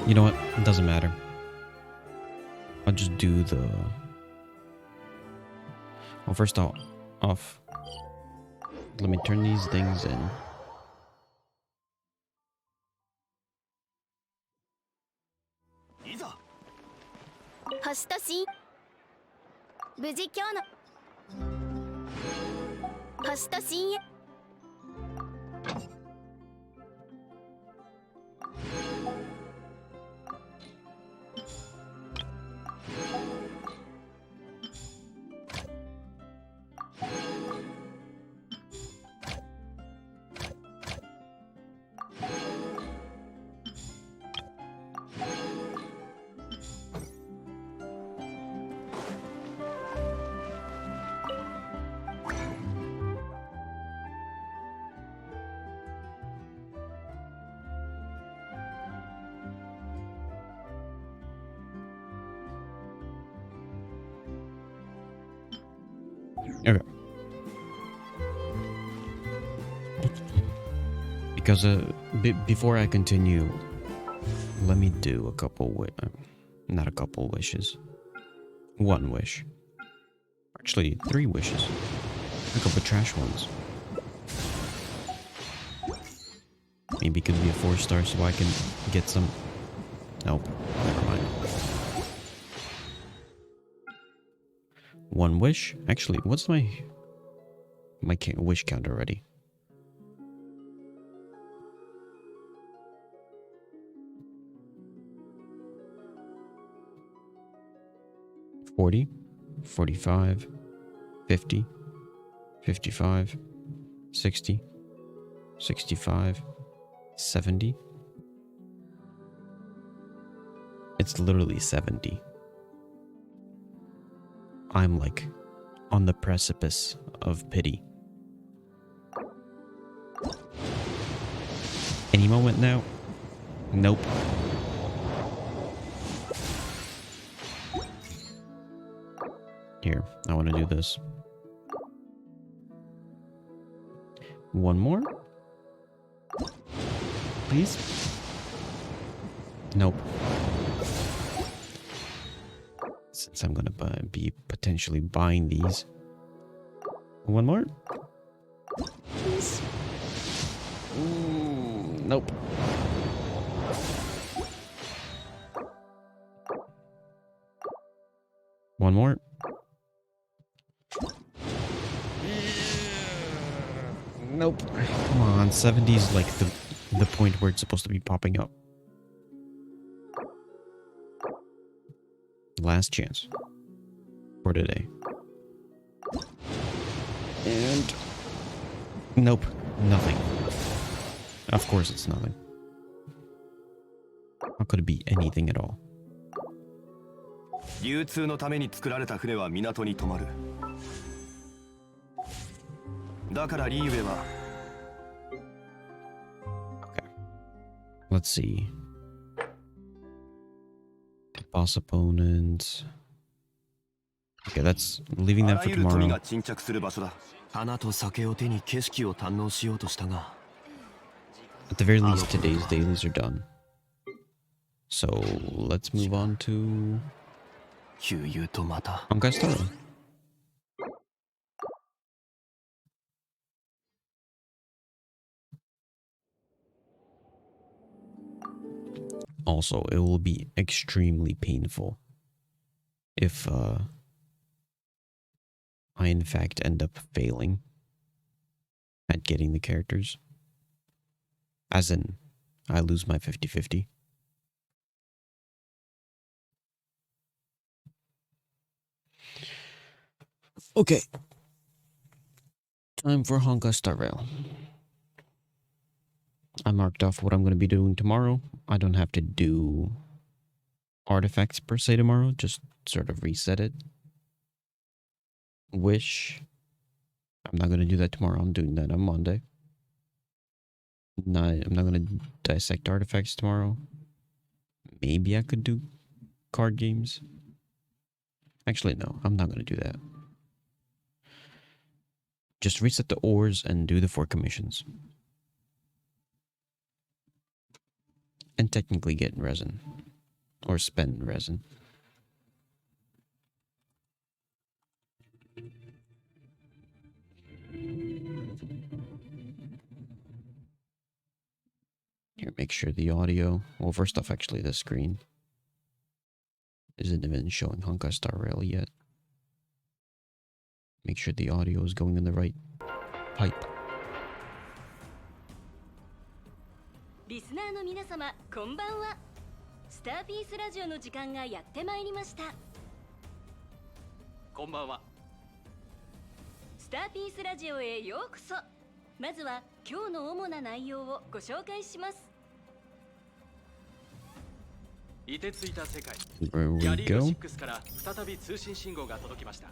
You know what? It doesn't matter. I'll just do the... Well, first off, let me turn these things in. いざ 星としん無事今日の星と深淵Okay. Because before I continue, let me do a couple not a couple wishes. One wish. Actually, 3 wishes. A couple trash ones. Maybe it could be a 4-star so I can get some... Nope. Never mind. One wish? Actually, what's my wish count already? $40, 45, 50, 55, 60, 65, 70. It's literally 70. I'm like on the precipice of pity. Any moment now? Nope. Here, I want to do this. One more? Please? Nope. Since I'm gonna be potentially buying these. One more? Please? Nope. One more? Nope. Come on, 70 is like the point where it's supposed to be popping up. Last chance for today. And nope, nothing. Of course it's nothing. How could it be anything at all? 流通のために作られた船は港に止まる。だからリーウェは Okay. Let's see. Boss opponents. Okay, that's leaving that for tomorrow. 沈着する場所だ。 花と酒を手に景色を堪能しようとしたが At the very least, today's dailies are done. So let's move on to 悠々とまた Honkai Star Rail. Also, it will be extremely painful if I in fact end up failing at getting the characters. As in, I lose my 50-50. Okay. Time for Honkai Star Rail. I marked off what I'm going to be doing tomorrow. I don't have to do artifacts per se tomorrow, just sort of reset it. Wish. I'm not going to do that tomorrow. I'm doing that on Monday. I'm not going to dissect artifacts tomorrow. Maybe I could do card games. Actually, no, I'm not going to do that. Just reset the ores and do the 4 commissions. And can technically get resin. Or spend resin. Here, make sure the audio... Well, first off, actually, the screen isn't even showing Honkai Star Rail yet. Make sure the audio is going in the right pipe. リスナーの皆様、こんばんは。スターピースラジオの時間がやってまいりました。こんばんは。スターピースラジオへようこそ。まずは今日の主な内容をご紹介します。凍てついた世界。 Where ギャ we リード go? 6から再び通信信号が届きました。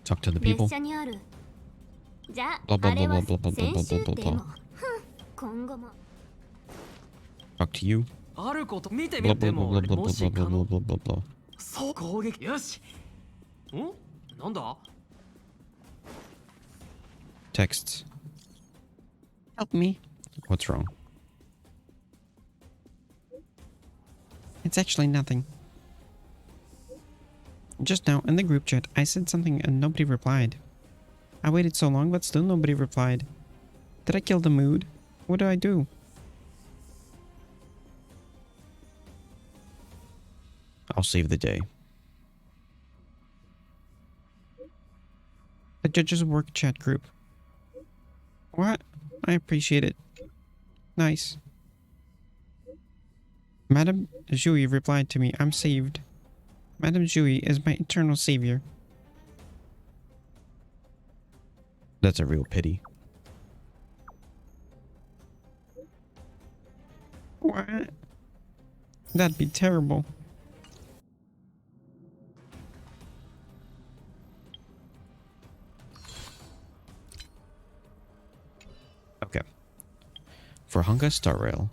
Talk to the people. 列車にある。じゃあ、 Blah, blah, あれ blah, は blah, blah, blah, 先 blah, 週 blah, って blah, も blah. 今後も Talk to you. あること見て Blah, み blah, て blah, も blah, blah, もし blah, 可 blah, 能 blah, blah, blah, blah. そう攻撃よしんなんだ Texts. Help me. What's wrong? It's actually nothing. Just now, in the group chat, I said something and nobody replied. I waited so long, but still nobody replied. Did I kill the mood? What do I do? I'll save the day. The judges work chat group. What? I appreciate it. Nice. Madame Jui replied to me, I'm saved. Madame Jui is my eternal savior. That's a real pity. What? That'd be terrible. Okay. For Honkai Star Rail,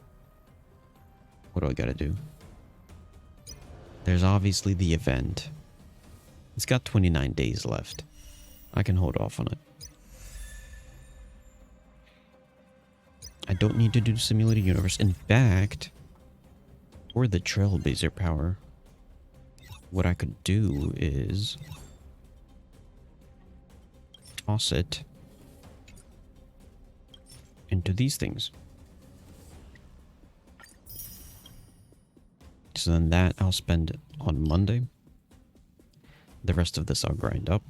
what do I gotta do? There's obviously the event. It's got 29 days left. I can hold off on it. I don't need to do Simulated Universe. In fact, for the Trailblazer power, what I could do is toss it into these things. So then that I'll spend on Monday. The rest of this I'll grind up.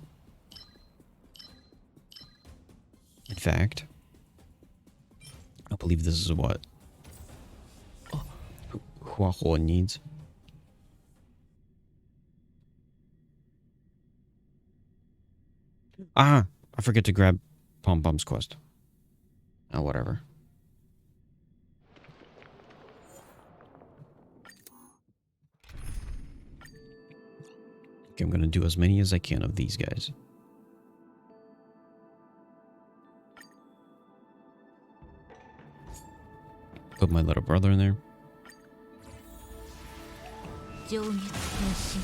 In fact, I believe this is what Huahua needs. Ah! I forget to grab Pom Pom's quest. Oh, whatever. Okay, I'm gonna do as many as I can of these guys. Put my little brother in there. 情熱変身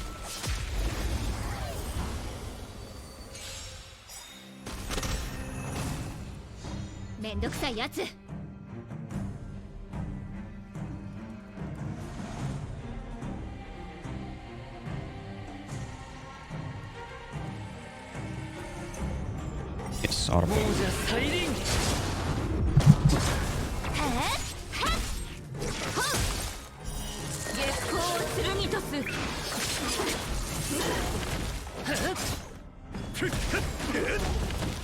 めんどくさいやつ Yes, auto. もうじゃ再臨月光を剣とす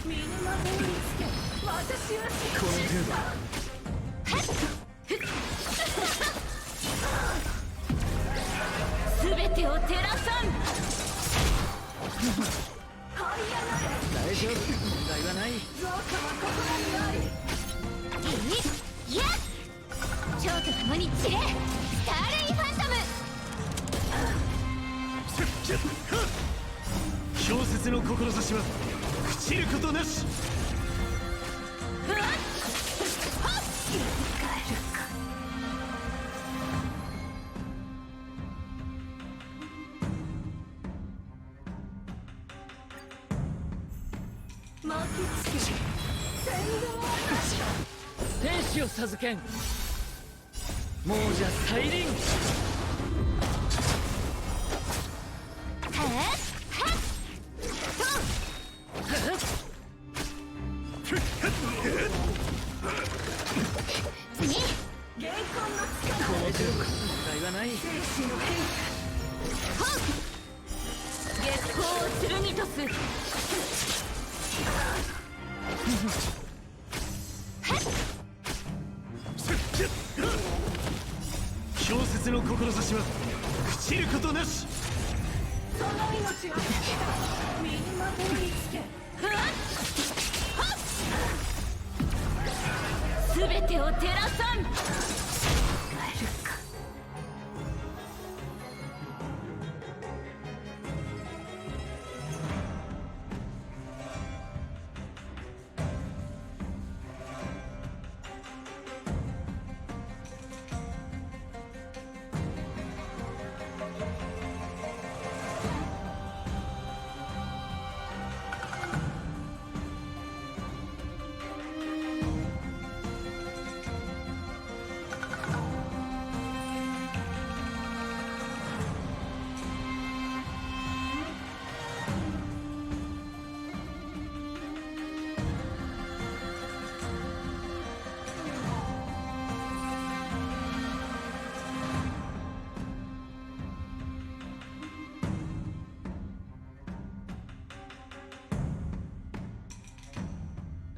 見ぬまでにつけ私はこの程度すべてを照らさん大丈夫問題はないいや蝶と共に散れスターレイファントム氷雪の志は朽ちることなし天使を授けん亡者再臨。問題はない。月光を剣とす。氷雪の志は朽ちることなし。すべてを照らさん。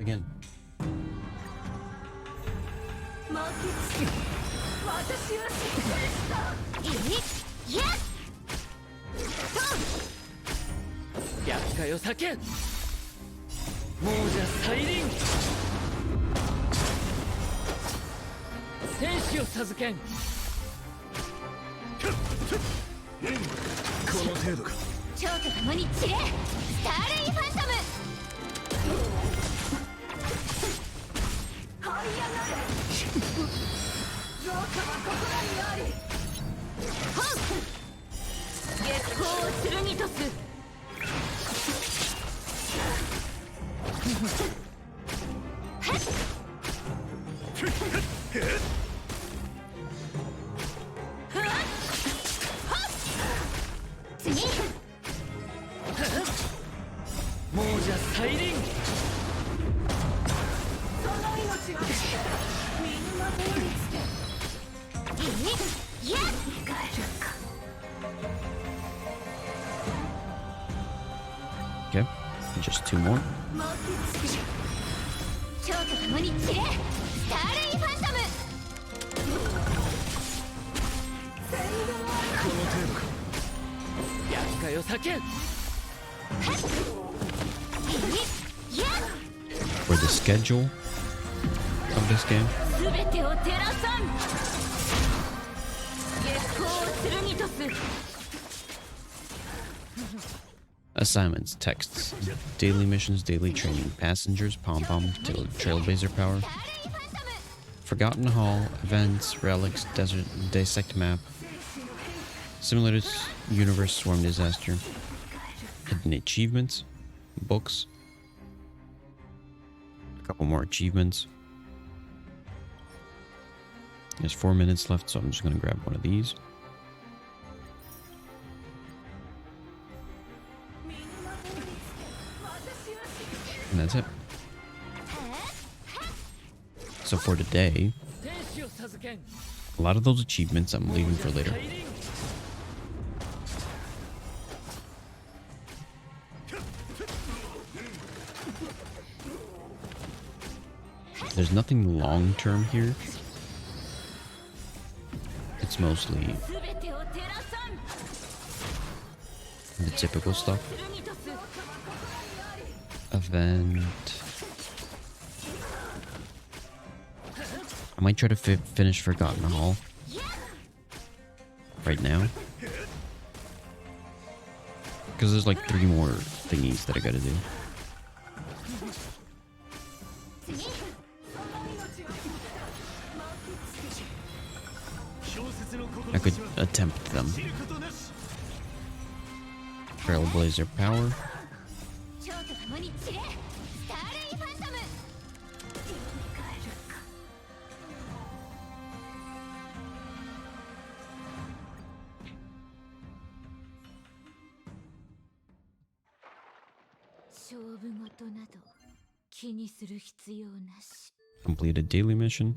Again. 厄介を避けん。亡者再臨。天使を授けん。この程度か。蝶と共に散れ、スターレイファントム。月光を剣とす。次。亡者再臨。Okay, just two more. 蝶と共に散れ、スターレイファントム。この程度か。厄介を避けん。 For the schedule of this game, すべてを照らさん。月光を剣とす。 assignments, texts, daily missions, daily training, passengers, pom-pom, trailblazer power, forgotten hall, events, relics, desert, dissect map, simulators, universe, swarm disaster, hidden achievements, books, a couple more achievements. There's 4 minutes left, so I'm just gonna grab one of these. And that's it. So for today, 天使を授けん。 a lot of those achievements I'm leaving for later. 再臨。 There's nothing long term here. It's mostly すべてを照らさん。 the typical stuff. 剣とす。 Event. I might try to finish Forgotten Hall right now. Because there's like 3 more thingies that I gotta do. I could attempt them. Trailblazer power. 蝶と共に散れ、スターレイファントム。勝負事など気にする必要なし。 Complete a daily mission.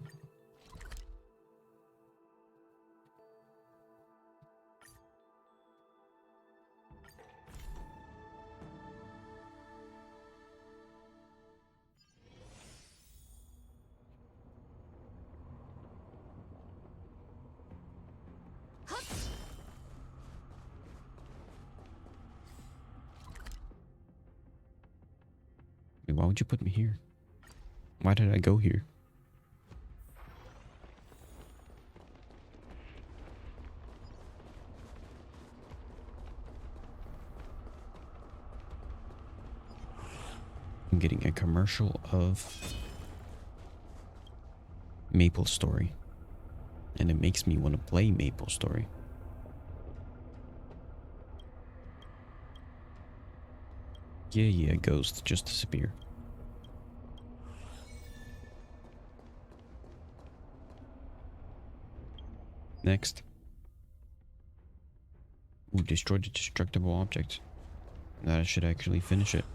Wait, why would you put me here? Why did I go here? I'm getting a commercial of Maple Story, and it makes me want to play Maple Story. Yeah, ghosts just disappear. Next. Ooh, destroyed a destructible object. That I should actually finish it.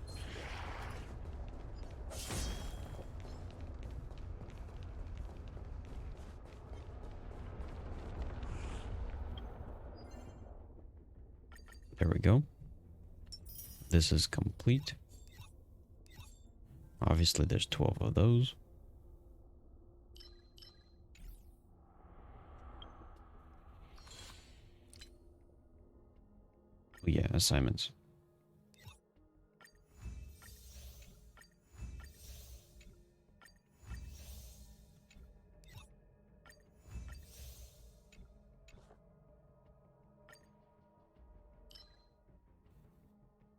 There we go. This is complete. Obviously, there's 12 of those. Oh yeah, assignments.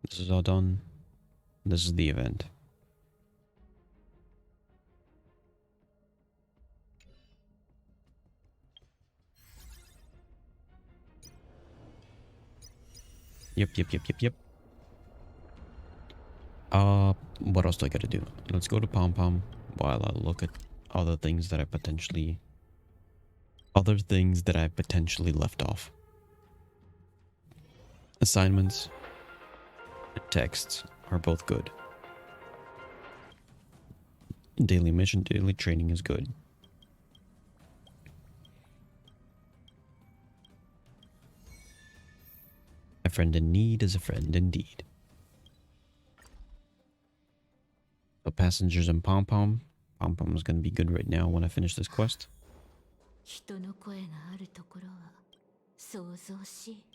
This is all done. This is the event. Yep. What else do I gotta do? Let's go to Pom Pom while I look at other things that I potentially left off. Assignments and texts are both good. Daily mission, daily training is good. A friend in need is a friend indeed. So passengers and Pom Pom. Pom Pom is going to be good right now when I finish this quest. 人の声があるところは想像し。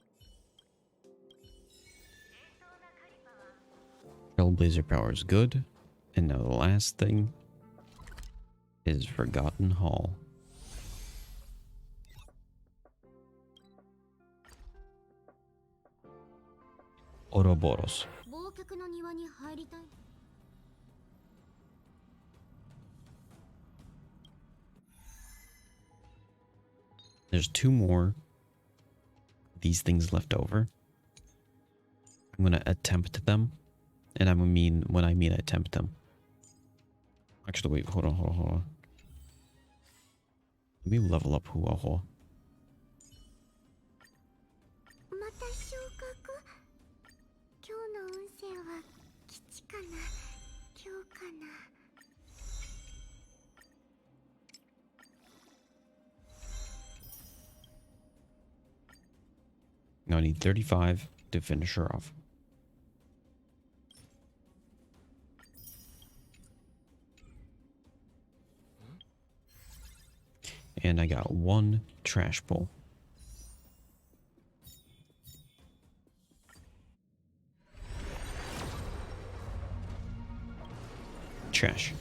Trailblazer power is good. And now the last thing is Forgotten Hall. Ouroboros. 忘却の庭に入りたい。 There's 2 more these things left over. I'm gonna attempt them. And when I mean attempt them. Actually, wait, hold on. Let me level up Huaho. また昇格。今日の運勢は吉かな凶かな。 Now I need 35 to finish her off. And I got 1 trash bowl. Trash.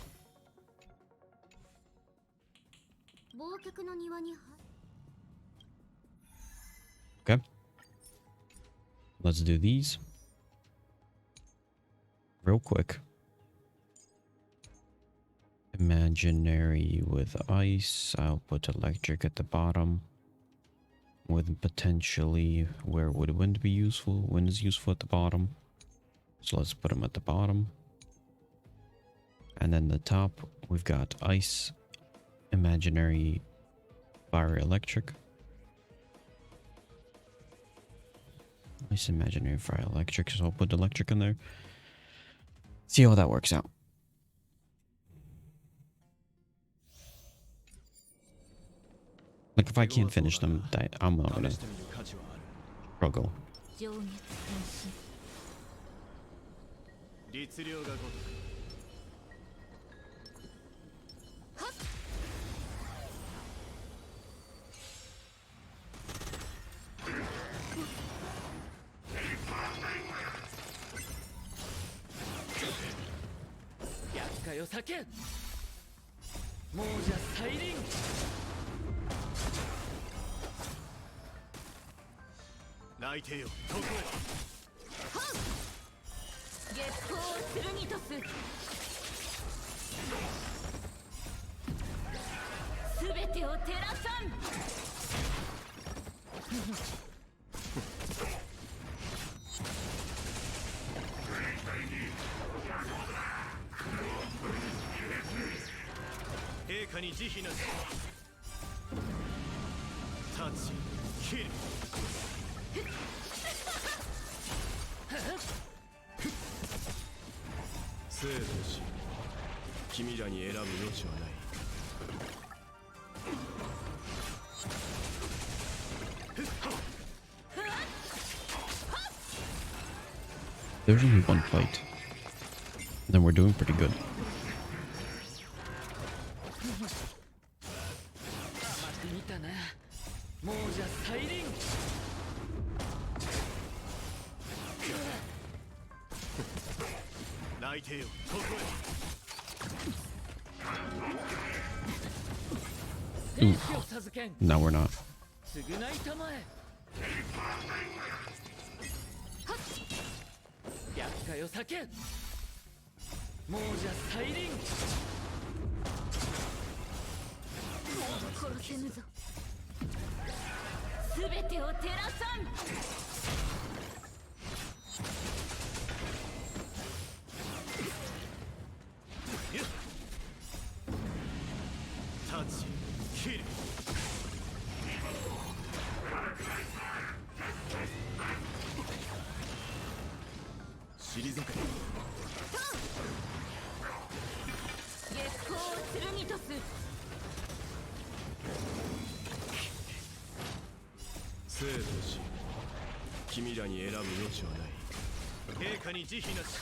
忘却の庭に入 Okay. Let's do these. Real quick. Imaginary with ice. I'll put electric at the bottom. With potentially, where would wind be useful? Wind is useful at the bottom. So let's put them at the bottom. And then the top, we've got ice, imaginary, fire, electric. Ice, imaginary, fire, electric. So I'll put electric in there. See how that works out. Like if I can't finish them, I'm not gonna 試してみる価値はある。 struggle. 情熱変身。律令が如く。厄介を避けん。亡者再臨。泣いてよ、ここへ。月光を剣とす。すべてを照らさん。陛下に慈悲なし。立ち、切る。生と死、君らに選ぶ余地はない。 There's only one fight. Then we're doing pretty good. 甘く見たな。亡者再臨。泣いてよ、ここへ。兵士を授けん。 No, we're not. 償いたまえ。厄介を避けん。亡者再臨。殺せぬぞ。すべてを照らさん。立ち、切る。退け。月光を剣とす。生と死、君らに選ぶ余地はない。陛下に慈悲なし。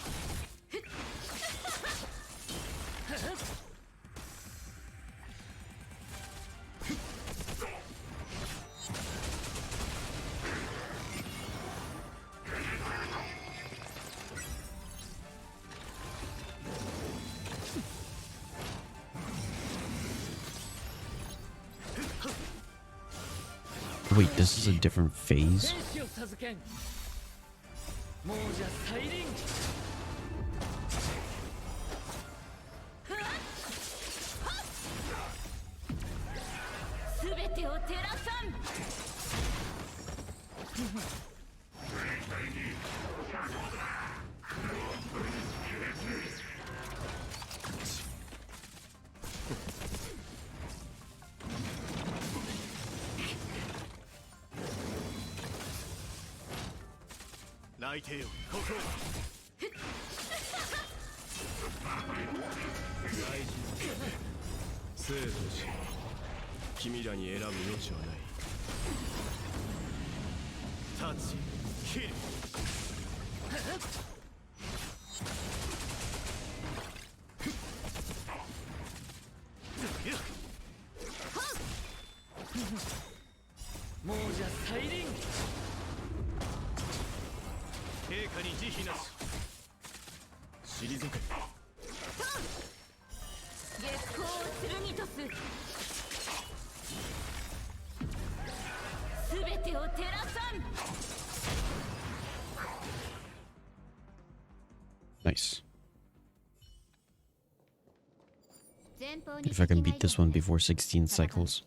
Wait, this is a different phase? 兵士を授けん。亡者再臨。すべてを照らさん。泣いてよ、ここへ。大事。生と死、君らに選ぶ余地はない。立ち、切る。亡者再臨。陛下に慈悲なし。退け。月光を剣とす。すべてを照らさん。 Nice. 前方に If I can beat this one before 16 cycles,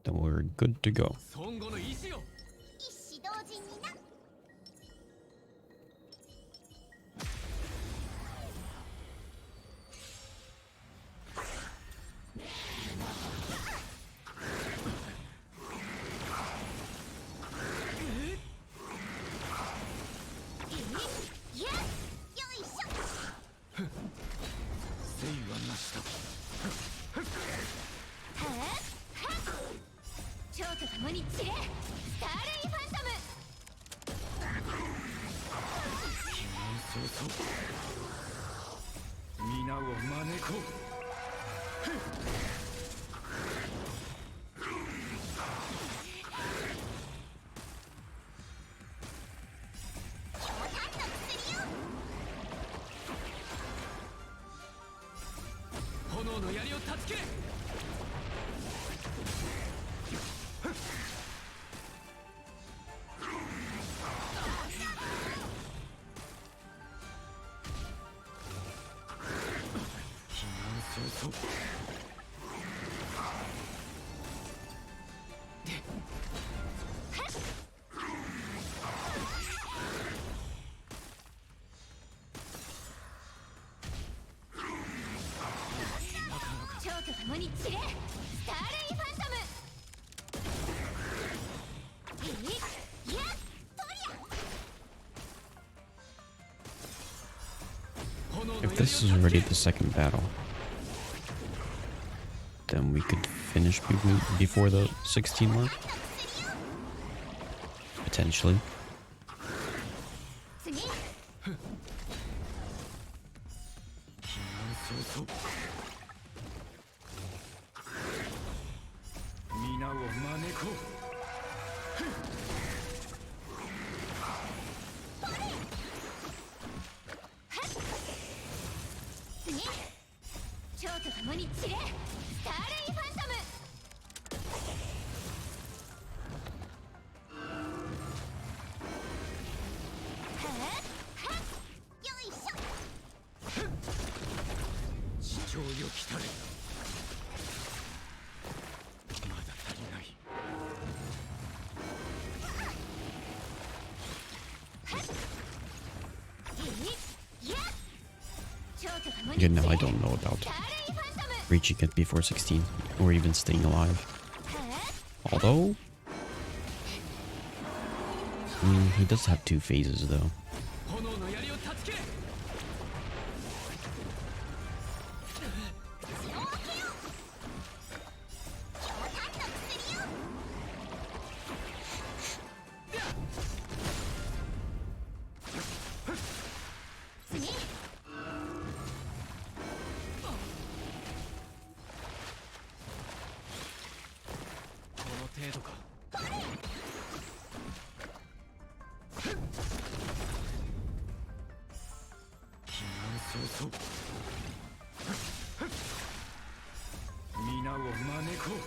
then we're good to go. 孫悟の意志を。一子同時にな。よいしょ。蝶と共に散れスターレイファントム。皆を招こう。炎の槍を断ち切れ。蝶と共に散れスターレイファントム。If this is already the second battle, then we could finish before the 16 mark? Potentially. 皆を招こう。蝶と共に散れスターレイファントム。地上よ来たれ。まだ足りない。Again, now I don't know about reaching it before 16 or even staying alive. Although, he does have 2 phases though. 炎の槍を断ち切れ。この程度か。避難早々。皆を招こう。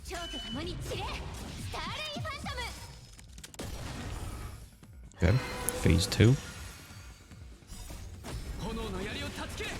蝶と共に散れスターレイファントム。 Okay, phase 2. 炎の槍を断ち切れ。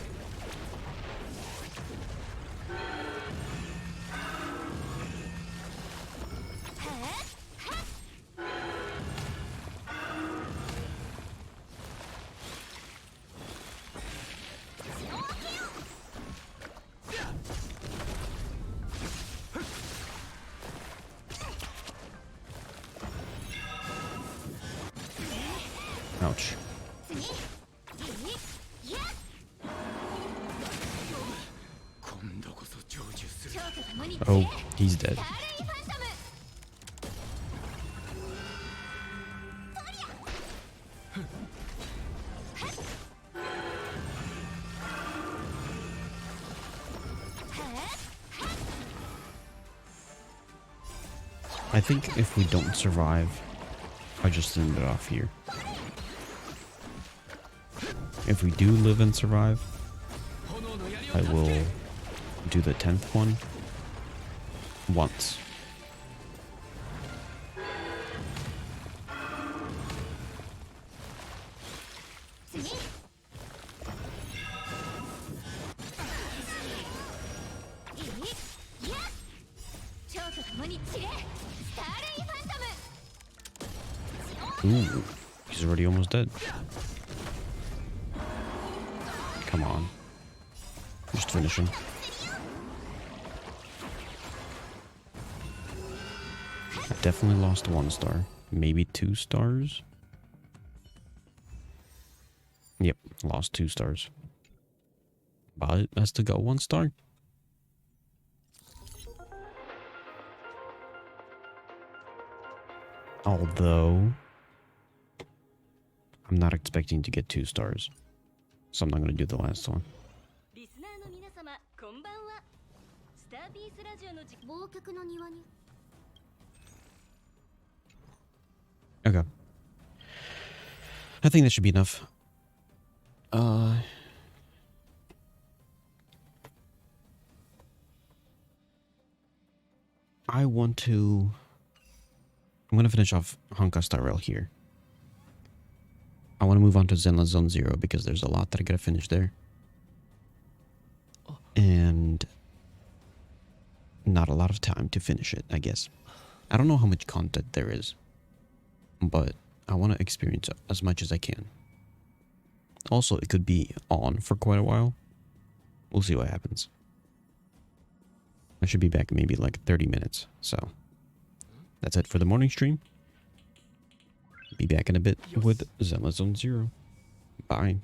Ouch. 今度こそ成就する。蝶と共に Oh, he's dead. スターレイファントム。I think if we don't survive, I just end it off here. If we do live and survive, I will do the 10th one once. Ooh, he's already almost dead. Come on. Just finish him. I definitely lost 1 star. Maybe 2 stars? Yep, lost 2 stars. But has to go 1 star. Although, I'm not expecting to get 2 stars. So I'm not going to do the last one. リスナーの皆様こんばんは。スターピースラジオの時忘却の庭に Okay. I think that should be enough. I want to... I'm going to finish off Honkai Star Rail here. I want to move on to Zenless Zone Zero because there's a lot that I gotta finish there. And not a lot of time to finish it, I guess. I don't know how much content there is, but I want to experience as much as I can. Also, it could be on for quite a while. We'll see what happens. I should be back in maybe like 30 minutes, so that's it for the morning stream. Be back in a bit with Zenless Zone Zero. Bye.